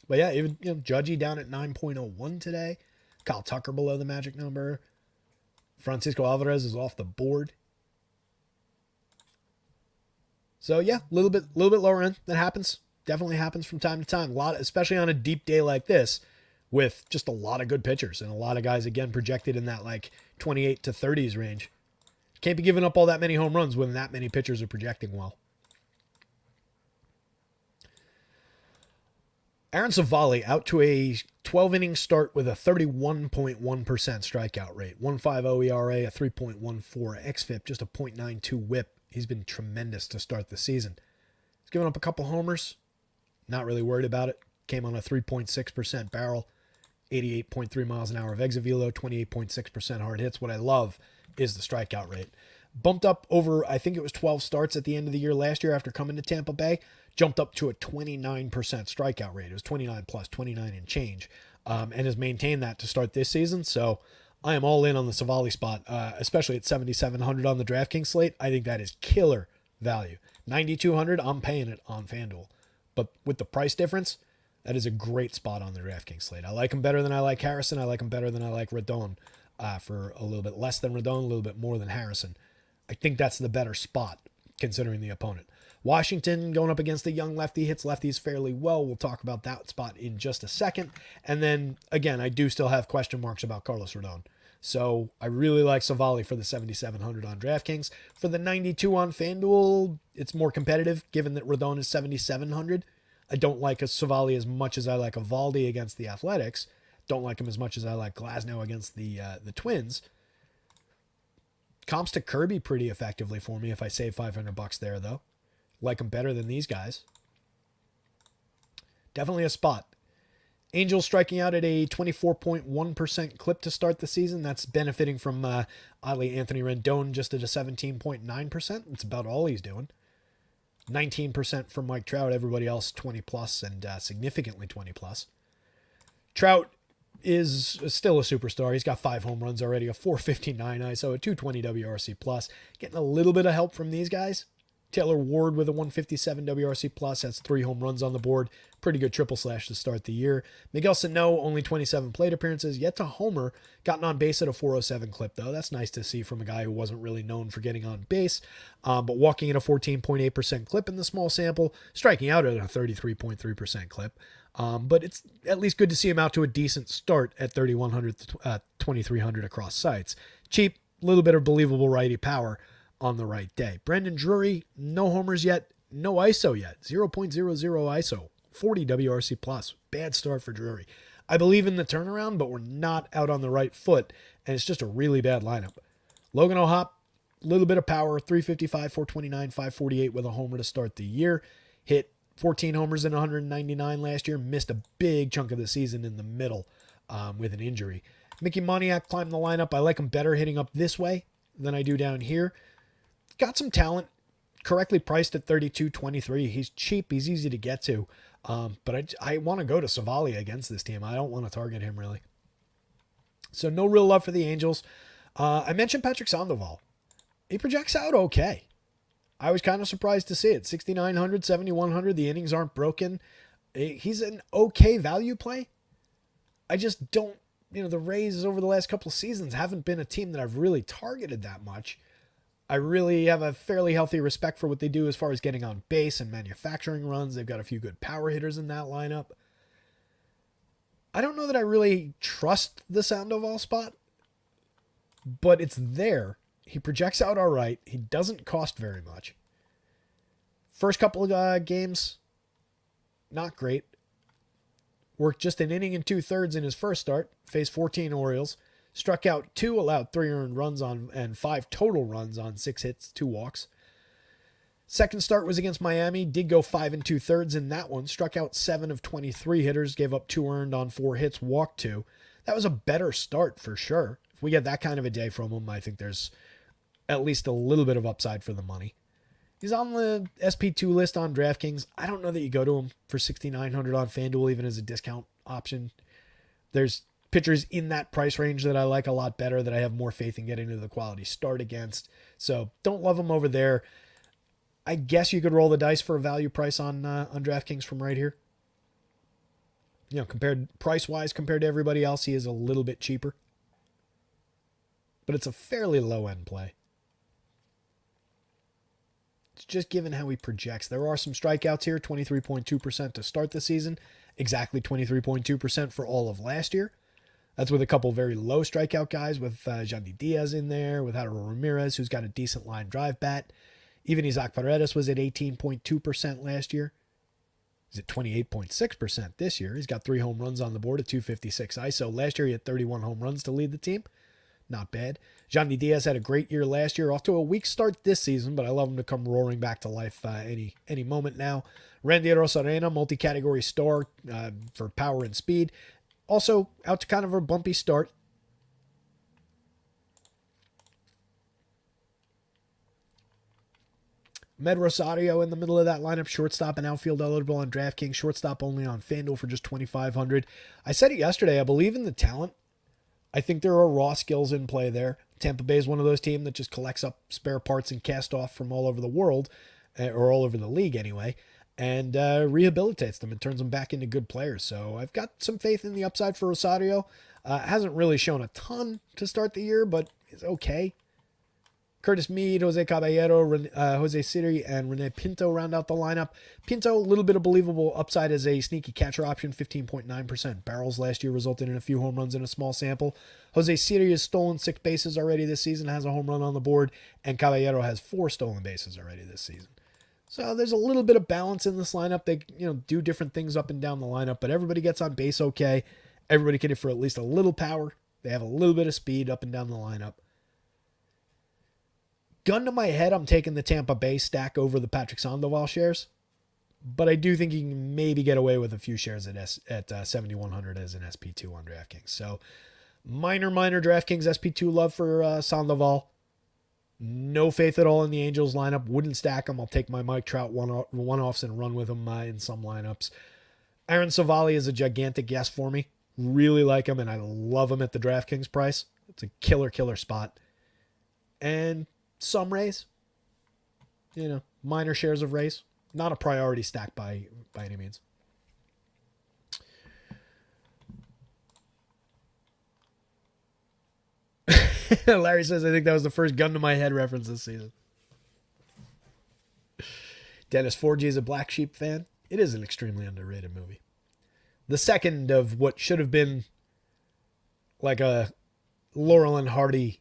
[SPEAKER 1] But yeah, even Judgy down at 9.01 today. Kyle Tucker below the magic number. Francisco Alvarez is off the board. So yeah, a little bit lower end. That happens. Definitely happens from time to time. A lot, especially on a deep day like this, with just a lot of good pitchers and a lot of guys again projected in that like 28 to 30s range. Can't be giving up all that many home runs when that many pitchers are projecting well. Aaron Savali out to a 12-inning start with a 31.1% strikeout rate, 1.50 ERA, a 3.14 xFIP, just a .92 WHIP. He's been tremendous to start the season. He's given up a couple homers. Not really worried about it. Came on a 3.6% barrel, 88.3 miles an hour of exit velo, 28.6% hard hits. What I love is the strikeout rate. Bumped up over, I think it was 12 starts at the end of the year last year after coming to Tampa Bay. Jumped up to a 29% strikeout rate. It was 29 plus, 29 and change. And has maintained that to start this season. So I am all in on the Savali spot, especially at 7,700 on the DraftKings slate. I think that is killer value. 9,200, I'm paying it on FanDuel. But with the price difference, that is a great spot on the DraftKings slate. I like him better than I like Harrison. I like him better than I like Rodon, for a little bit less than Rodon, a little bit more than Harrison. I think that's the better spot considering the opponent. Washington going up against a young lefty, hits lefties fairly well. We'll talk about that spot in just a second. And then, again, I do still have question marks about Carlos Rodon. So I really like Savali for the 7,700 on DraftKings. For the 92 on FanDuel, it's more competitive given that Rodon is 7,700. I don't like a Savali as much as I like a Valdi against the Athletics. Don't like him as much as I like Glasnow against the Twins. Comps to Kirby pretty effectively for me if I save $500 there, though. Like him better than these guys. Definitely a spot. Angels striking out at a 24.1% clip to start the season. That's benefiting from, oddly, Anthony Rendon just at a 17.9%. That's about all he's doing. 19% for Mike Trout. Everybody else 20 plus and significantly 20 plus. Trout is still a superstar. He's got 5 home runs already, a 459 ISO, a 220 WRC plus. Getting a little bit of help from these guys. Taylor Ward with a 157 WRC plus has 3 home runs on the board. Pretty good triple slash to start the year. Miguel Sano, only 27 plate appearances, yet to homer. Gotten on base at a 407 clip, though. That's nice to see from a guy who wasn't really known for getting on base. But walking at a 14.8% clip in the small sample, striking out at a 33.3% clip. But it's at least good to see him out to a decent start at 3,100, 2,300 across sites. Cheap, little bit of believable righty power on the right day. Brendan Drury, no homers yet, no ISO yet, 0.00 ISO, 40 WRC plus. Bad start for Drury. I believe in the turnaround, but we're not out on the right foot, and it's just a really bad lineup. Logan O'Hoppe, a little bit of power, 355, 429, 548 with a homer to start the year. Hit 14 homers in 199 last year, missed a big chunk of the season in the middle with an injury. Mickey Moniak climbed the lineup. I like him better hitting up this way than I do down here. Got some talent, correctly priced at 32.23. He's cheap. He's easy to get to. But I want to go to Savali against this team. I don't want to target him really. So no real love for the Angels. I mentioned Patrick Sandoval. He projects out okay. I was kind of surprised to see it. 6,900, 7,100. The innings aren't broken. He's an okay value play. I just don't, the Rays over the last couple of seasons haven't been a team that I've really targeted that much. I really have a fairly healthy respect for what they do as far as getting on base and manufacturing runs. They've got a few good power hitters in that lineup. I don't know that I really trust the Sandoval spot, but it's there. He projects out all right. He doesn't cost very much. First couple of games, not great. Worked just an inning and 2/3 in his first start. Faced 14 Orioles. Struck out 2, allowed 3 earned runs on and 5 total runs on 6 hits, 2 walks. Second start was against Miami. Did go 5 2/3 in that one. Struck out 7 of 23 hitters. Gave up 2 earned on 4 hits, walked 2. That was a better start for sure. If we get that kind of a day from him, I think there's at least a little bit of upside for the money. He's on the SP2 list on DraftKings. I don't know that you go to him for 6,900 on FanDuel, even as a discount option. There's pitchers in that price range that I like a lot better, that I have more faith in getting to the quality start against. So don't love him over there. I guess you could roll the dice for a value price on DraftKings from right here. compared price-wise compared to everybody else, he is a little bit cheaper. But it's a fairly low-end play. It's just given how he projects. There are some strikeouts here, 23.2% to start the season, exactly 23.2% for all of last year. That's with a couple very low strikeout guys, with Yandy Diaz in there, with Harold Ramirez, who's got a decent line drive bat. Even Isaac Paredes was at 18.2% last year. He's at 28.6% this year. He's got 3 home runs on the board at 256 ISO. Last year, he had 31 home runs to lead the team. Not bad. Yandy Diaz had a great year last year, off to a weak start this season, but I love him to come roaring back to life any moment now. Randy Rosarena, multi-category star for power and speed. Also out to kind of a bumpy start. Med Rosario in the middle of that lineup, shortstop and outfield eligible on DraftKings, shortstop only on FanDuel for just $2,500. I said it yesterday, I believe in the talent. I think there are raw skills in play there. Tampa Bay is one of those teams that just collects up spare parts and cast off from all over the world, or all over the league anyway, and rehabilitates them and turns them back into good players. So I've got some faith in the upside for Rosario. Hasn't really shown a ton to start the year, but it's okay. Curtis Mead, Jose Caballero, Jose Siri, and Rene Pinto round out the lineup. Pinto, a little bit of believable upside as a sneaky catcher option, 15.9% barrels last year, resulted in a few home runs in a small sample. Jose Siri has stolen 6 bases already this season, has a home run on the board, and Caballero has 4 stolen bases already this season. So there's a little bit of balance in this lineup. They do different things up and down the lineup, but everybody gets on base okay. Everybody can hit for at least a little power. They have a little bit of speed up and down the lineup. Gun to my head, I'm taking the Tampa Bay stack over the Patrick Sandoval shares, but I do think you can maybe get away with a few shares at 7,100 as an SP2 on DraftKings. So minor DraftKings SP2 love for Sandoval. No faith at all in the Angels lineup. Wouldn't stack them. I'll take my Mike Trout one-offs and run with them in some lineups. Aaron Savali is a gigantic guess for me. Really like him, and I love him at the DraftKings price. It's a killer spot. And some Rays, minor shares of Rays, not a priority stack by any means. Larry says, I think that was the first gun to my head reference this season. Dennis Forgy is a Black Sheep fan. It is an extremely underrated movie. The second of what should have been like a Laurel and Hardy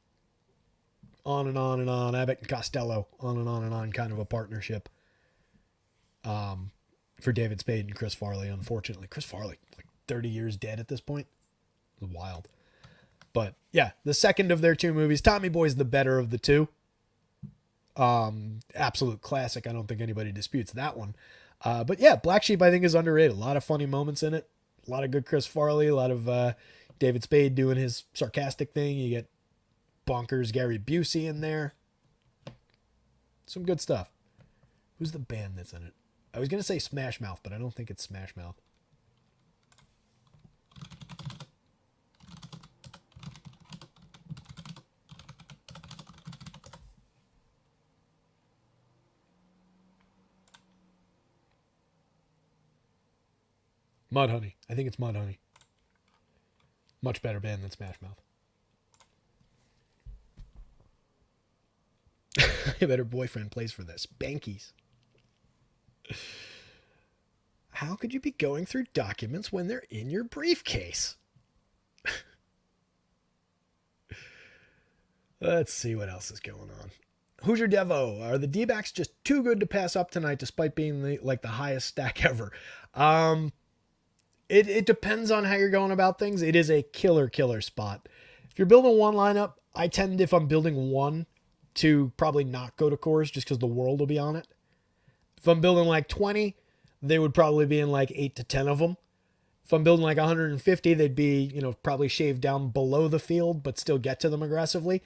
[SPEAKER 1] on and on, Abbott and Costello, on and on kind of a partnership for David Spade and Chris Farley. Unfortunately, Chris Farley, like 30 years dead at this point. It was wild. But yeah, the second of their 2 movies, Tommy Boy's the better of the 2. Absolute classic. I don't think anybody disputes that one. But yeah, Black Sheep I think is underrated. A lot of funny moments in it. A lot of good Chris Farley. A lot of David Spade doing his sarcastic thing. You get bonkers Gary Busey in there. Some good stuff. Who's the band that's in it? I was going to say Smash Mouth, but I don't think it's Smash Mouth. Mudhoney. I think it's Mudhoney. Much better band than Smash Mouth. I bet her boyfriend plays for the Spankies. How could you be going through documents when they're in your briefcase? Let's see what else is going on. Hoosier Devo. Are the D-backs just too good to pass up tonight despite being the highest stack ever? It depends on how you're going about things. It is a killer spot. If you're building one lineup, I tend, if I'm building one, to probably not go to cores just because the world will be on it. If I'm building like 20, they would probably be in like 8 to 10 of them. If I'm building like 150, they'd be, probably shaved down below the field, but still get to them aggressively.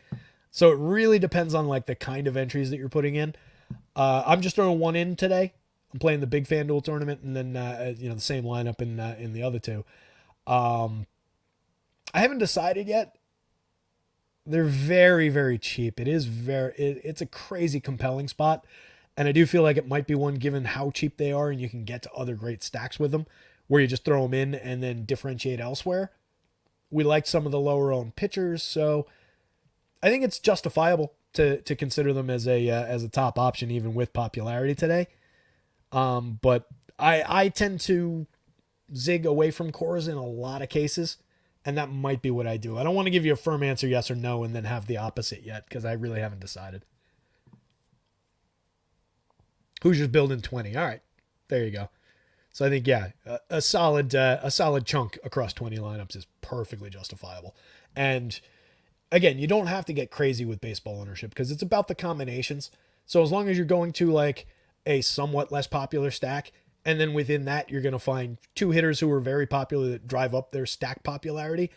[SPEAKER 1] So it really depends on like the kind of entries that you're putting in. I'm just throwing one in today. I'm playing the big FanDuel tournament and then, the same lineup in the other 2. I haven't decided yet. They're very, very cheap. It's a crazy compelling spot. And I do feel like it might be one given how cheap they are and you can get to other great stacks with them where you just throw them in and then differentiate elsewhere. We liked some of the lower owned pitchers, so I think it's justifiable to consider them as a top option even with popularity today. But I tend to zig away from cores in a lot of cases, and that might be what I do. I don't want to give you a firm answer yes or no and then have the opposite yet because I really haven't decided. Hoosiers building 20. All right, there you go. So I think, yeah, a solid chunk across 20 lineups is perfectly justifiable. And again, you don't have to get crazy with baseball ownership because it's about the combinations. So as long as you're going to like a somewhat less popular stack, and then within that, you're going to find two hitters who are very popular that drive up their stack popularity.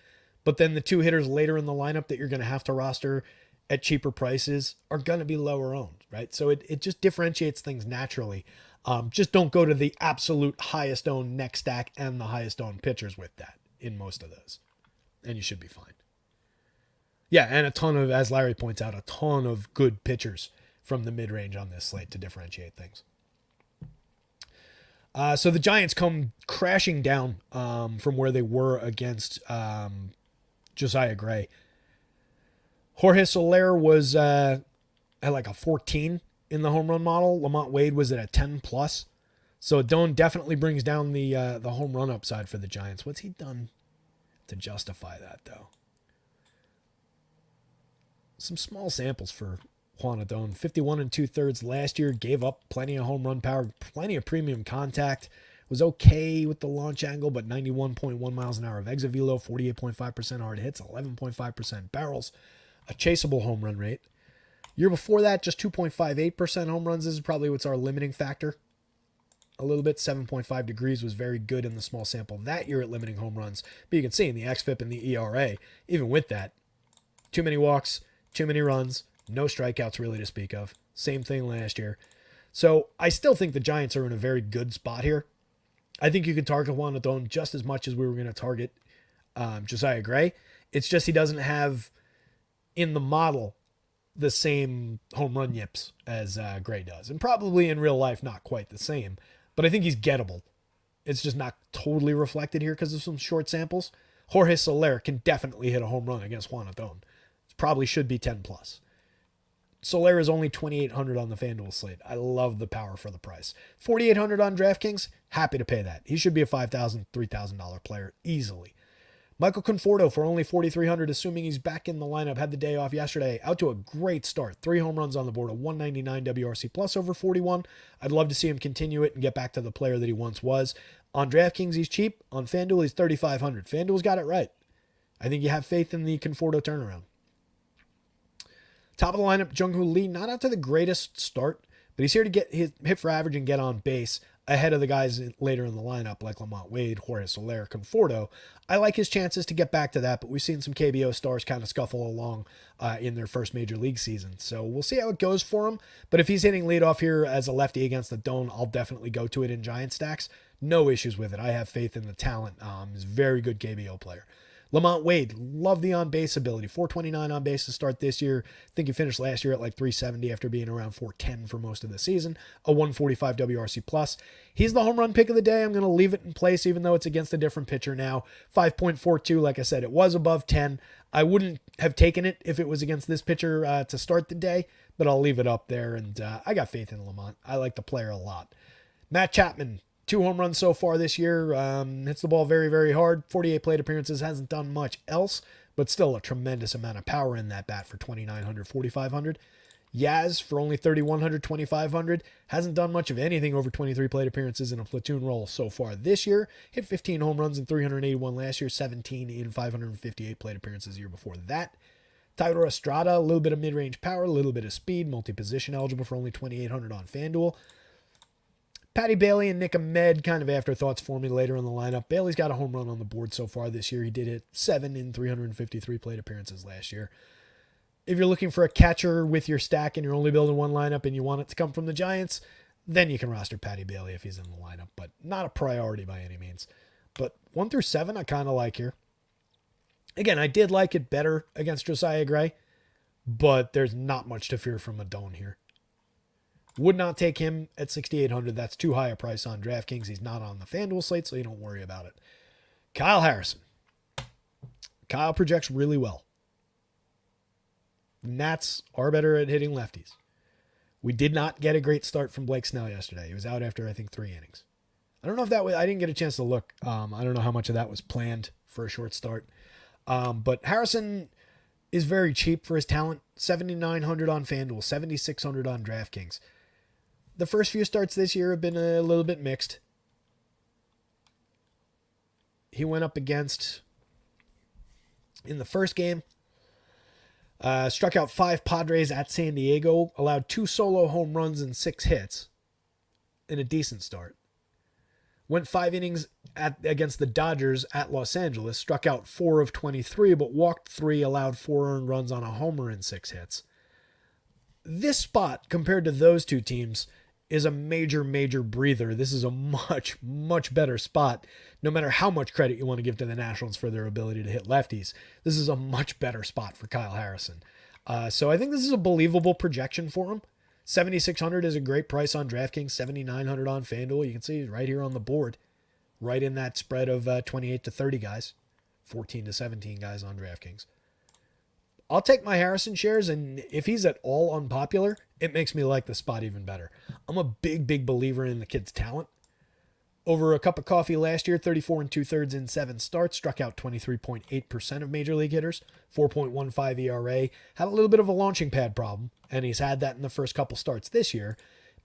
[SPEAKER 1] But then the two hitters later in the lineup that you're going to have to roster at cheaper prices are going to be lower owned, right? So it just differentiates things naturally. Just don't go to the absolute highest owned next stack and the highest owned pitchers with that in most of those. And you should be fine. Yeah, and a ton of, as Larry points out, a ton of good pitchers from the mid-range on this slate to differentiate things. So the Giants come crashing down from where they were against Josiah Gray. Jorge Soler was at like a 14 in the home run model. Lamont Wade was at a 10 plus. So Doan definitely brings down the home run upside for the Giants. What's he done to justify that, though? Some small samples for Juan Adon. 51 2/3 last year. Gave up plenty of home run power, plenty of premium contact. Was okay with the launch angle, but 91.1 miles an hour of exit velo, 48.5% hard hits, 11.5% barrels, a chaseable home run rate. Year before that, just 2.58% home runs. This is probably what's our limiting factor. A little bit, 7.5 degrees was very good in the small sample that year at limiting home runs. But you can see in the xFIP and the ERA, even with that, too many walks, too many runs, no strikeouts really to speak of. Same thing last year. So I still think the Giants are in a very good spot here. I think you can target Juan Adon just as much as we were going to target Josiah Gray. It's just he doesn't have in the model the same home run yips as Gray does. And probably in real life, not quite the same. But I think he's gettable. It's just not totally reflected here because of some short samples. Jorge Soler can definitely hit a home run against Juan Adon. It probably should be 10 plus. Soler is only 2,800 on the FanDuel slate. I love the power for the price. 4,800 on DraftKings, happy to pay that. He should be a $5,000, $3,000 player easily. Michael Conforto for only 4,300, assuming he's back in the lineup, had the day off yesterday. Out to a great start. 3 home runs on the board, a 199 WRC plus over 41. I'd love to see him continue it and get back to the player that he once was. On DraftKings, he's cheap. On FanDuel, he's 3,500. FanDuel's got it right. I think you have faith in the Conforto turnaround. Top of the lineup, Jung-Hoo Lee, not out to the greatest start, but he's here to get hit for average and get on base ahead of the guys later in the lineup like Lamont Wade, Jorge Soler, Conforto. I like his chances to get back to that, but we've seen some KBO stars kind of scuffle along in their first major league season. So we'll see how it goes for him. But if he's hitting leadoff here as a lefty against the Doan, I'll definitely go to it in Giant stacks. No issues with it. I have faith in the talent. He's a very good KBO player. Lamont Wade, love the on-base ability. 429 on base to start this year. I think he finished last year at like 370 after being around 410 for most of the season. A 145 WRC plus. He's the home run pick of the day. I'm going to leave it in place even though it's against a different pitcher now. 5.42, like I said, it was above 10. I wouldn't have taken it if it was against this pitcher to start the day, but I'll leave it up there, and I got faith in Lamont. I like the player a lot. Matt Chapman, 2 home runs so far this year. Hits the ball very, very hard. 48 plate appearances. Hasn't done much else, but still a tremendous amount of power in that bat for 2,900, 4,500. Yaz for only 3,100, 2,500. Hasn't done much of anything over 23 plate appearances in a platoon role so far this year. Hit 15 home runs in 381 last year, 17 in 558 plate appearances the year before that. Tyler Estrada, a little bit of mid-range power, a little bit of speed, multi-position eligible for only 2,800 on FanDuel. Patty Bailey and Nick Ahmed, kind of afterthoughts for me later in the lineup. Bailey's got a home run on the board so far this year. He did hit 7 in 353 plate appearances last year. If you're looking for a catcher with your stack and you're only building one lineup and you want it to come from the Giants, then you can roster Patty Bailey if he's in the lineup, but not a priority by any means. But 1 through 7, I kind of like here. Again, I did like it better against Josiah Gray, but there's not much to fear from Adon here. Would not take him at 6,800. That's too high a price on DraftKings. He's not on the FanDuel slate, so you don't worry about it. Kyle Harrison. Kyle projects really well. Nats are better at hitting lefties. We did not get a great start from Blake Snell yesterday. He was out after, I think, 3 innings. I don't know if that was, I didn't get a chance to look. I don't know how much of that was planned for a short start. But Harrison is very cheap for his talent. 7,900 on FanDuel, 7,600 on DraftKings. The first few starts this year have been a little bit mixed. He went up against, in the first game, struck out 5 Padres at San Diego, allowed 2 solo home runs and 6 hits in a decent start. Went 5 innings against the Dodgers at Los Angeles, struck out 4 of 23, but walked 3, allowed 4 earned runs on a homer and 6 hits. This spot, compared to those two teams, is a major, major breather. This is a much, much better spot, no matter how much credit you want to give to the Nationals for their ability to hit lefties. This is a much better spot for Kyle Harrison. So I think this is a believable projection for him. 7,600 is a great price on DraftKings, 7,900 on FanDuel. You can see he's right here on the board, right in that spread of 28 to 30 guys, 14 to 17 guys on DraftKings. I'll take my Harrison shares, and if he's at all unpopular, it makes me like the spot even better. I'm a big, big believer in the kid's talent. Over a cup of coffee last year, 34 2/3 in 7 starts, struck out 23.8% of major league hitters, 4.15 ERA, had a little bit of a launching pad problem, and he's had that in the first couple starts this year.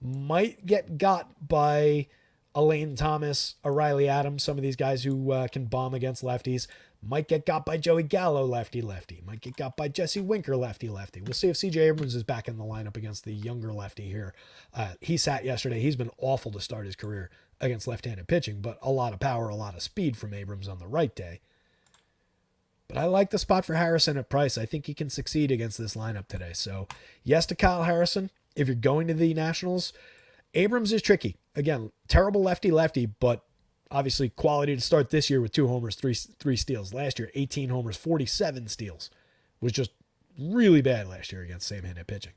[SPEAKER 1] Might get got by Elaine Thomas, Riley Adams, some of these guys who can bomb against lefties. Might get got by Joey Gallo, lefty-lefty. Might get got by Jesse Winker, lefty-lefty. We'll see if CJ Abrams is back in the lineup against the younger lefty here. He sat yesterday. He's been awful to start his career against left-handed pitching, but a lot of power, a lot of speed from Abrams on the right day. But I like the spot for Harrison at price. I think he can succeed against this lineup today. So yes to Kyle Harrison. If you're going to the Nationals, Abrams is tricky. Again, terrible lefty-lefty, but obviously quality to start this year with 2 homers, 3 steals. Last year, 18 homers, 47 steals. Was just really bad last year against same-handed pitching.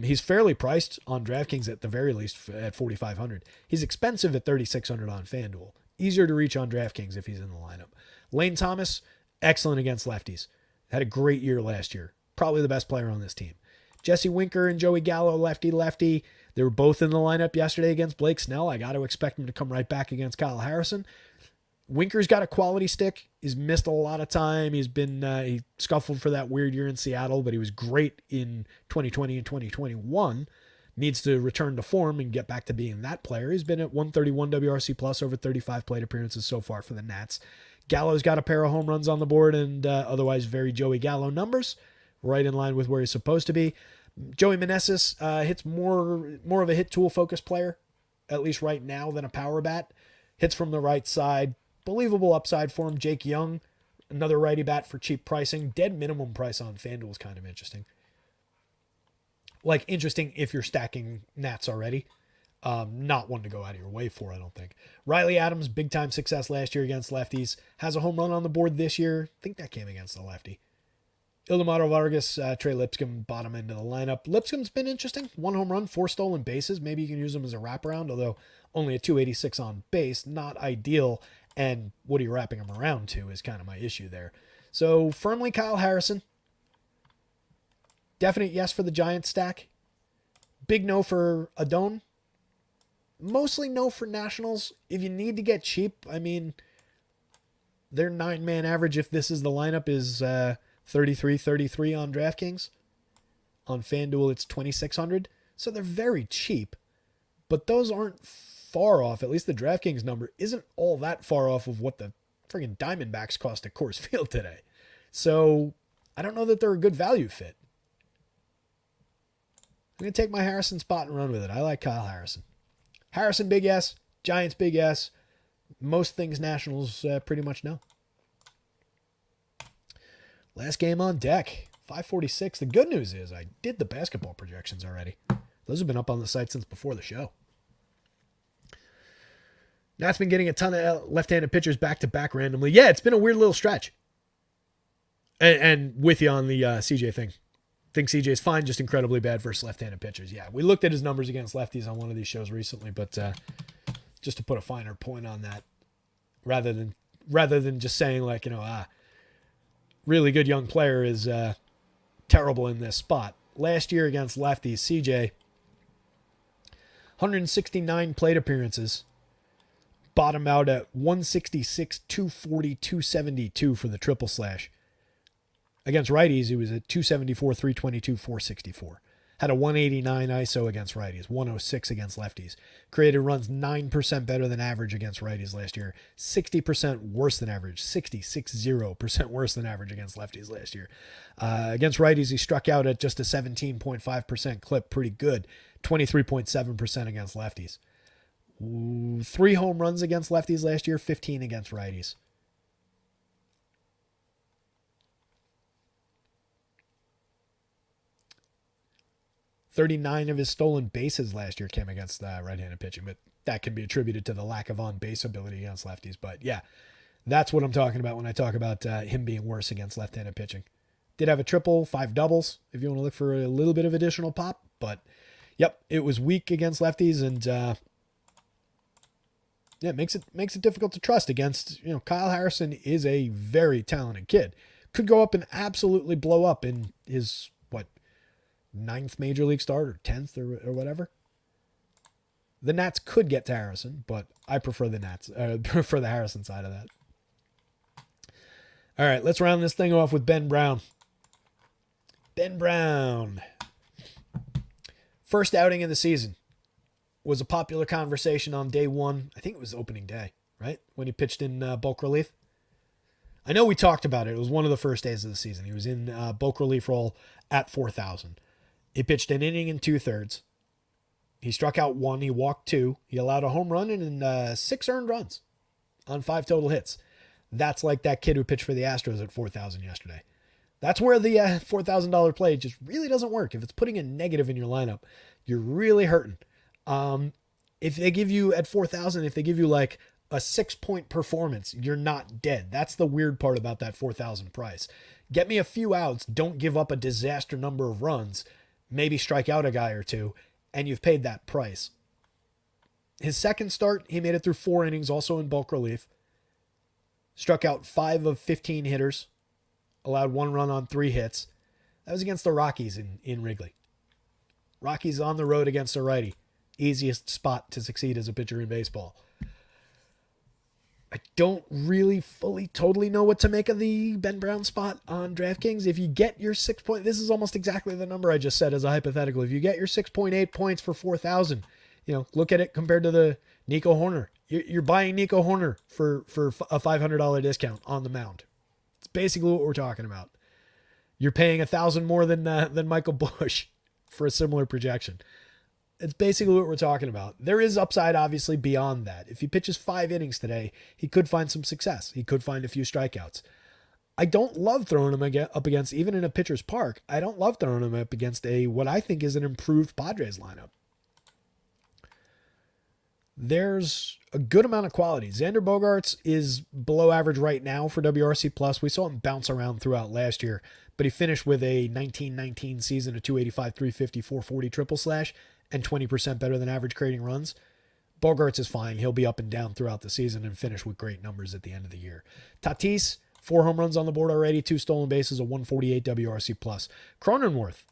[SPEAKER 1] He's fairly priced on DraftKings at the very least at 4,500. He's expensive at 3,600 on FanDuel. Easier to reach on DraftKings if he's in the lineup. Lane Thomas, excellent against lefties. Had a great year last year. Probably the best player on this team. Jesse Winker and Joey Gallo, lefty-lefty. They were both in the lineup yesterday against Blake Snell. I got to expect him to come right back against Kyle Harrison. Winker's got a quality stick. He's missed a lot of time. He's been he scuffled for that weird year in Seattle, but he was great in 2020 and 2021. Needs to return to form and get back to being that player. He's been at 131 WRC plus over 35 plate appearances so far for the Nats. Gallo's got a pair of home runs on the board and otherwise very Joey Gallo numbers, right in line with where he's supposed to be. Joey Meneses hits more of a hit tool focused player, at least right now, than a power bat. Hits from the right side. Believable upside for him. Jake Young, another righty bat for cheap pricing. Dead minimum price on FanDuel is kind of interesting. Like, interesting if you're stacking Nats already. Not one to go out of your way for, I don't think. Riley Adams, big time success last year against lefties. Has a home run on the board this year. I think that came against the lefty. Ildemaro Vargas, Trey Lipscomb, bottom end of the lineup. Lipscomb's been interesting. 1 home run, 4 stolen bases. Maybe you can use him as a wraparound, although only a 286 on base. Not ideal. And what are you wrapping him around to is kind of my issue there. So firmly Kyle Harrison. Definite yes for the Giants stack. Big no for Adon. Mostly no for Nationals. If you need to get cheap, I mean, their 9-man average, if this is the lineup, is 33 on DraftKings. On FanDuel, it's 2,600. So they're very cheap. But those aren't far off. At least the DraftKings number isn't all that far off of what the friggin' Diamondbacks cost at Coors Field today. So I don't know that they're a good value fit. I'm going to take my Harrison spot and run with it. I like Kyle Harrison. Harrison, big yes. Giants, big yes. Most things Nationals pretty much know. Last game on deck, 546. The good news is I did the basketball projections already. Those have been up on the site since before the show. Nats been getting a ton of left-handed pitchers back-to-back randomly. Yeah, it's been a weird little stretch. And with you on the CJ thing. think CJ's fine, just incredibly bad versus left-handed pitchers. Yeah, we looked at his numbers against lefties on one of these shows recently, but just to put a finer point on that, rather than just saying like, really good young player is terrible in this spot. Last year against lefties, CJ, 169 plate appearances, bottom out at 166, 240, 272 for the triple slash. Against righties, he was at 274, 322, 464. Had a 189 ISO against righties, 106 against lefties. Created runs 9% better than average against righties last year. 60% worse than average, 60% worse than average against lefties last year. Against righties, he struck out at just a 17.5% clip, pretty good. 23.7% against lefties. 3 home runs against lefties last year, 15 against righties. .39 of his stolen bases last year came against right-handed pitching, but that can be attributed to the lack of on-base ability against lefties. But yeah, that's what I'm talking about when I talk about him being worse against left-handed pitching. Did have a triple, 5 doubles, if you want to look for a little bit of additional pop. But yep, it was weak against lefties, and it makes it difficult to trust against. Kyle Harrison is a very talented kid. Could go up and absolutely blow up in his 9th major league start or 10th or whatever. The Nats could get to Harrison, but I prefer the Harrison side of that. All right, let's round this thing off with Ben Brown. Ben Brown. First outing of the season was a popular conversation on day one. I think it was opening day, right? When he pitched in bulk relief. I know we talked about it. It was one of the first days of the season. He was in bulk relief role at 4,000. He pitched an inning and 2/3. He struck out 1. He walked 2. He allowed a home run and 6 earned runs on 5 total hits. That's like that kid who pitched for the Astros at 4,000 yesterday. That's where the $4,000 play just really doesn't work. If it's putting a negative in your lineup, you're really hurting. If they give you at 4,000, if they give you like a 6-point performance, you're not dead. That's the weird part about that 4,000 price. Get me a few outs. Don't give up a disaster number of runs. Maybe strike out a guy or two, and you've paid that price. His second start, he made it through 4 innings, also in bulk relief. Struck out 5 of 15 hitters. Allowed 1 run on 3 hits. That was against the Rockies in Wrigley. Rockies on the road against a righty. Easiest spot to succeed as a pitcher in baseball. I don't really totally know what to make of the Ben Brown spot on DraftKings. If you get your 6 point, this is almost exactly the number I just said as a hypothetical. If you get your 6.8 points for 4,000, look at it compared to the Nico Hoerner. You're buying Nico Hoerner for a $500 discount on the mound. It's basically what we're talking about. You're paying 1,000 more than Michael Busch for a similar projection. It's basically what we're talking about. There is upside, obviously, beyond that. If he pitches 5 innings today, he could find some success. He could find a few strikeouts. I don't love throwing him up against, even in a pitcher's park, I don't love throwing him up against what I think is an improved Padres lineup. There's a good amount of quality. Xander Bogaerts is below average right now for WRC+. We saw him bounce around throughout last year, but he finished with a 19-19 season, a 285, 350, 440 triple slash, and 20% better than average creating runs. Bogaerts is fine. He'll be up and down throughout the season and finish with great numbers at the end of the year. Tatis, 4 home runs on the board already, 2 stolen bases, a 148 WRC+. Cronenworth,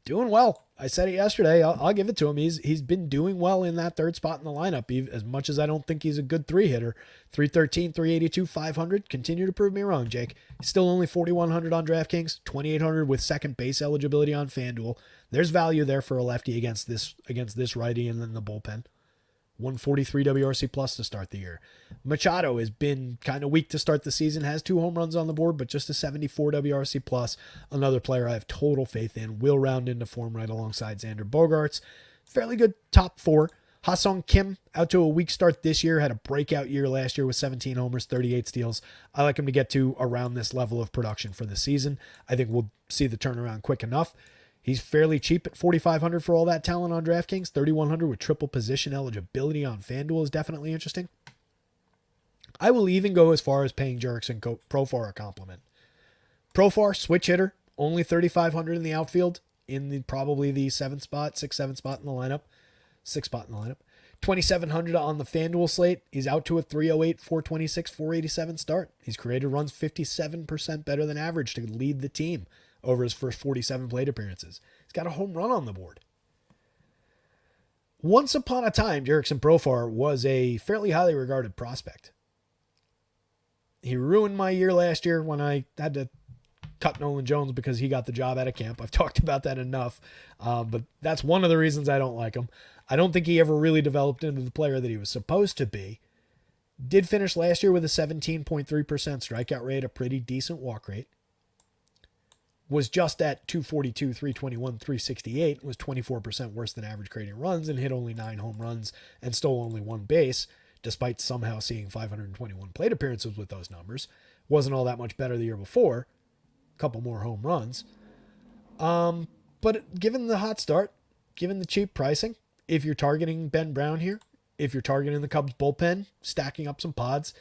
[SPEAKER 1] doing well. I said it yesterday. I'll give it to him. He's been doing well in that 3rd spot in the lineup, as much as I don't think he's a good 3 hitter. 313, 382, 500. Continue to prove me wrong, Jake. He's still only 4,100 on DraftKings, 2,800 with second base eligibility on FanDuel. There's value there for a lefty against this righty and then the bullpen. 143 WRC+ to start the year. Machado has been kind of weak to start the season, has 2 home runs on the board, but just a 74 WRC+. Another player I have total faith in, will round into form right alongside Xander Bogaerts. Fairly good top 4. Ha-Sung Kim, out to a weak start this year, had a breakout year last year with 17 homers, 38 steals. I like him to get to around this level of production for the season. I think we'll see the turnaround quick enough. He's fairly cheap at $4,500 for all that talent on DraftKings. $3,100 with triple position eligibility on FanDuel is definitely interesting. I will even go as far as paying Jurickson Profar a compliment. Profar, switch hitter, Only 3,500 in the outfield in probably the 6th spot in the lineup. 6th spot in the lineup. 2,700 on the FanDuel slate. He's out to a 308, 426, 487 start. He's created runs 57% better than average to lead the team over his first 47 plate appearances. He's got a home run on the board. Once upon a time, Jurickson Profar was a fairly highly regarded prospect. He ruined my year last year when I had to cut Nolan Jones because he got the job out of camp. I've talked about that enough, but that's one of the reasons I don't like him. I don't think he ever really developed into the player that he was supposed to be. Did finish last year with a 17.3% strikeout rate, a pretty decent walk rate. Was just at 242, 321, 368, was 24% worse than average creating runs and hit only 9 home runs and stole only 1 base, despite somehow seeing 521 plate appearances with those numbers. Wasn't all that much better the year before. Couple more home runs. But given the hot start, given the cheap pricing, if you're targeting Ben Brown here, if you're targeting the Cubs bullpen, stacking up some pods,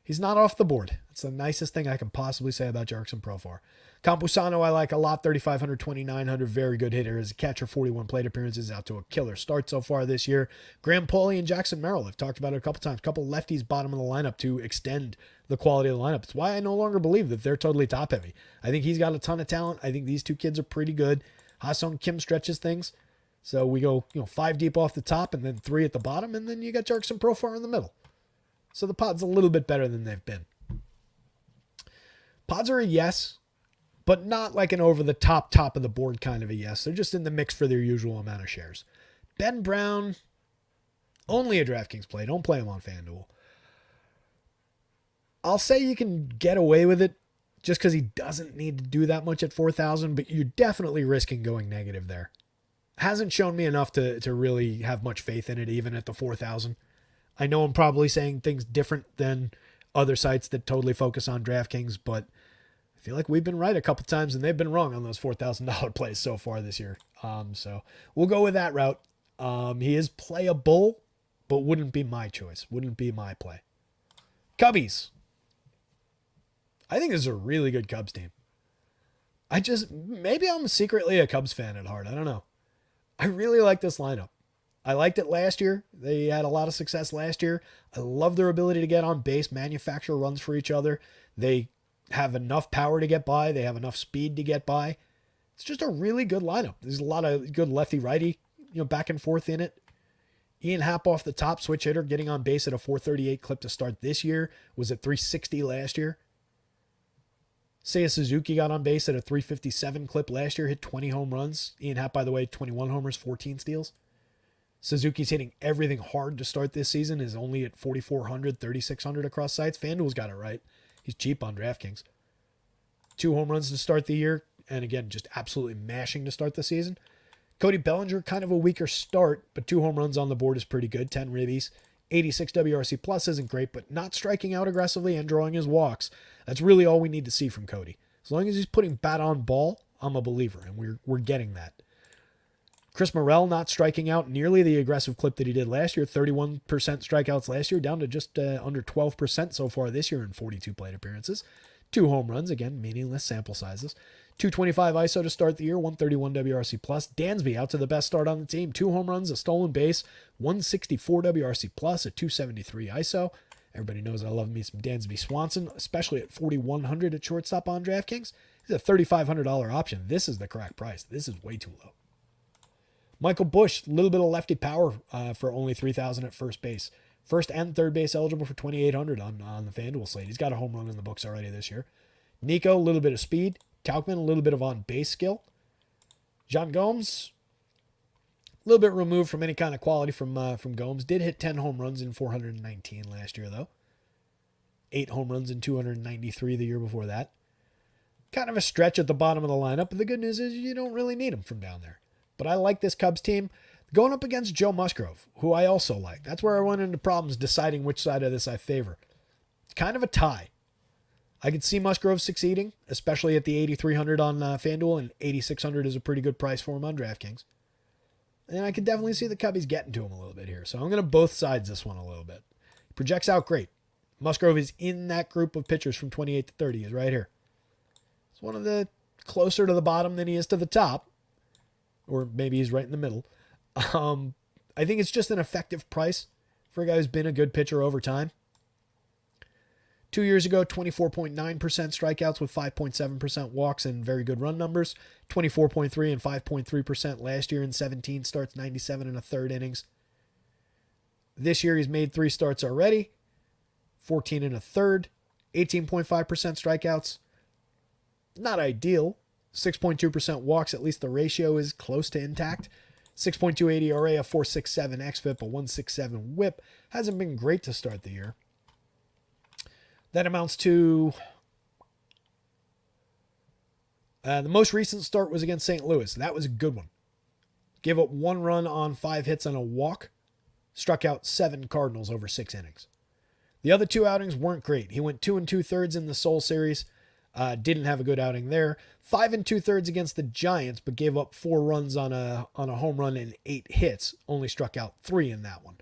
[SPEAKER 1] he's not off the board. It's the nicest thing I can possibly say about Jurickson Profar. Campusano I like a lot, 3,500, 2,900, very good hitter. As a catcher, 41 plate appearances, out to a killer start so far this year. Graham Pauley and Jackson Merrill, I've talked about it a couple times. A couple lefties bottom of the lineup to extend the quality of the lineup. It's why I no longer believe that they're totally top heavy. I think he's got a ton of talent. I think these two kids are pretty good. Ha-Sung Kim stretches things. So we go 5 deep off the top and then 3 at the bottom, and then you got Jurickson Profar in the middle. So the pod's a little bit better than they've been. Pods are a yes, but not like an over-the-top, top of the board kind of a yes. They're just in the mix for their usual amount of shares. Ben Brown, only a DraftKings play. Don't play him on FanDuel. I'll say you can get away with it just because he doesn't need to do that much at 4,000, but you're definitely risking going negative there. Hasn't shown me enough to really have much faith in it, even at the 4,000. I know I'm probably saying things different than other sites that totally focus on DraftKings, but I feel like we've been right a couple times and they've been wrong on those $4,000 plays so far this year. So we'll go with that route. He is playable, but wouldn't be my choice. Wouldn't be my play. Cubbies. I think this is a really good Cubs team. Maybe I'm secretly a Cubs fan at heart. I don't know. I really like this lineup. I liked it last year. They had a lot of success last year. I love their ability to get on base, manufacture runs for each other. They have enough power to get by. They have enough speed to get by. It's just a really good lineup. There's a lot of good lefty-righty, back and forth in it. Ian Happ off the top, switch hitter, getting on base at a 438 clip to start this year. Was at 360 last year. Seiya Suzuki got on base at a 357 clip last year, hit 20 home runs. Ian Happ, by the way, 21 homers, 14 steals. Suzuki's hitting everything hard to start this season, is only at 4,400, 3,600 across sites. FanDuel's got it right. He's cheap on DraftKings. 2 home runs to start the year, and again, just absolutely mashing to start the season. Cody Bellinger, kind of a weaker start, but 2 home runs on the board is pretty good, 10 ribbies. 86 WRC plus isn't great, but not striking out aggressively and drawing his walks. That's really all we need to see from Cody. As long as he's putting bat on ball, I'm a believer, and we're getting that. Chris Morel not striking out nearly the aggressive clip that he did last year. 31% strikeouts last year, down to just under 12% so far this year in 42 plate appearances. 2 home runs, again, meaningless sample sizes. 225 ISO to start the year, 131 WRC plus. Dansby out to the best start on the team. 2 home runs, a stolen base, 164 WRC plus, a 273 ISO. Everybody knows I love me some Dansby Swanson, especially at 4,100 at shortstop on DraftKings. He's a $3,500 option. This is the correct price. This is way too low. Michael Busch, a little bit of lefty power for only 3,000 at first base. First and third base eligible for 2,800 on the FanDuel slate. He's got a home run in the books already this year. Nico, a little bit of speed. Tauchman, a little bit of on-base skill. Jean Gomes, a little bit removed from any kind of quality from Gomes. Did hit 10 home runs in 419 last year, though. 8 home runs in 293 the year before that. Kind of a stretch at the bottom of the lineup, but the good news is you don't really need him from down there. But I like this Cubs team. Going up against Joe Musgrove, who I also like. That's where I run into problems deciding which side of this I favor. It's kind of a tie. I could see Musgrove succeeding, especially at the 8,300 on FanDuel, and 8,600 is a pretty good price for him on DraftKings. And I could definitely see the Cubbies getting to him a little bit here. So I'm going to both sides this one a little bit. He projects out great. Musgrove is in that group of pitchers from 28 to 30. He's right here. It's one of the closer to the bottom than he is to the top, or maybe he's right in the middle. I think it's just an effective price for a guy who's been a good pitcher over time. 2 years ago, 24.9% strikeouts with 5.7% walks and very good run numbers. 24.3 and 5.3% last year in 17 starts, 97 and a third innings. This year he's made 3 starts already, 14 and a third, 18.5% strikeouts. Not ideal. 6.2% walks, at least the ratio is close to intact. 6.28 ERA, a 4.67 xFIP, a 1.67 WHIP. Hasn't been great to start the year. That amounts to... the most recent start was against St. Louis. That was a good one. Gave up 1 run on 5 hits and a walk. Struck out 7 Cardinals over 6 innings. The other 2 outings weren't great. He went 2 2/3 in the Seoul series. Didn't have a good outing there. 5 2/3 against the Giants, but gave up 4 runs on a home run and 8 hits. Only struck out 3 in that one.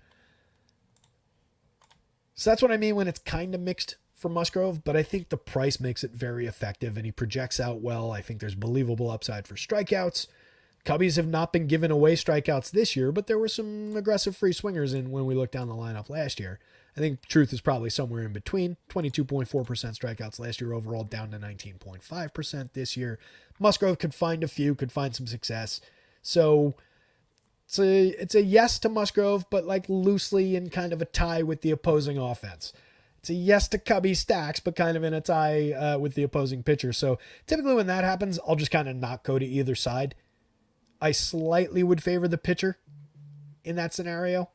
[SPEAKER 1] So that's what I mean when it's kind of mixed for Musgrove, but I think the price makes it very effective and he projects out well. I think there's believable upside for strikeouts. Cubbies have not been giving away strikeouts this year, but there were some aggressive free swingers in when we looked down the lineup last year. I think truth is probably somewhere in between. 22.4% strikeouts last year overall, down to 19.5% this year. Musgrove could find a few, could find some success. So it's a yes to Musgrove, but like loosely in kind of a tie with the opposing offense. It's a yes to Cubby stacks, but kind of in a tie with the opposing pitcher. So typically when that happens, I'll just kind of not go to either side. I slightly would favor the pitcher in that scenario.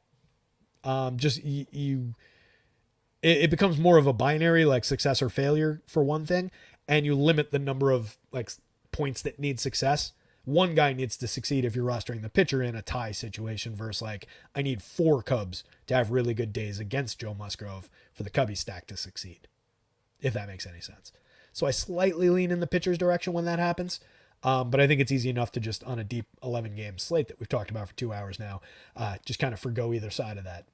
[SPEAKER 1] It becomes more of a binary, like success or failure for one thing, and you limit the number of like points that need success. One guy needs to succeed if you're rostering the pitcher in a tie situation versus like, I need 4 Cubs to have really good days against Joe Musgrove for the Cubby stack to succeed, if that makes any sense. So I slightly lean in the pitcher's direction when that happens. But I think it's easy enough to just on a deep 11 game slate that we've talked about for 2 hours now, just kind of forgo either side of that.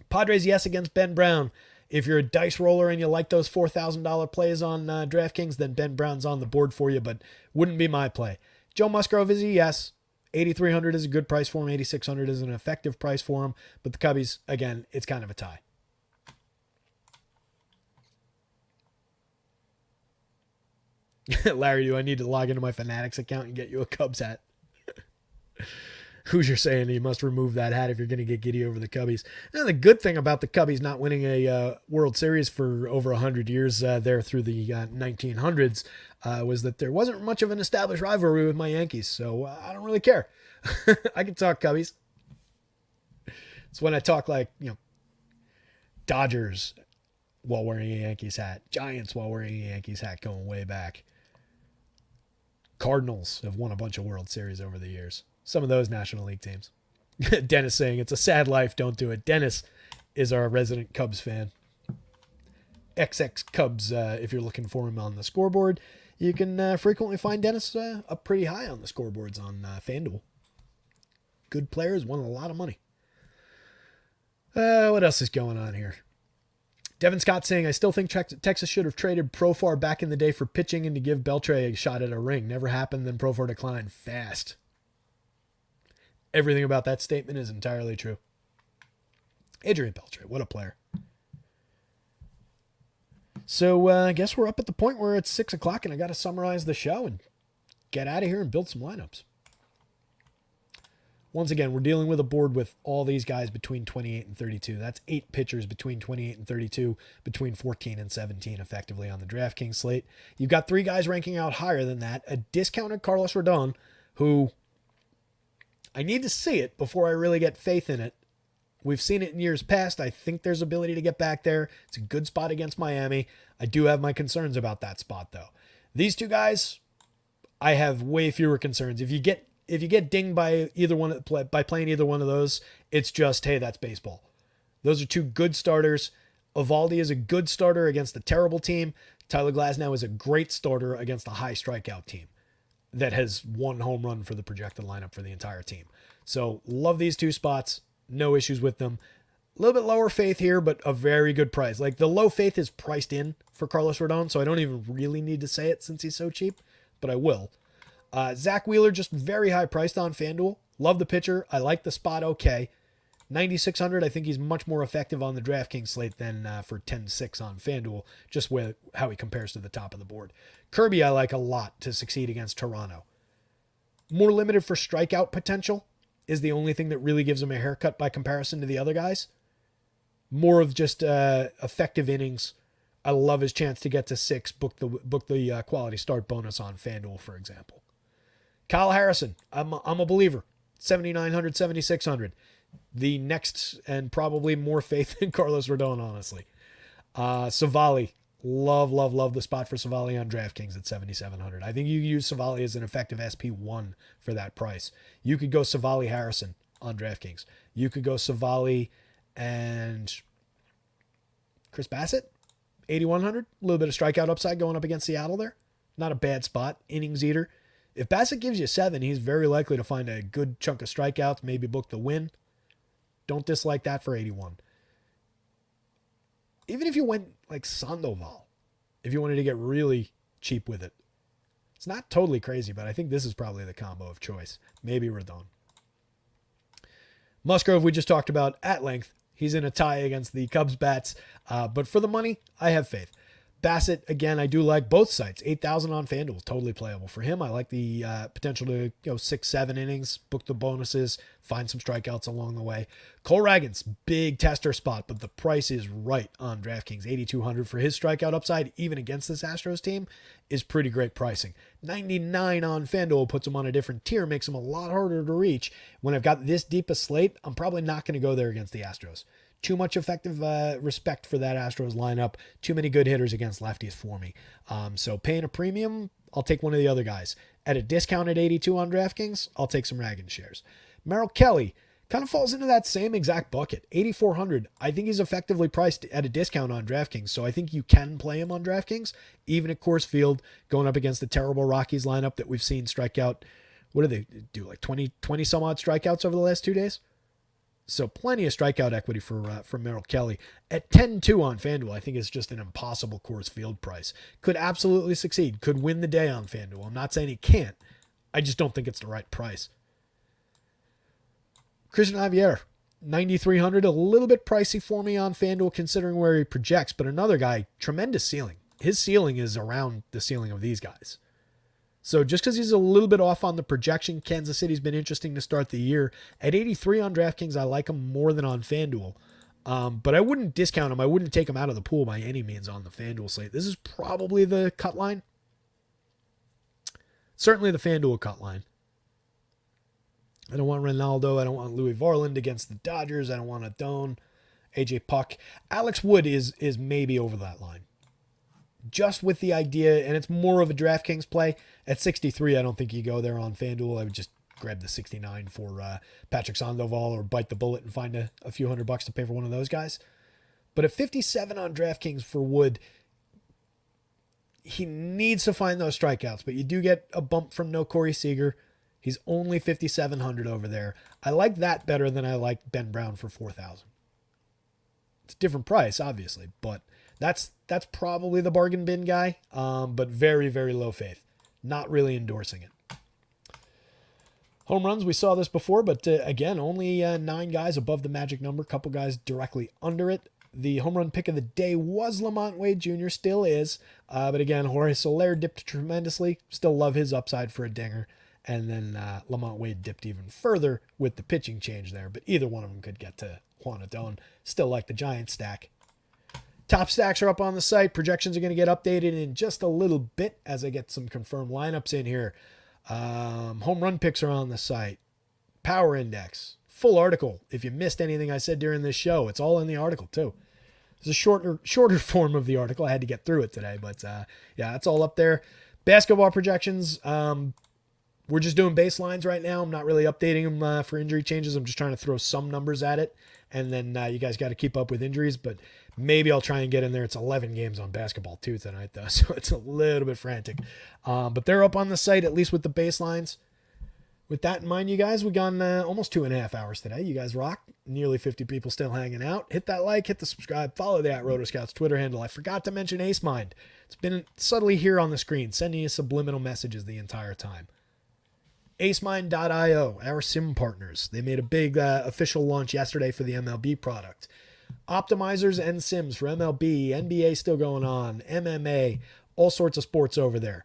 [SPEAKER 1] Padres, yes, against Ben Brown. If you're a dice roller and you like those $4,000 plays on DraftKings, then Ben Brown's on the board for you, but wouldn't be my play. Joe Musgrove is a yes. 8,300 is a good price for him. 8,600 is an effective price for him. But the Cubbies, again, it's kind of a tie. Larry, do I need to log into my Fanatics account and get you a Cubs hat? Hoosier saying you must remove that hat if you're going to get giddy over the Cubbies. Now, the good thing about the Cubbies not winning a World Series for over 100 years there through the 1900s was that there wasn't much of an established rivalry with my Yankees, so I don't really care. I can talk Cubbies. It's when I talk like, Dodgers while wearing a Yankees hat, Giants while wearing a Yankees hat going way back. Cardinals have won a bunch of World Series over the years. Some of those National League teams. Dennis saying, it's a sad life, don't do it. Dennis is our resident Cubs fan. XX Cubs, if you're looking for him on the scoreboard. You can frequently find Dennis up pretty high on the scoreboards on FanDuel. Good players, won a lot of money. What else is going on here? Devin Scott saying, I still think Texas should have traded Profar back in the day for pitching and to give Beltre a shot at a ring. Never happened, then Profar declined fast. Everything about that statement is entirely true. Adrian Beltre, what a player. So I guess we're up at the point where it's 6 o'clock and I got to summarize the show and get out of here and build some lineups. Once again, we're dealing with a board with all these guys between 28 and 32. That's 8 pitchers between 28 and 32, between 14 and 17 effectively on the DraftKings slate. You've got 3 guys ranking out higher than that. A discounted Carlos Rodon, who I need to see it before I really get faith in it. We've seen it in years past. I think there's ability to get back there. It's a good spot against Miami. I do have my concerns about that spot, though. These 2 guys, I have way fewer concerns. If you get dinged by playing either one of those, it's just, hey, that's baseball. Those are 2 good starters. Evaldi is a good starter against a terrible team. Tyler Glasnow is a great starter against a high strikeout team that has 1 home run for the projected lineup for the entire team. So love these 2 spots. No issues with them. A little bit lower faith here, but a very good price. Like the low faith is priced in for Carlos Rodon, so I don't even really need to say it since he's so cheap. but I will. Zach Wheeler, just very high priced on FanDuel. Love the pitcher. I like the spot okay. 9,600, I think he's much more effective on the DraftKings slate than for 10-6 on FanDuel, just with how he compares to the top of the board. Kirby, I like a lot to succeed against Toronto. More limited for strikeout potential is the only thing that really gives him a haircut by comparison to the other guys. More of just effective innings. I love his chance to get to 6, book the quality start bonus on FanDuel, for example. Kyle Harrison, I'm a believer. 7,900, 7,600. The next and probably more faith in Carlos Rodon, honestly. Savali, love the spot for Savali on DraftKings at 7,700. I think you can use Savali as an effective SP1 for that price. You could go Savali Harrison on DraftKings. You could go Savali and Chris Bassett, 8,100. A little bit of strikeout upside going up against Seattle there. Not a bad spot. Innings eater. If Bassett gives you 7, he's very likely to find a good chunk of strikeouts, maybe book the win. Don't dislike that for 81. Even if you went like Sandoval, if you wanted to get really cheap with it, it's not totally crazy, but I think this is probably the combo of choice. Maybe Rodon. Musgrove, we just talked about at length. He's in a tie against the Cubs bats, but for the money, I have faith. Bassett, again, I do like both sites. 8,000 on FanDuel, totally playable for him. I like the potential to go 6-7 innings, book the bonuses, find some strikeouts along the way. Cole Ragans, big tester spot, but the price is right on DraftKings. 8,200 for his strikeout upside, even against this Astros team, is pretty great pricing. 99 on FanDuel puts him on a different tier, makes him a lot harder to reach. When I've got this deep a slate, I'm probably not going to go there against the Astros. Too much effective respect for that Astros lineup. Too many good hitters against lefties for me. So paying a premium, I'll take one of the other guys. At a discount at 82 on DraftKings, I'll take some Ragans shares. Merrill Kelly kind of falls into that same exact bucket. 8,400. I think he's effectively priced at a discount on DraftKings. So I think you can play him on DraftKings, even at Coors Field, going up against the terrible Rockies lineup that we've seen strike out. What do they do? Like 20 some odd strikeouts over the last 2 days? So plenty of strikeout equity for Merrill Kelly. At 10-2 on FanDuel, I think it's just an impossible Coors Field price. Could absolutely succeed. Could win the day on FanDuel. I'm not saying he can't. I just don't think it's the right price. Christian Javier, 9,300. A little bit pricey for me on FanDuel considering where he projects, but another guy, tremendous ceiling. His ceiling is around the ceiling of these guys. So just because he's a little bit off on the projection, Kansas City's been interesting to start the year. At 83 on DraftKings, I like him more than on FanDuel. But I wouldn't discount him. I wouldn't take him out of the pool by any means on the FanDuel slate. This is probably the cut line. Certainly the FanDuel cut line. I don't want Ronaldo. I don't want Louis Varland against the Dodgers. I don't want Adon, AJ Puck. Alex Wood is maybe over that line. Just with the idea, and it's more of a DraftKings play. At 63, I don't think you go there on FanDuel. I would just grab the 69 for Patrick Sandoval or bite the bullet and find a few $100 to pay for one of those guys. But at 57 on DraftKings for Wood, he needs to find those strikeouts, but you do get a bump from no Corey Seager. He's only 5,700 over there. I like that better than I like Ben Brown for 4,000. It's a different price, obviously, but that's probably the bargain bin guy, but very, very low faith. Not really endorsing it. Home runs, we saw this before, but again, only 9 guys above the magic number, a couple guys directly under it. The home run pick of the day was Lamont Wade Jr., still is. But again, Jorge Soler dipped tremendously. Still love his upside for a dinger. And then Lamont Wade dipped even further with the pitching change there. But either one of them could get to Juan Adon. Still like the Giant stack. Top stacks are up on the site. Projections are going to get updated in just a little bit as I get some confirmed lineups in here. Home run picks are on the site. Power index. Full article. If you missed anything I said during this show, it's all in the article too. It's a shorter form of the article. I had to get through it today, but yeah, it's all up there. Basketball projections. We're just doing baselines right now. I'm not really updating them for injury changes. I'm just trying to throw some numbers at it. And then you guys got to keep up with injuries, but maybe I'll try and get in there. It's 11 games on basketball too tonight though, so it's a little bit frantic. But they're up on the site, at least with the baselines. with that in mind, you guys, we gone almost 2.5 hours today. You guys rock. Nearly 50 people still hanging out. Hit that like, hit the subscribe, follow the @rotoscouts Twitter handle. I forgot to mention Ace Mind. It's been subtly here on the screen, sending you subliminal messages the entire time. acemind.io, our sim partners. They made a big official launch yesterday for the MLB product. Optimizers and sims for MLB, NBA still going on, MMA, all sorts of sports over there.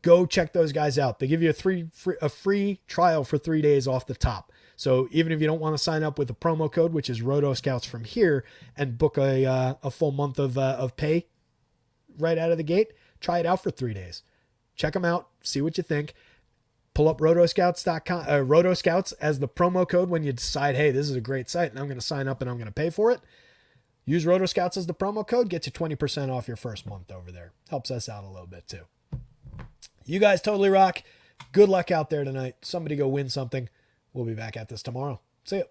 [SPEAKER 1] Go check those guys out. They give you a free trial for 3 days off the top. So even if you don't want to sign up with a promo code, which is rotoscouts from here, and book a full month of pay right out of the gate, try it out for 3 days. Check them out. See what you think. Pull up rotoscouts.com, rotoscouts as the promo code when you decide, hey, this is a great site and I'm going to sign up and I'm going to pay for it. Use rotoscouts as the promo code. Gets you 20% off your first month over there. Helps us out a little bit too. You guys totally rock. Good luck out there tonight. Somebody go win something. We'll be back at this tomorrow. See ya.